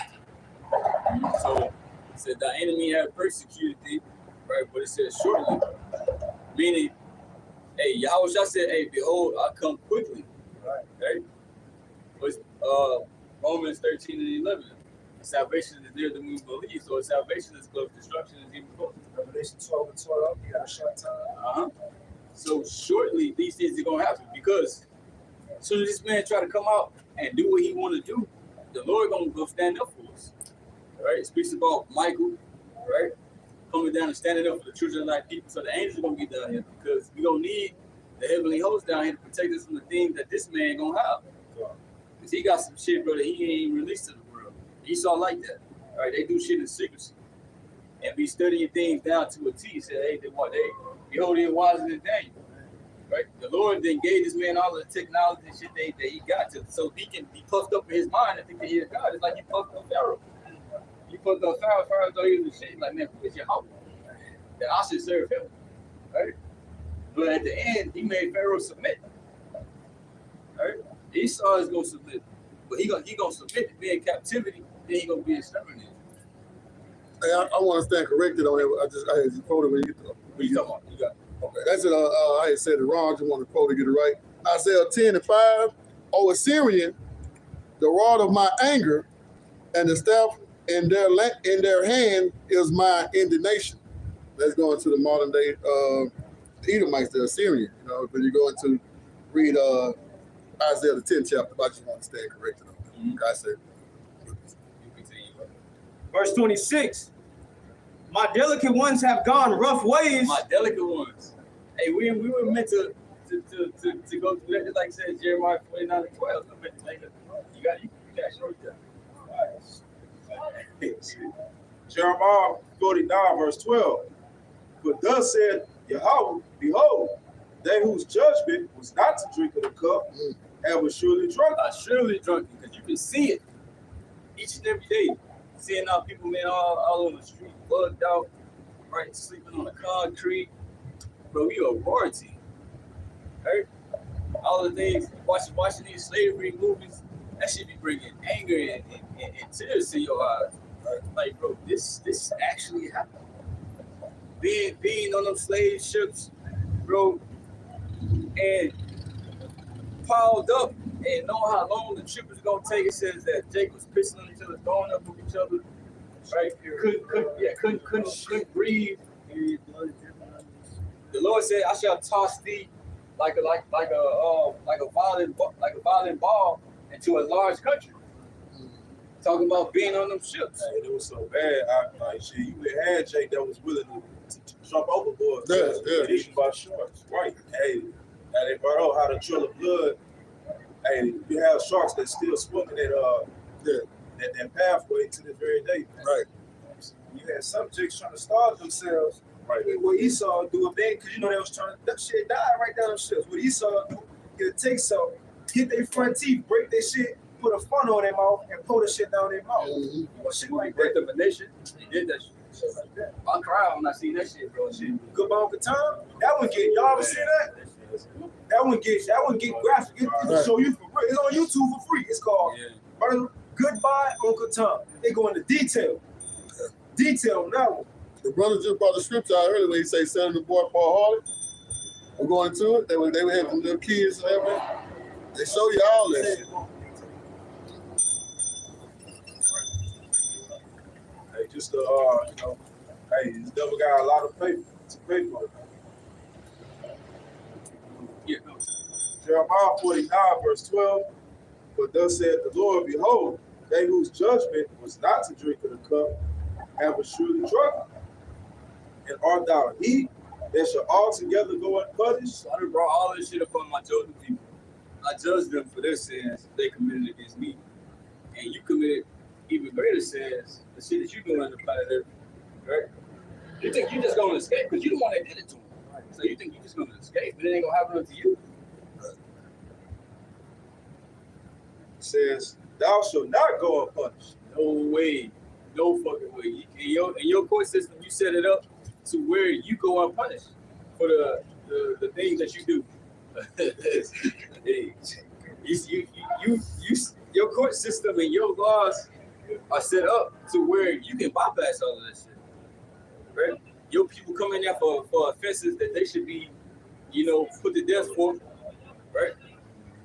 So it said thy enemy hath persecuted thee, right? But it says shortly, meaning, hey, Yahweh Shah said, hey, behold, I come quickly. Right? But Romans 13 and 11. Salvation is near than we believe. So salvation is close, destruction is even closer. Revelation 12 and 12, you got a short time. So shortly, these things are gonna happen because as soon as this man try to come out and do what he want to do, the Lord gonna go stand up for us. Right? It speaks about Michael, right? Coming down and standing up for the children of thy people. So the angels are gonna be down here because we gonna need the heavenly host down here to protect us from the things that this man gonna have. Because he got some shit, brother, he ain't released to the world. Esau like that. All right, they do shit in secrecy. And be studying things down to a T. He said, hey, behold, he wiser than Daniel. Right? The Lord then gave this man all the technology and shit that he got to, so he can be puffed up in his mind and think that he is God. It's like he puffed up Pharaoh. He puffed up Pharaoh thought he was the shit. Like, man, who is your hope? That I should serve him. Right? But at the end, he made Pharaoh submit. Right? Esau is gonna submit. But he gonna submit to be in captivity, then he gonna be exterminated. Hey, I want to stand corrected on it. I had to quote it when you What you talking about? You got Okay, that's it. I had said it wrong. I just want to quote to get it right. Isaiah 10 and 5. O Assyrian, the rod of my anger, and the staff in their hand is my indignation. Let's go into the modern day Edomites, the Assyrian. When you go into read Isaiah the 10th chapter, I just want to stand corrected on it. Mm-hmm. I said. Verse 26. My delicate ones have gone rough ways. my delicate ones. Hey, we were meant to go through that, just like it says Jeremiah 49 and 12. You got show that. Jeremiah 49, verse 12. But thus said Yahweh, behold, they whose judgment was not to drink of the cup, and was surely drunk. Surely drunk, because you can see it each and every day. Seeing our people, man, all on the street, bugged out, right, sleeping on the concrete. Bro, we are royalty, right? All the things, watching these slavery movies, that should be bringing anger and tears to your eyes. Right? Like, bro, this actually happened. Being on them slave ships, bro, and piled up and know how long the trip is gonna take. It says that Jacob's pissing on each other, throwing up with each other, right? Couldn't breathe. The Lord said, "I shall toss thee like a violent ball into a large country." Talking about being on them ships. Hey, it was so bad. You would have had Jake that was willing to jump overboard. Yeah. Eaten by sharks. Right. Hey, and they brought out how to trail of blood. Hey, you have sharks that still swimming that pathway to this very day. Right. You had some jigs trying to starve themselves. Right. What Esau do if they, because they was trying to, that shit died right down them ships. What Esau do, he'll take some, hit their front teeth, break their shit, put a funnel on their mouth, and pull the shit down their mouth. Mm-hmm. Shit like Break that. up a nation. He did that shit. Like that. I cried when I seen that shit, bro. Shit. Goodbye Uncle Tom. That one get, y'all ever seen that? That one get graphic. It'll show you for free. It's on YouTube for free. It's called Goodbye Uncle Tom. They go into detail on that one. The brother just brought the scripture out earlier when he say selling the boy Paul Harley. We're going to it. They would have them little kids and everything. They show you all that shit. Hey, just hey, this devil got a lot of paper to pay for it. Yeah. Jeremiah 49, verse 12. But thus said the Lord, behold, they whose judgment was not to drink of the cup have assuredly drunk. And art thou he that shall altogether go unpunished? So I done brought all this shit upon my chosen people. I judged them for their sins they committed against me. And you committed even greater sins, the shit that you doing on the planet Earth, right? You think you just gonna escape because you the one that did it to them. So you think you just gonna escape, but it ain't gonna happen unto you. It says, thou shalt not go unpunished. No way. No fucking way. In your court system, you set it up to where you go unpunished for the things that you do. Hey, your court system and your laws are set up to where you can bypass all of that shit. Right? Your people come in there for offenses that they should be, put to death for, right?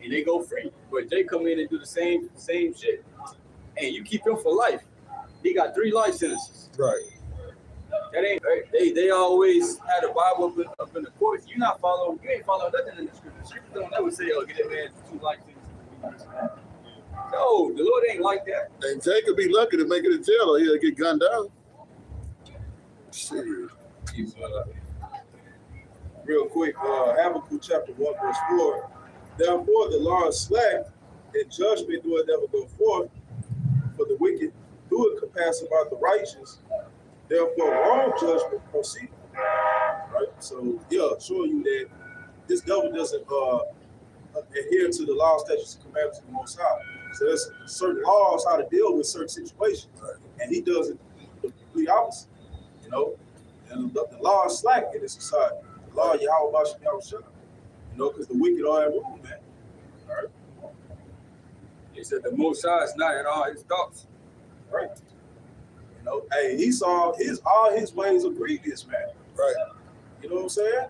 And they go free. But they come in and do the same shit. And you keep them for life. They got 3 life sentences. Right. That ain't right. They always had a Bible up in the courts. You ain't following nothing in the scripture. The scripture don't ever say, oh, get that man 2 life sentences. No, the Lord ain't like that. And Jacob be lucky to make it to jail or he'll get gunned down. Shit. Real quick, Habakkuk chapter 1, verse 4. Therefore the law is slack, and judgment doeth never go forth, for the wicked do it compass about the righteous. Therefore, wrong judgment proceed. Right? So, yeah, showing you that this devil doesn't adhere to the law, statutes, and commandments of the Most High. So there's certain laws how to deal with certain situations, and he does it the complete opposite. And the law is slack in this society. The law of Yahweh Bashem Yahushua. Because the wicked are in rule, man. All right. He said the Most High is not in all his thoughts. Right. Hey, he saw all his ways are grievous, man. Right. You know what I'm saying?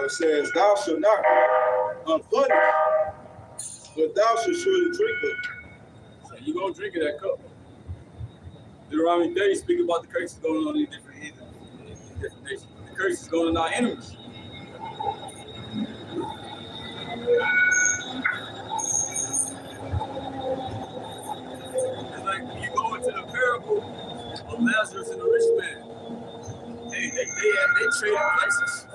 It says, thou shalt not unpunished, but thou shalt surely drink of it. So you're going to drink of that cup. Deuteronomy 30 speak about the curses going on in different nations. The curses going on our enemies. It's like when you go into the parable of Lazarus and the rich man. Hey, they traded places.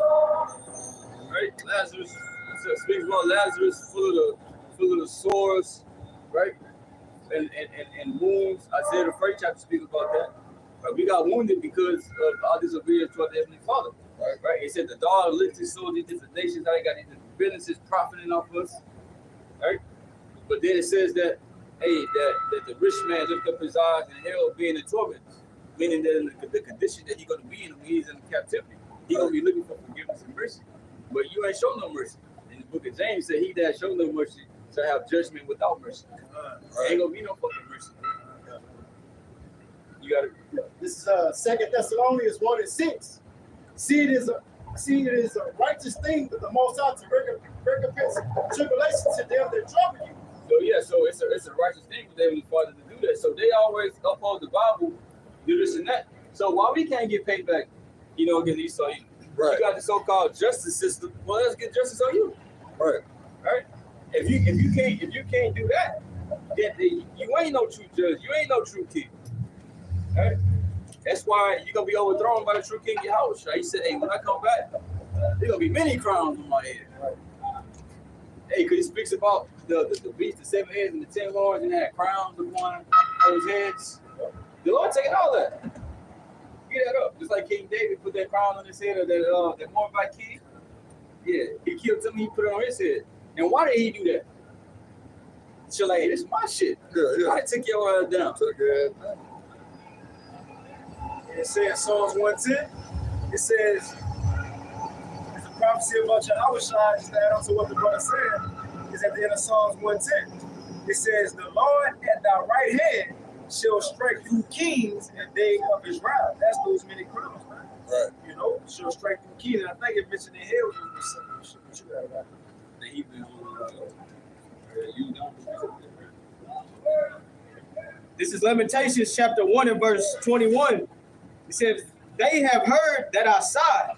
Right? Lazarus speaks about Lazarus full of the sores, right? And wounds. Isaiah the 1st chapter speaks about that. Right? We got wounded because of our disobedience toward the Heavenly Father. Right? It said the dog licked his soul, these different nations, how they got these businesses profiting off us. Right? But then it says that, that the rich man lifted up his eyes in hell being in torment, meaning that in the condition that he's going to be in when he's in captivity, he's going to be looking for forgiveness and mercy. But you ain't shown no mercy. In the book of James said, he that showed no mercy shall have judgment without mercy. Ain't going to be no fucking mercy. You got to. This is 2 Thessalonians 1:6. See, it is a righteous thing that the Most High to recompense tribulation to them that trouble you. So it's a righteous thing for them Father to do that. So they always uphold the Bible, do this and that. So why we can't get paid back, against Esau? Right. You got the so-called justice system. Well, let's get justice on you. Right. Right. If you can't do that, then you ain't no true judge. You ain't no true king. Right. That's why you're gonna be overthrown by the true king Yahushua. He said, hey, when I come back, there's gonna be many crowns on my head. Right. Hey, because he speaks about the beast, the 7 heads and the 10 horns, and had crowns upon those heads. The Lord taking all that. Get that up. Just like King David put that crown on his head, or that Moabite king. Yeah, he killed him, he put it on his head. And why did he do that? So like, this is my shit. Yeah. Why took your ass down? Took your ass down. It says Psalms 110. It says, it's a prophecy about Yahushua, just to add on to what the brother said. is at the end of Psalms 110. It says, "The Lord at thy right hand shall strike through kings and they of Israel." That's those many crowns, man. Right. You know, shall strike through kings. And I think it mentioned in here was something. What you got about it? The Hebrews, you know. This is Lamentations chapter 1 and verse 21. It says, "They have heard that I sigh.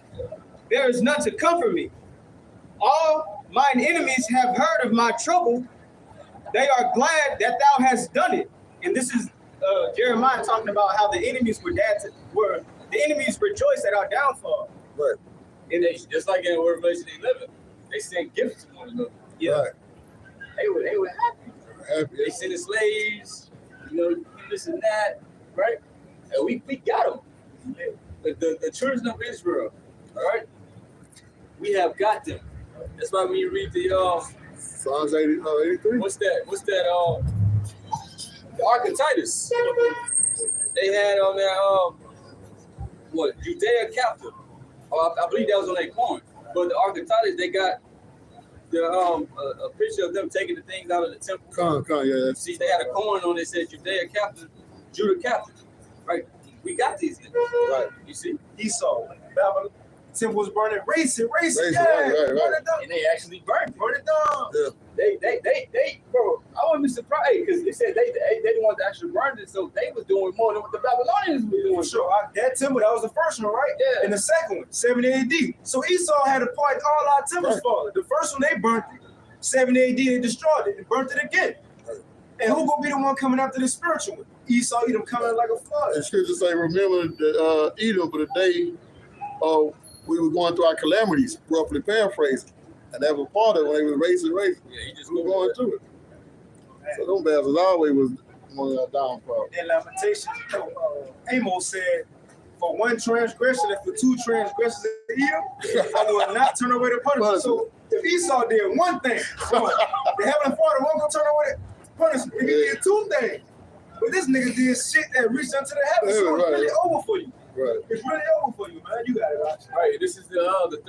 There is none to comfort me. All mine enemies have heard of my trouble. They are glad that thou hast done it." And this is Jeremiah talking about how the enemies the enemies rejoiced at our downfall. Right. And they, just like in Revelation 11, they sent gifts to one another. Yeah. Right. They were happy. Happy. They sent the slaves, you know, this and that, right? And we got them. The children of Israel, right? We have got them. That's why when you read the Psalms 83. what's that the Ark of Titus, they had on their Judea captive. I believe that was on their coin. But the Ark of Titus, they got the a picture of them taking the things out of the temple. Yeah. See, they had a coin on it that said Judea captive, Judah captive. Right? We got these things. Right. You see? Esau, Babylon, temple was burning. Race it, Race it, yeah, right. burn it down. And they actually burnt it. Burn it down. Yeah. They, bro, I wouldn't be surprised because they said they didn't want to actually burn it, so they was doing more than what the Babylonians were doing. For sure. That temple, that was the first one, right? Yeah. And the second one, 70 AD. So Esau had a part in all our temples falling. The first one, they burnt it. 70 AD, they destroyed it and burnt it again. And who gonna be the one coming after the spiritual one? Esau, Edom coming like a flood. And scripture say, remember Edom for the day we were going through our calamities, roughly paraphrasing. And that was part of it when they were racing. Yeah, he just We were going through it. So them bastards always was one of our downfall. In Lamentations, Amos said, "For one transgression and for two transgressions in Edom, I will not turn away the punishment." So if Esau did one thing, the Heavenly Father won't go turn away the punishment. If he did two things, but this nigga did shit that reached unto the heavens, so it's really over for you. Right. It's really over for you, man. You got it, right? Right. This is the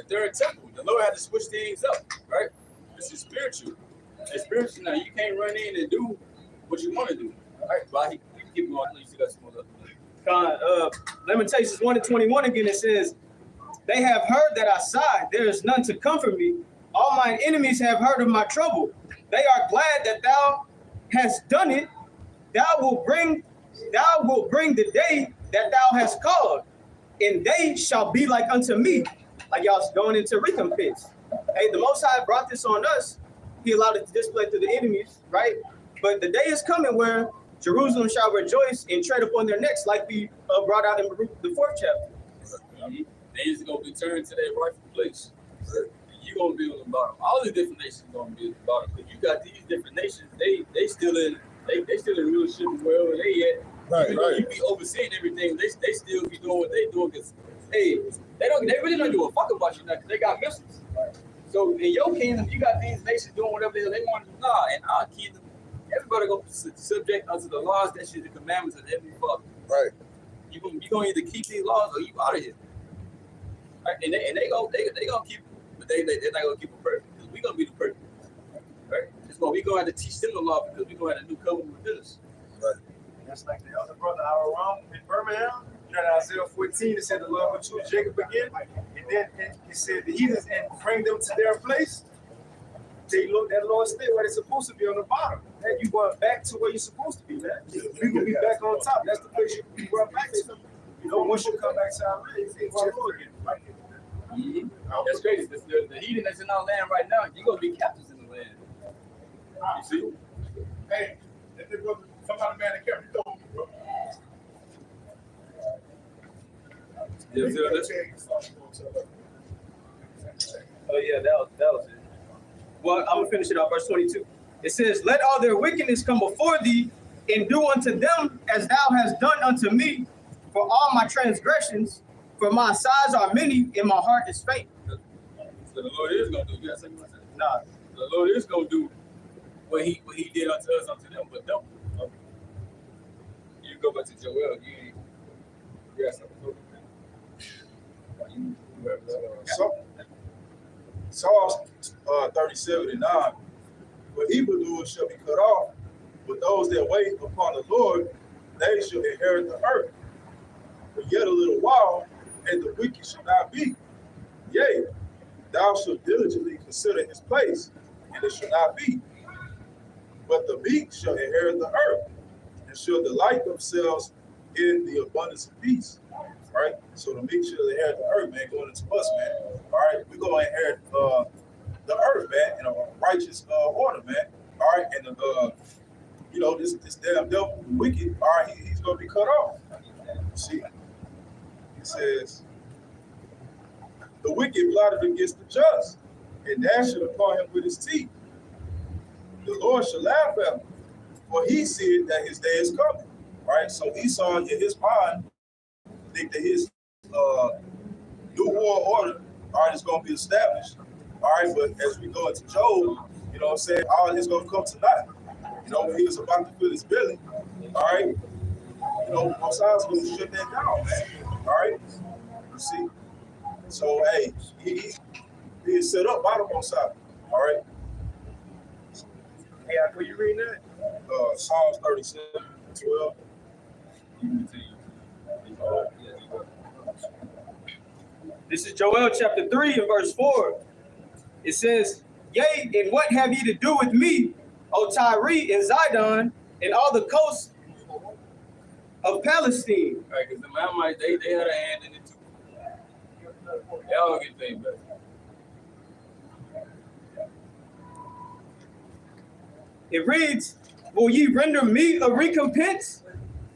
third temple. The Lord had to switch things up, right? This is spiritual. And spiritual now, you can't run in and do what you want to do. All right, but you can keep going. You see that's more Lamentations 1 and 21 again, it says, "They have heard that I sighed. There is none to comfort me. All mine enemies have heard of my trouble. They are glad that thou hast done it. Thou wilt bring the day that thou hast called, and they shall be like unto me." Like y'all going into recompense. Hey, the Most High brought this on us. He allowed it to display to the enemies, right? But the day is coming where Jerusalem shall rejoice and tread upon their necks, like we brought out in the 4th chapter. They is going to be turned to their rightful place. You're going to be on the bottom. All the different nations are going to be at the bottom. Because you got these different nations, they still in rulership wherever they at. Right, Even though right. you be overseeing everything, they still be doing what they doing because, hey, they really don't give a fuck about you now because they got missiles. So in your kingdom, you got these nations doing whatever the hell they want to do. Nah, in our kingdom, everybody go subject unto the laws, that shit, the commandments of every fuck. Right. You gonna either keep these laws or you out of here. Right? And they gonna keep, but they're not gonna keep it perfect because we gonna be the perfect. Right? That's why we gonna have to teach them the law because we gonna have a new covenant with us. Right. That's like the other brother Aram in Birmingham. You know, Isaiah 14, it said the Lord will choose Jacob again. And then it said the heathens and bring them to their place. They look that Lord stay where they're supposed to be on the bottom. Man, you going back to where you're supposed to be, man. We gonna be back on top. That's the place you run back to. You know, once you come back to our land, you can go again. Right? Mm-hmm. That's crazy. The heathen that's in our land right now, you're gonna be captives in the land. You see? Hey, if there was somebody man that kept you told me, bro. Yeah, see what Oh yeah, that was it. Well, I'm gonna finish it off, verse 22. It says, "Let all their wickedness come before thee, and do unto them as thou hast done unto me, for all my transgressions, for my sighs are many, and my heart is faint." So the Lord is gonna do. You got something to say? Nah, The Lord is gonna do what he did unto us, unto them, but don't. You go back to Joel. You got something to say? So 37 and 9. For evildoers shall be cut off, but those that wait upon the Lord, they shall inherit the earth. For yet a little while, and the wicked shall not be. Yea, thou shalt diligently consider his place, and it shall not be. But the meek shall inherit the earth, and shall delight themselves in the abundance of peace. All right? So the meek shall inherit the earth, man, going into us, man. All right? We're going to inherit the earth, man, in a righteous order, man. All right? And, you know, this damn devil, wicked, all right, he's going to be cut off. See? It says, the wicked plotted against the just, and gnasheth upon him with his teeth. The Lord shall laugh at him, for he said that his day is coming. Right? So Esau in his mind think that his new world order, all right, is going to be established. All right, but as we go into Job, you know what I'm saying, all is going to come tonight. You know, when he was about to fill his belly, all right, you know, both sides are going to shut that down, man. All right, you see. So, hey, he is set up by the both sides. All right. Hey, could you read that? Psalms 37, 12. This is Joel chapter 3 and verse 4. It says, yea, and what have ye to do with me, O Tyre and Zidon, and all the coasts of Palestine? Right, because the Mammonites, they had a hand in it too. They all get paid back. It reads, will ye render me a recompense?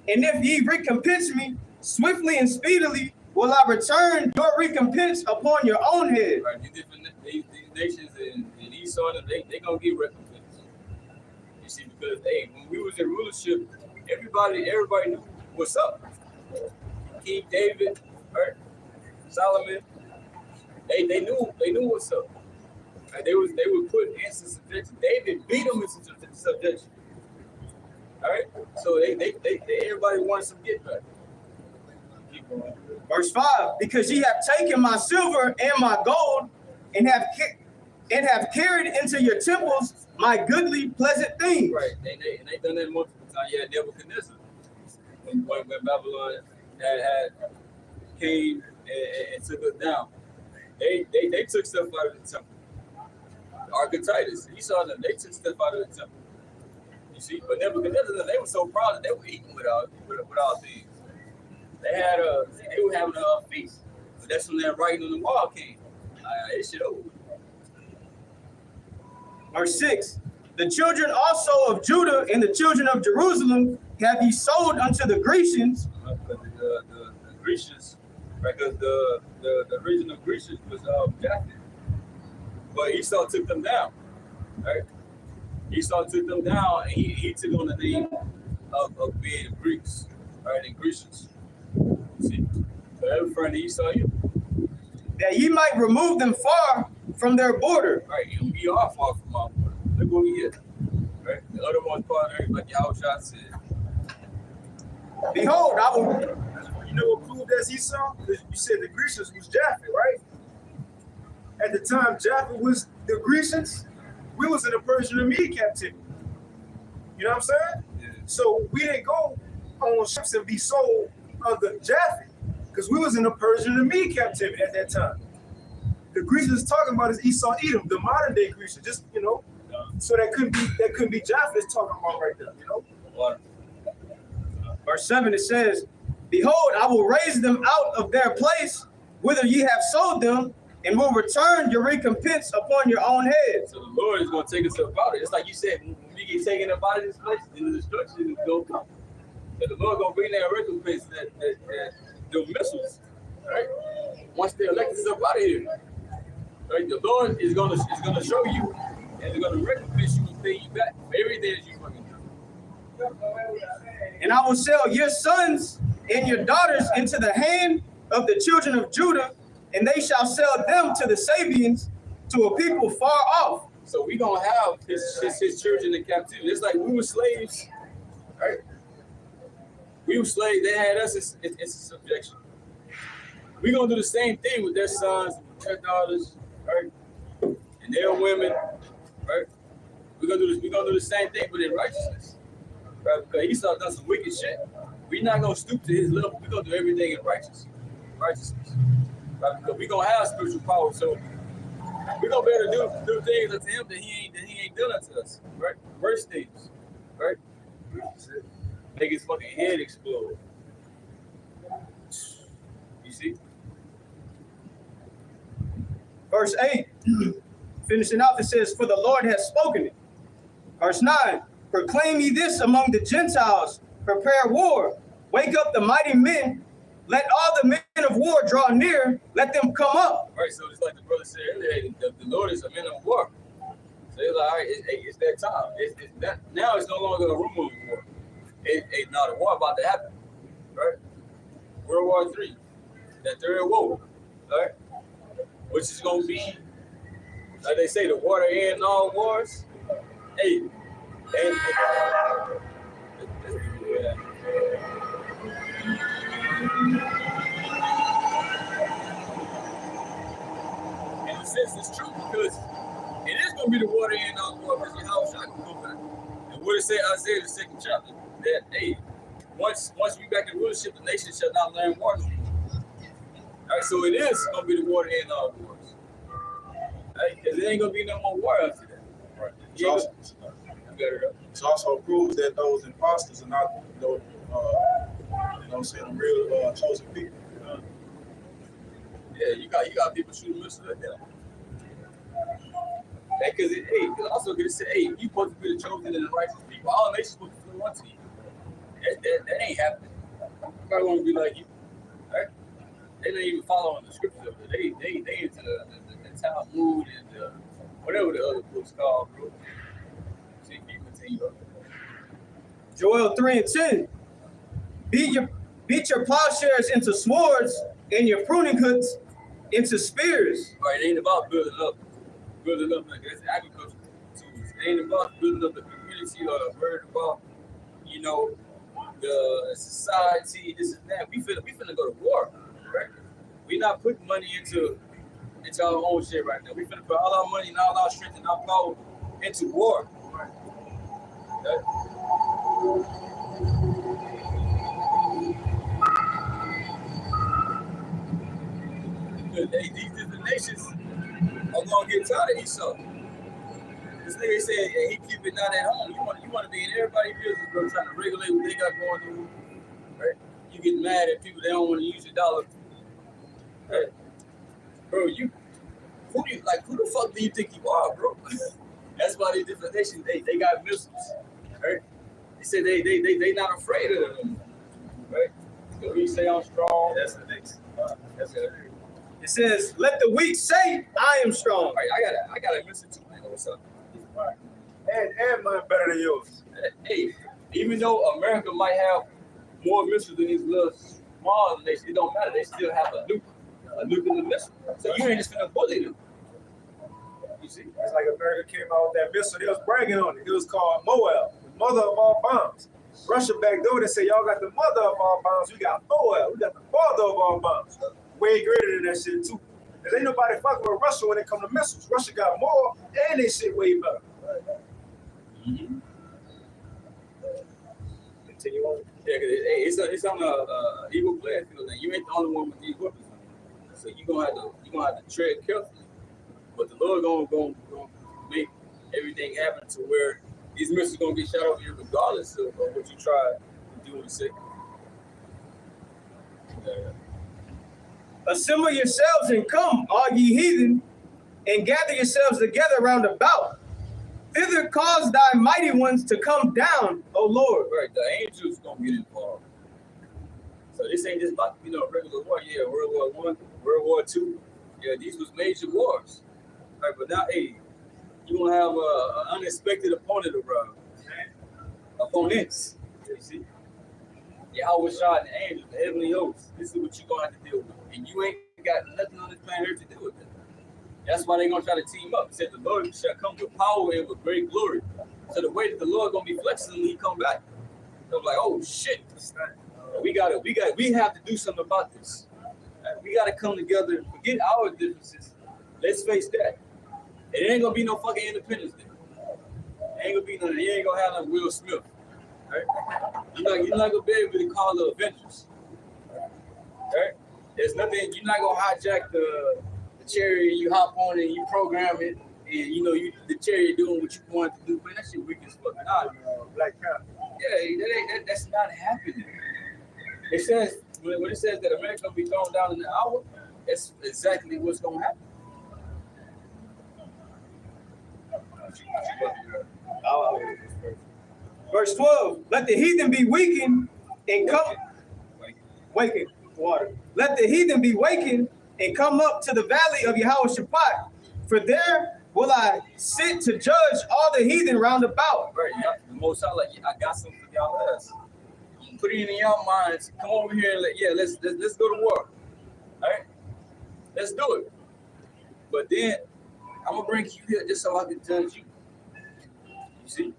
And if ye recompense me, swiftly and speedily will I return your recompense upon your own head. Right, these nations and Esau, they gonna get recompense. You see, because when we was in rulership, everybody knew what's up. King David, right? Solomon, they knew what's up. Right? They would put into subjection. David beat them into subjection. All right, so they everybody wants some get back. Keep going. Verse 5, because ye have taken my silver and my gold, and have carried into your temples my goodly pleasant things. Right, and they done that multiple times. Yeah, Nebuchadnezzar, when Babylon had came and took us down, they took stuff out of the temple. Archetypus, Esau, they took stuff out of the temple. You see, but Nebuchadnezzar, they were so proud that they were eating with all things. They were having a feast, but that's when that writing on the wall came. It shit over. Verse 6, the children also of Judah and the children of Jerusalem have ye sold unto the Grecians. The Grecians, right? Because the original Grecians was Japheth, but Esau took them down, right? Esau took them down, and he took on the name of being Greeks, right? And Grecians. See, so they were referring to Esau here. That ye might remove them far from their border. Right, and we are far from our border. Look what we get. Right? The other one part of like Yahushua said. Behold, I will. You know what proved that's Esau? Because you said the Grecians was Japheth, right? At the time Japheth was the Grecians, we was in the Persian and Mede captivity. You know what I'm saying? Yeah. So we didn't go on ships and be sold under Japheth, because we was in the Persian and Mede captivity at that time. The Grecians talking about is Esau, Edom, the modern day Grecians, just so that couldn't be Japheth talking about right there, Verse 7, it says, behold, I will raise them out of their place, whither ye have sold them, and will return your recompense upon your own head. So the Lord is going to take us up out of it. It's like you said, when we get taken up out of this place, then the destruction is going to come. And the Lord going to bring that recompense, that the missiles, right? Once they elect us up out of here, right? The Lord is going to show you, and they're going to recompense you and pay you back for everything that you fucking do. And I will sell your sons and your daughters into the hand of the children of Judah, and they shall sell them to the Sabians, to a people far off. So we gonna have his children in captivity. It's like we were slaves, right? We were slaves. They had us in subjection. We're gonna do the same thing with their sons, with their daughters, right? And and their women, right? We're gonna do this. We're gonna do the same thing, but in righteousness, right? Because Esau done some wicked shit. We're not gonna stoop to his level. We're gonna do everything in righteousness, right? Because we're gonna have spiritual power, so we're gonna be able to do things unto him that he ain't done unto us, right? Worse things, right? Make his fucking head explode. You see? Verse 8, finishing off, it says, "For the Lord has spoken it." Verse 9, "Proclaim ye this among the Gentiles, prepare war, wake up the mighty men, let all the men of war draw near, let them come up." Right, so it's like the brother said earlier, the Lord is a man of war. So it's like, all right, it's that time. It's that, now it's no longer a rumor of war. Now the war about to happen, right? World War III, that third war, right? Which is gonna be, like they say, the water end all wars. Hey, and in a sense, it's true because it is gonna be the water end all wars. Because how shall I can go back? And what it say Isaiah the 2nd chapter that hey, once we back in rulership, the nation shall not learn war no more. All right, so it is gonna be the water end all wars. Right? Because there ain't gonna be no more war after that. Right. It's It also proves that those imposters are not those, saying real chosen people. Yeah, you got people shooting missiles at them. Because also gonna say, hey, you supposed to be the chosen and the righteous people. All nations supposed to flee unto you. That ain't happening. Nobody want to be like you, right? They don't even following the scriptures of it. They into the Talmud and whatever the other books called, bro. See, you continue up. Joel 3:10, beat your plowshares into swords and your pruning hooks into spears. Right, it ain't about building up like that's agriculture tools. It ain't about building up the community or worried about, the society, this and that. We finna go to war, right? We not putting money into our own shit right now. We finna put all our money and all our strength and our power into war. Right? These different nations are gonna get tired of Esau. This nigga said, he keep it not at home. You want to be in everybody's business, bro, trying to regulate what they got going on, right? You get mad at people that don't want to use your dollar, right? Bro, who the fuck do you think you are, bro? That's why these different nations, they got missiles, right? They say they not afraid of them, right? So we say I'm strong. That's the next. That's it. It says, "Let the weak say, I am strong." Right, I got a missile too, man. What's up? Right. And mine better than yours. Hey, even though America might have more missiles than these little small nations, it don't matter. They still have a nuclear missile. So you ain't just gonna bully them. You see? It's like America came out with that missile. They was bragging on it. It was called Moab, the mother of all bombs. Russia back door, they say, y'all got the mother of all bombs. We got Moab. We got the father of all bombs. Way greater than that shit, too. Because ain't nobody fucking with Russia when it comes to missiles. Russia got more, and they shit way better. Mm-hmm. Continue on. Yeah, cause it's on a evil playing field. And you ain't the only one with these weapons. So you gonna have to tread carefully. But the Lord gonna make everything happen to where these missiles gonna get shot over you regardless of what you try to do in the city. Assemble yourselves and come, all ye heathen, and gather yourselves together round about. Thither cause thy mighty ones to come down, O Lord. Right, the angels gonna get involved. So this ain't just about regular war. Yeah, World War I, World War II. Yeah, these was major wars. Right, but now, hey, you gonna have an unexpected opponent around. Opponents. You see? Yahweh shot the angels, the heavenly hosts. This is what you're gonna have to deal with. And you ain't got nothing on this planet Earth to do with it. That's why they're gonna try to team up. It said the Lord shall come with power and with great glory. So the way that the Lord gonna be flexing when he come back, they're like, oh shit, we have to do something about this. We gotta come together and forget our differences. Let's face that. It ain't gonna be no fucking Independence Day. It ain't gonna be none. You ain't gonna have no Will Smith. Right? You're not gonna be able to call the Avengers. Right? There's nothing. You're not gonna hijack the chariot. You hop on it, you program it, and you know the chariot doing what you want it to do. Man, that shit weak as fuck. Nah, Black Panther. yeah, that's not happening. It says when it says that America will be thrown down in an hour, that's exactly what's gonna happen. Verse 12, let the heathen be weakened and come, wakened, water. Let the heathen be wakened and come up to the valley of Yehoshaphat, for there will I sit to judge all the heathen round about. Right, the Most High, like, I got something for y'all else. Put it in your minds. Come over here and let's go to war. All right, let's do it. But then I'm gonna bring you here just so I can judge you. You see?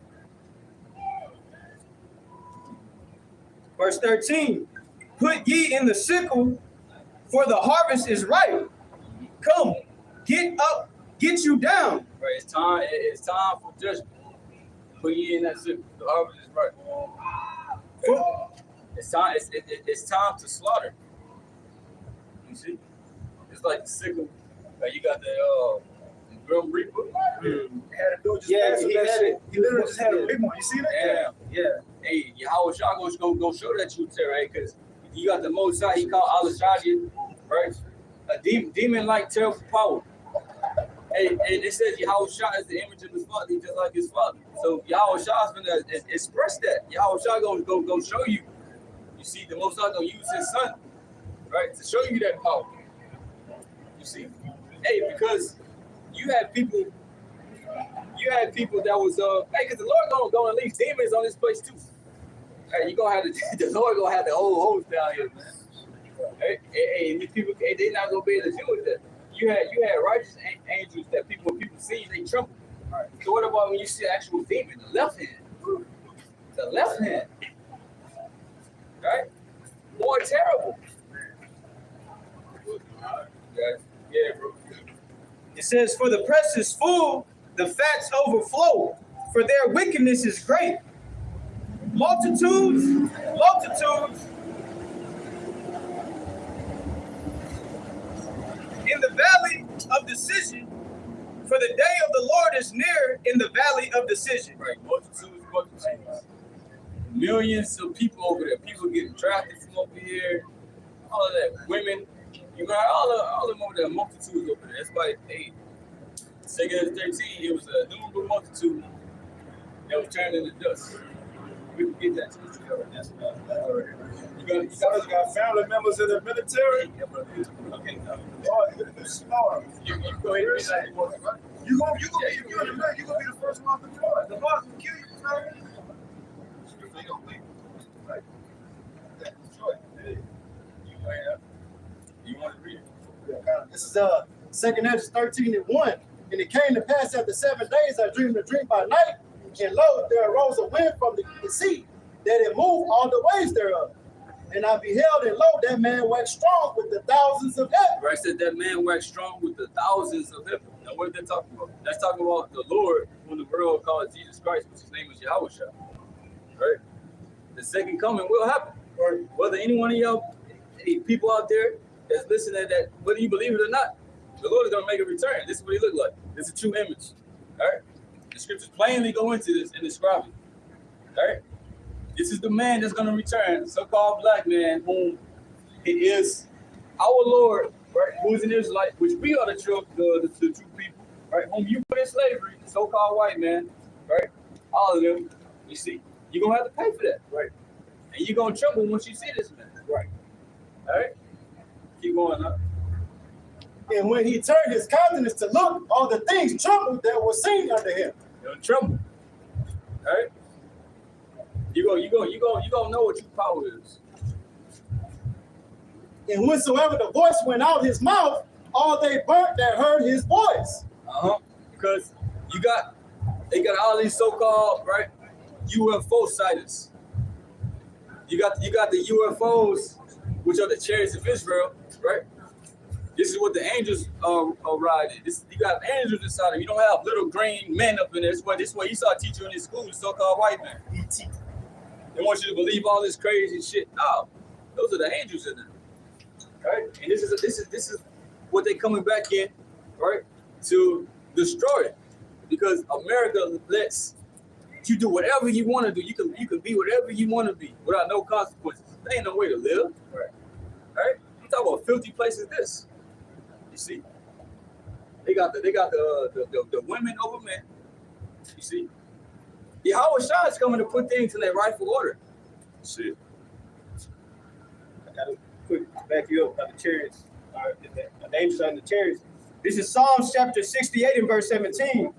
Verse 13, put ye in the sickle, for the harvest is ripe. Come, get up, get you down. Right, it's time for judgment. Put ye in that sickle. The harvest is right. It's time to slaughter. You see? It's like the sickle. Like you got the Grim Reaper. Had a dude just Yeah, pass he that had shit. it. He literally just had a big one. You see that? Yeah. Hey, Yahweh Shah gonna show that you too, right? Because you got the Most High, he called Allah Shadi, right? A demon-like terrible power. And it says Yahweh Shah is the image of his father, just like his father. So Yahweh Shah is gonna express that. Yahweh Shah gonna show you. You see, the Most High gonna use his son, right, to show you that power. You see, hey, because you had people that was hey, because the Lord gonna unleash demons on this place too. Hey, you gonna have the Lord gonna have the whole host down here, man. Hey, these people, they not gonna be able to deal with that. You had righteous angels that when people see they tremble. Right. So what about when you see an actual demon, the left hand? The left hand, right? More terrible. Yeah, bro. It says, for the press is full, the fats overflow, for their wickedness is great. Multitudes. In the valley of decision, for the day of the Lord is near in the valley of decision. Right, multitudes. Millions of people over there. People getting drafted from over here. All of that. Women. You got all of them over there. Multitudes over there. That's why, hey, 2 13, it was a innumerable multitude that was turned into dust. We can get that to the tree. That's you got family members in the military. Okay, You you go ahead and be like, gonna be the first one to deploy. The Lord will kill you, man. you want to read it? This is 2 Ezra 13:1. And it came to pass after 7 days, I dreamed a dream by night, and lo, there arose a wind from the sea, that it moved all the ways thereof. And I beheld, and lo, that man waxed strong with the thousands of heaven. Right, said that man waxed strong with the thousands of heaven. Now, what are they talking about? That's talking about the Lord, whom the world calls Jesus Christ, which his name is Yahweh Shah. Right? The second coming will happen. Or whether any one of y'all people out there that's listening to that, whether you believe it or not, the Lord is going to make a return. This is what he looked like. This is a true image. All right? The scriptures plainly go into this and describe it. All right? This is the man that's going to return, so-called black man, whom he is our Lord, right? Who is an Israelite, which we are the true people, right? Whom you put in slavery, the so-called white man, right? All of them, you see, you're going to have to pay for that, right? And you're going to tremble once you see this man, right? All right? Keep going up. And when he turned his countenance to look, all the things trembled that were seen under him. You're going to tremble, all right? You gonna know what your power is. And whensoever the voice went out his mouth, all they burnt that heard his voice. Because they got all these so-called, right, UFO sighters. You got the UFOs, which are the chariots of Israel, right? This is is what the angels are riding. You got angels inside of you. You don't have little green men up in there. This is what you saw teaching in his school, the so-called white man. E.T. They want you to believe all this crazy shit. No, those are the angels in there. Right? And this is what they coming back in, right? To destroy it. Because America lets you do whatever you want to do. You can be whatever you want to be without no consequences. There ain't no way to live. Right? You talk about filthy places. This. You see, they got the women over men. You see, Yahweh Shah is coming to put things in their rightful order. See, I gotta quick back you up about the chariots. The angels on the chariots. This is Psalms chapter 68 and verse 17.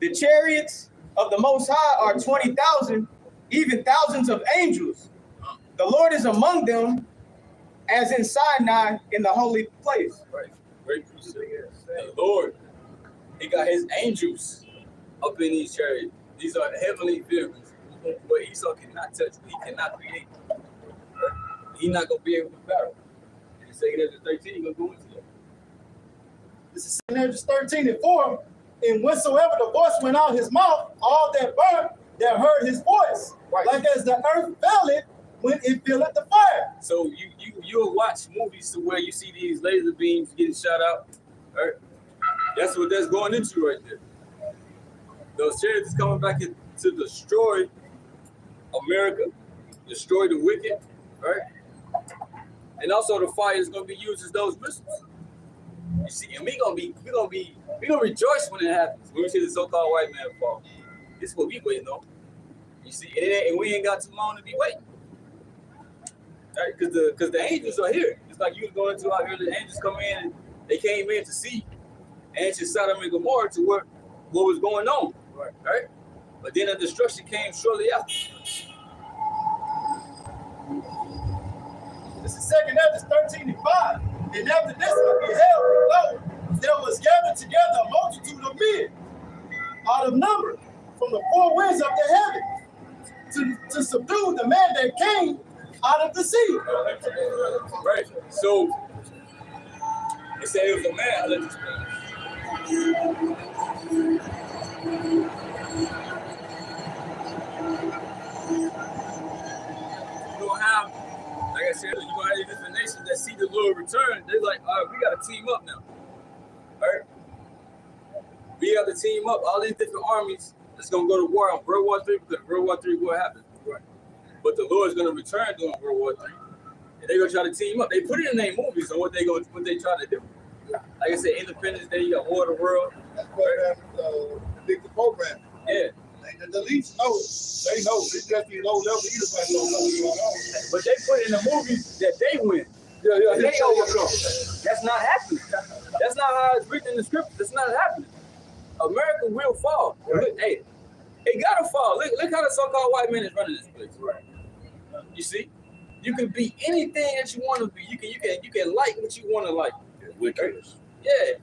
The chariots of the Most High are 20,000, even thousands of angels. The Lord is among them, as in Sinai in the holy place. Right. Great the Lord, he got his angels up in these chariots. These are the heavenly vehicles. But Esau cannot touch. He cannot create. He's not gonna be able to battle. And the second Ezra 13, he's gonna go into that. This is 2 Ezra 13 and 4. And whensoever the voice went out his mouth, all that burned, that heard his voice, Right. like as the earth felleth when it filleth the fire. So you'll watch movies to where you see these laser beams getting shot out. Right? That's what that's going into right there. Those chariots is coming back in to destroy America, destroy the wicked, right? And also the fire is gonna be used as those missiles. You see, and we're gonna rejoice when it happens. When we see the so-called white man fall. This is what we waiting on. You see, and we ain't got too long to be waiting. Right? Because the angels are here. It's like you was going to out here, the angels come in and they came in to see ancient Sodom and Gomorrah to what was going on. Right? But then the destruction came shortly after. This is 2 Ezra 13 and 5. And after this I beheld, and lo, there was gathered together a multitude of men out of number from the four winds of the heaven to subdue the man that came out of the sea. Right. So it said it was a man. Let this You don't have, like I said, you're gonna have these different nations that see the Lord return. They're like, all right, we gotta team up now. All right. We have to team up. All these different armies that's gonna go to war on World War III, because World War III what happened. Right. But the Lord's gonna return during World War III. And they're gonna try to team up. They put it in their movies on what they try to do. Like I said, Independence Day, you got War of the World. That's what the program. Yeah. The least know, they know. It's just be low level. You just know what's going on. But they put in the movies that they win. Yeah, They overcome. That's not happening. That's not how it's written in the script. That's not happening. America will fall. Look, hey, it gotta fall. Look how the so-called white man is running this place. Right. You see, you can be anything that you want to be. You can like what you want to like. wickedness. Yeah.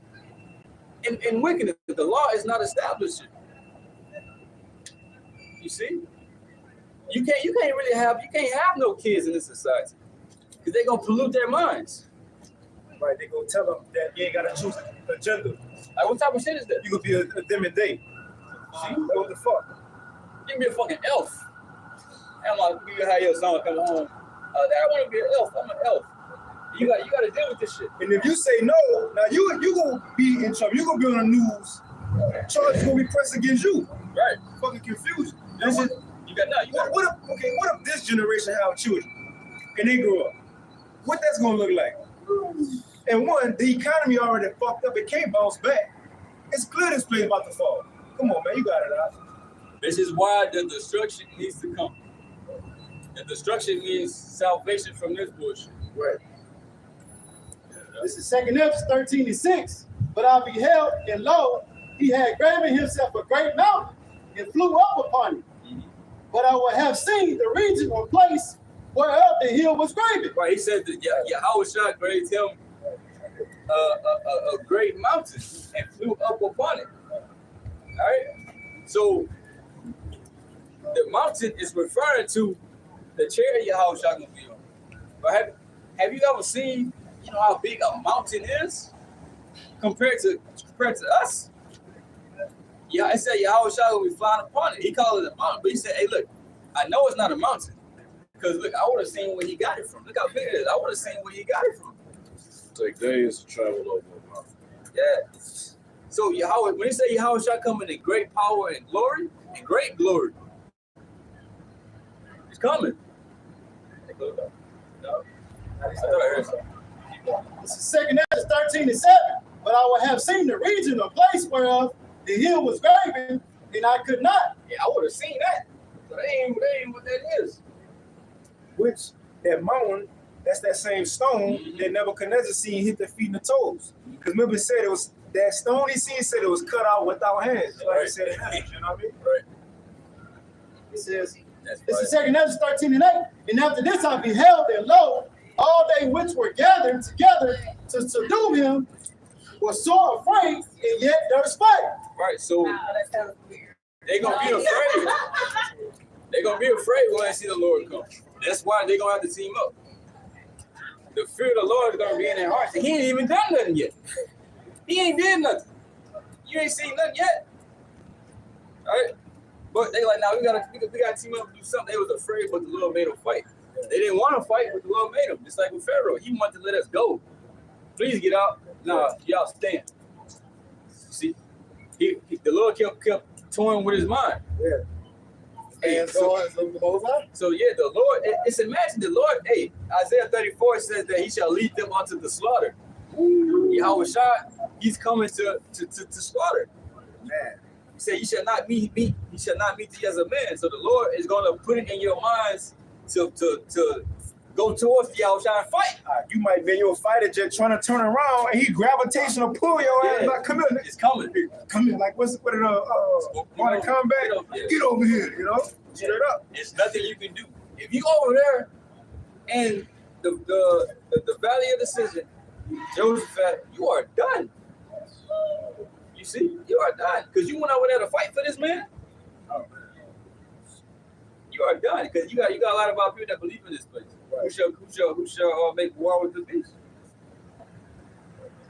And wickedness, the law is not established. You see, you can't really have no kids in this society because they're gonna pollute their minds. Right, they gonna tell them that you ain't gotta choose a gender. Like, what type of shit is that? You gonna be a them and they. See, what the fuck? Give me a fucking elf. I'm like, you have your son come home. I want to be an elf. I'm an elf. You got to deal with this shit. And if you say no, now you gonna be in trouble. You gonna be on the news. Charges gonna be pressed against you. Right. Fucking confused. This is What if this generation have children and they grow up? What that's gonna look like? And one, the economy already fucked up. It can't bounce back. It's clear this place about to fall. Come on, man, you got it out. This is why the destruction needs to come. The destruction means salvation from this bullshit. Right. This is 2 Ezra 13 and 6. But I beheld, and lo, he had graven himself a great mountain and flew up upon it. But I would have seen the region or place whereof the hill was graven. Right, he said that Yahweh Shah grazed him a great mountain and flew up upon it. All right? So the mountain is referring to the chair Yahweh Shah gonna be on. But have you ever seen, how big a mountain is? compared to us. Yeah, I said Yahweh Shai will be flying upon it. He called it a mountain, but he said, hey, look, I know it's not a mountain. Because look, I would have seen where he got it from. Look how big it is. I would have seen where he got it from. Take days to travel over a mountain. Yeah. So Yahweh, when he say Yahweh Shai coming in great power and glory, in great glory, he's coming. No. This is 2 Ezra 13:7. But I would have seen the region or place whereof the hill was graven, and I could not. Yeah, I would have seen that. So that ain't what that is. Which that mountain, that's that same stone that Nebuchadnezzar seen hit their feet and the toes. Because remember, it said it was that stone he seen said it was cut out without hands. Like Right. he said, you know what I mean? Right. It says, That's this is right. 2 Ezra 13:8. And after this I beheld, and lo, all they which were gathered together to subdue him were sore afraid, and yet durst fight. Right. So they're gonna be afraid. They're gonna be afraid when they see the Lord come. That's why they're gonna have to team up. The fear of the Lord is gonna be in their hearts. And he ain't even done nothing yet. He ain't did nothing. You ain't seen nothing yet. All right? But they like, now we gotta team up and do something. They was afraid, but the Lord made them fight. They didn't want to fight, but the Lord made them. Just like with Pharaoh. He wanted to let us go. Please get out. Nah, y'all stand. See? The Lord kept toying with his mind. Yeah. And And so is the Most High. So yeah, the Lord, it's imagine the Lord, hey, Isaiah 34 says that he shall lead them unto the slaughter. Yahweh Shai, he's coming to slaughter. Man. He said, you shall not meet me, he shall not meet thee as a man. So the Lord is gonna put it in your minds to go towards the Yahweh Shai and fight. You might be your fighter jet trying to turn around and he gravitational pull your ass Yeah. like, come here, It's coming. come here, like what it want to come back? Get over here. Get over here, you know? Straight up. It's nothing you can do. If you over there and the valley of decision, Jehoshaphat, you are done. You see, you are done. Because you went over there to fight for this man. You are done. Because you got a lot of our people that believe in this place. Who shall make war with the beast?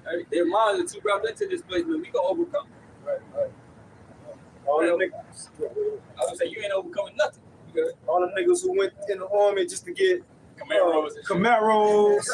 Right? Their minds are too wrapped into this place, but we gonna overcome. Right. All them niggas, I would say you ain't overcoming nothing. You got all them niggas who went in the army just to get Camaros and shit. Camaros,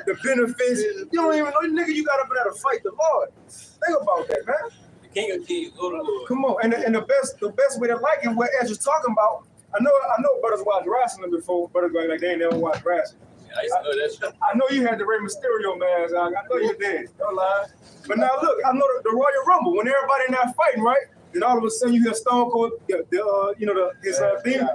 the benefits. You don't even know, nigga, you got up there to fight the Lord. Think about that, man. The King of Kings, Lord of Lords. Come on, and the best way to like it, what Ezra's talking about. I know brothers watched wrestling before. Brothers like they ain't never watched wrestling. I used to know that shit. I know you had the Rey Mysterio mask. I know you did. Don't lie. But now look, I know the Royal Rumble when everybody in there fighting, right? Then all of a sudden you hear Stone Cold, his theme,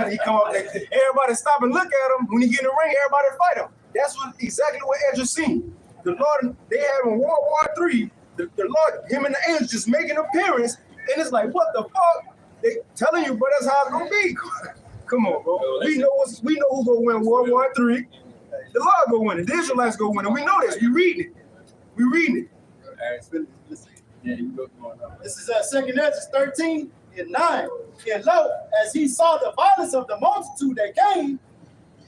he come up there. Everybody stop and look at him. When he get in the ring, everybody fight him. That's exactly what Ezra seen. The Lord, they having World War III. The Lord, him and the angels just making an appearance, and it's like, what the fuck? They telling you, but that's how it's gonna be. Come on, bro. We know who gonna win World War III. The Lord gonna win it. The Israelites gonna win it. We know this. We reading it. Yeah, you go on. This is 2 Ezra 13:9. And lo, as he saw the violence of the multitude that came,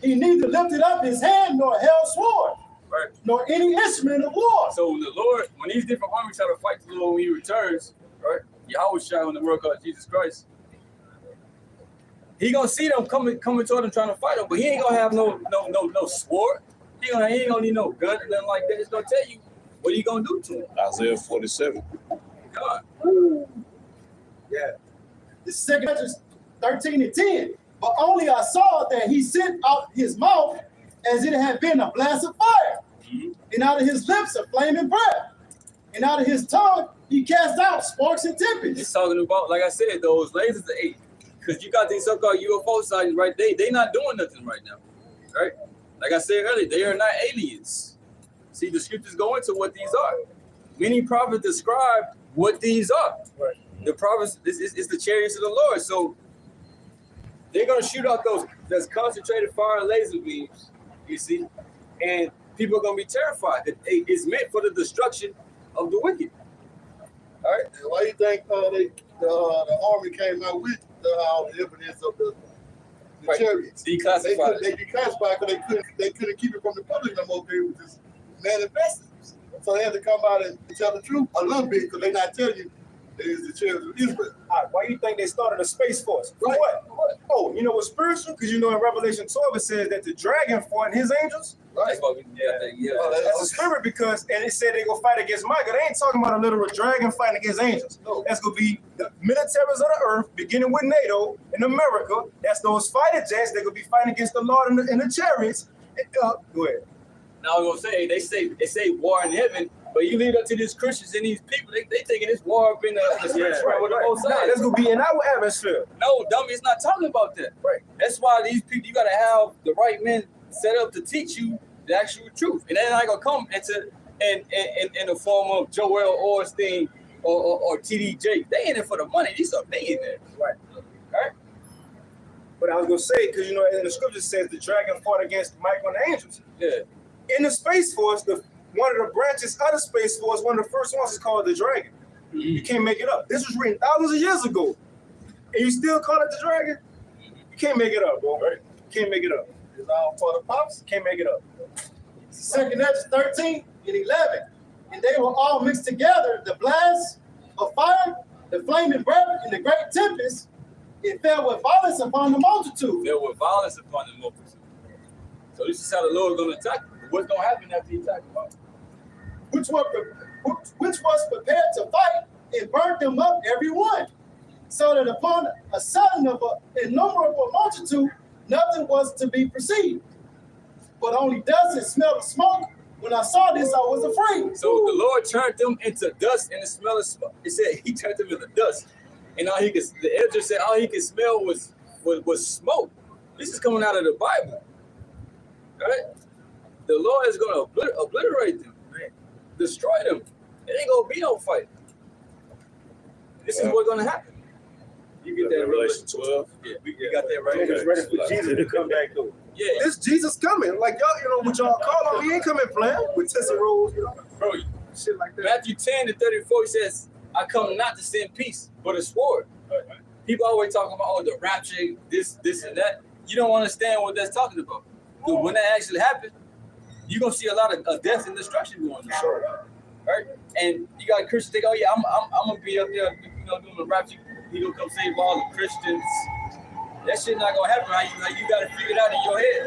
he neither lifted up his hand nor held sword, Right. nor any instrument of war. So the Lord, when these different armies try to fight the Lord when he returns, right? Yahweh Shai in the world called Jesus Christ. He gonna see them coming toward him trying to fight him, but he ain't gonna have no sword. He ain't gonna need no gun or nothing like that. It's gonna tell you what he gonna do to him. Isaiah 47. God. Yeah. This is 2 Ezra 13:10. But only I saw that he sent out his mouth as it had been a blast of fire, and out of his lips a flaming breath, and out of his tongue he cast out sparks and It's tempests. talking about, like I said, those lasers are 8. Because you got these so-called UFO sightings, right? They not doing nothing right now, right? Like I said earlier, they are not aliens. See, the scriptures go into what these are. Many prophets describe what these are. Right. The prophets is the chariots of the Lord. So they're gonna shoot out those concentrated fire laser beams, you see, and people are gonna be terrified. It's meant for the destruction of the wicked. All right. And why you think the army came out with all the evidence of the Right. chariots? Declassified. They declassified because they couldn't keep it from the public no more. They were just manifesting. So they have to come out and tell the truth a little bit because they're not telling you it is the children of Israel. All right, why you think they started a space force? For Right. what? Oh, you know what's spiritual? Because you know in Revelation 12 it says that the dragon fought and his angels. Right? That's what we, yeah. Oh, That's a spirit because, and it said they go fight against Michael. They ain't talking about a literal dragon fighting against angels. No. That's gonna be the militaries of the earth, beginning with NATO in America. That's those fighter jets. They're gonna be fighting against the Lord in the chariots. Go ahead. Now I'm gonna say they say war in heaven, but you leave it up to these Christians and these people, they thinking it's war up in the spiritual realm with the most Nah, high. that's gonna be in our atmosphere. No, dummy, it's not talking about that. Right. That's why these people, you gotta have the right men set up to teach you the actual truth. And they're not gonna come in the form of Joel Osteen or TD Jakes. They in it for the money. These are millionaires. Right. Right? But I was gonna say, because you know, in the scripture says the dragon fought against Michael and the angels. Yeah. In the Space Force, one of the branches of the Space Force, one of the first ones is called the Dragon. You can't make it up. This was written thousands of years ago. And you still call it the Dragon? You can't make it up, bro. Right? You can't make it up. It's all for the pops. Can't make it up. 2nd Ezra 13 and 11. And they were all mixed together, the blast of fire, the flaming breath, and the great tempest. It fell with violence upon the multitude. There was violence upon the multitude. So this is how the Lord is going to attack them. What's going to happen after he attacks them? which was prepared to fight and burnt them up every one, so that upon a sudden of an innumerable multitude, nothing was to be perceived, but only dust and smell of smoke. When I saw this, I was afraid. So the Lord turned them into dust and the smell of smoke. It said he turned them into dust. And all he could, the elder said all he could smell was smoke. This is coming out of the Bible. Right? The Lord is going to obliterate them, destroy them. It ain't going to be no fight. This is what's going to happen. You get that Revelation 12. Yeah, we got that right. Niggas ready for Jesus to come back though. Yeah, This Jesus coming. Like y'all, you know what y'all call him. He ain't coming playing with Tessie Rose, you know, bro. shit like that. Matthew 10:34 says, I come not to send peace, but a sword. People always talking about, oh, the rapture, this, and that. You don't understand what that's talking about. Because when that actually happens, you're going to see a lot of death and destruction going on. Right? And you got Christians think, oh, yeah, I'm going to be up there, doing the rapture. He going to come save all the Christians. That shit not going to happen. Right? You got to figure it out in your head.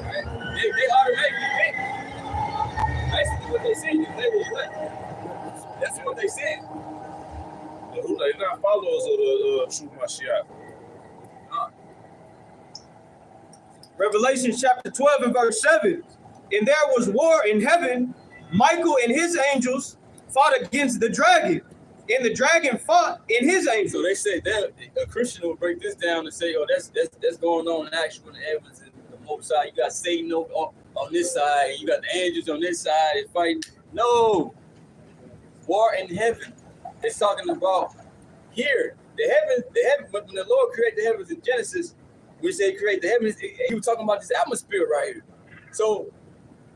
Right? They automatically think. That's what they say. That's what they said. They're not followers of the true Mashiach. Revelation chapter 12 and verse 7. And there was war in heaven. Michael and his angels fought against the dragon. And the dragon fought in his angels. So they say that a Christian will break this down and say, oh, that's going on in actual evidence in the Most High. You got Satan on this side, and you got the angels on this side and fighting. No. War in heaven. It's talking about here. The heaven, when the Lord created the heavens in Genesis, we say create the heavens, he was talking about this atmosphere right here. So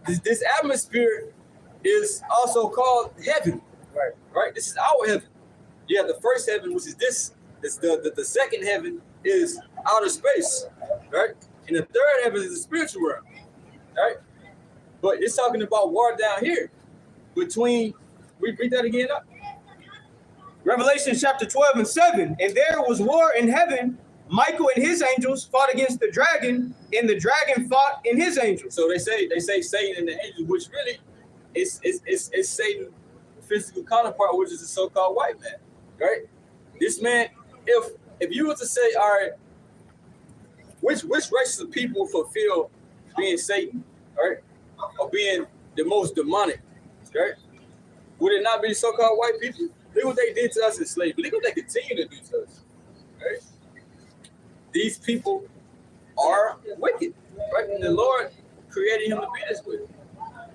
this atmosphere is also called heaven. Right? This is our heaven. You have the first heaven, which is this. The second heaven is outer space. Right? And the third heaven is the spiritual realm. Right? But it's talking about war down here between, we read that again up. Revelation chapter 12 and 7. And there was war in heaven. Michael and his angels fought against the dragon, and the dragon fought in his angels. So they say Satan and the angels, which really is Satan's physical counterpart, which is the so-called white man, right? This man, if you were to say, all right, which races of people fulfill being Satan, right, or being the most demonic, right? Would it not be the so-called white people? Look what they did to us in slavery. Look what they continue to do to us, right? These people are wicked, right? And the Lord created him to be this way.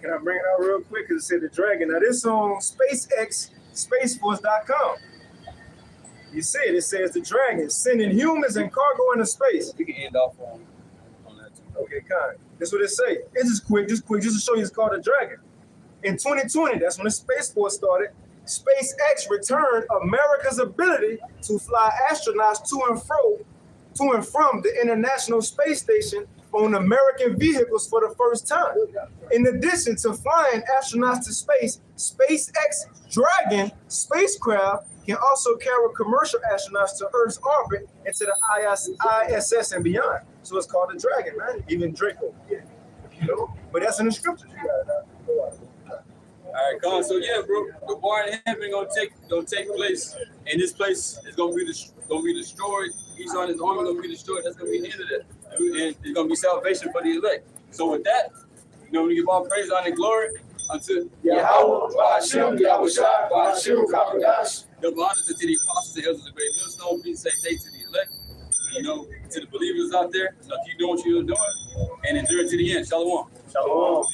Can I bring it out real quick? Because it said the dragon. Now this on SpaceX, SpaceForce.com. You see it. It says the dragon sending humans and cargo into space. We can end off on that too. Okay, kind. That's what it say. It's just quick, just to show you it's called the dragon. In 2020, that's when the Space Force started. SpaceX returned America's ability to fly astronauts to and from the International Space Station on American vehicles for the first time. In addition to flying astronauts to space, SpaceX Dragon spacecraft can also carry commercial astronauts to Earth's orbit into the ISS and beyond. So it's called the Dragon, man. Even Draco. Yeah. You know? But that's in the scriptures. You gotta know. All right, come on. So yeah, bro, the war in heaven gonna take place, and this place is gonna be destroyed. Esau and his army gonna be destroyed. That's gonna be the end of that, and it's gonna be salvation for the elect. So with that, we give all praise, honor, and glory unto Yahweh, Ba'ashem, Yahushua, Ba'ashem, Kakodash. double honor to the apostles, the elders of the great millstone. Please say take to the elect. To the believers out there, keep doing what you're doing and endure to the end. Shalom. Shalom.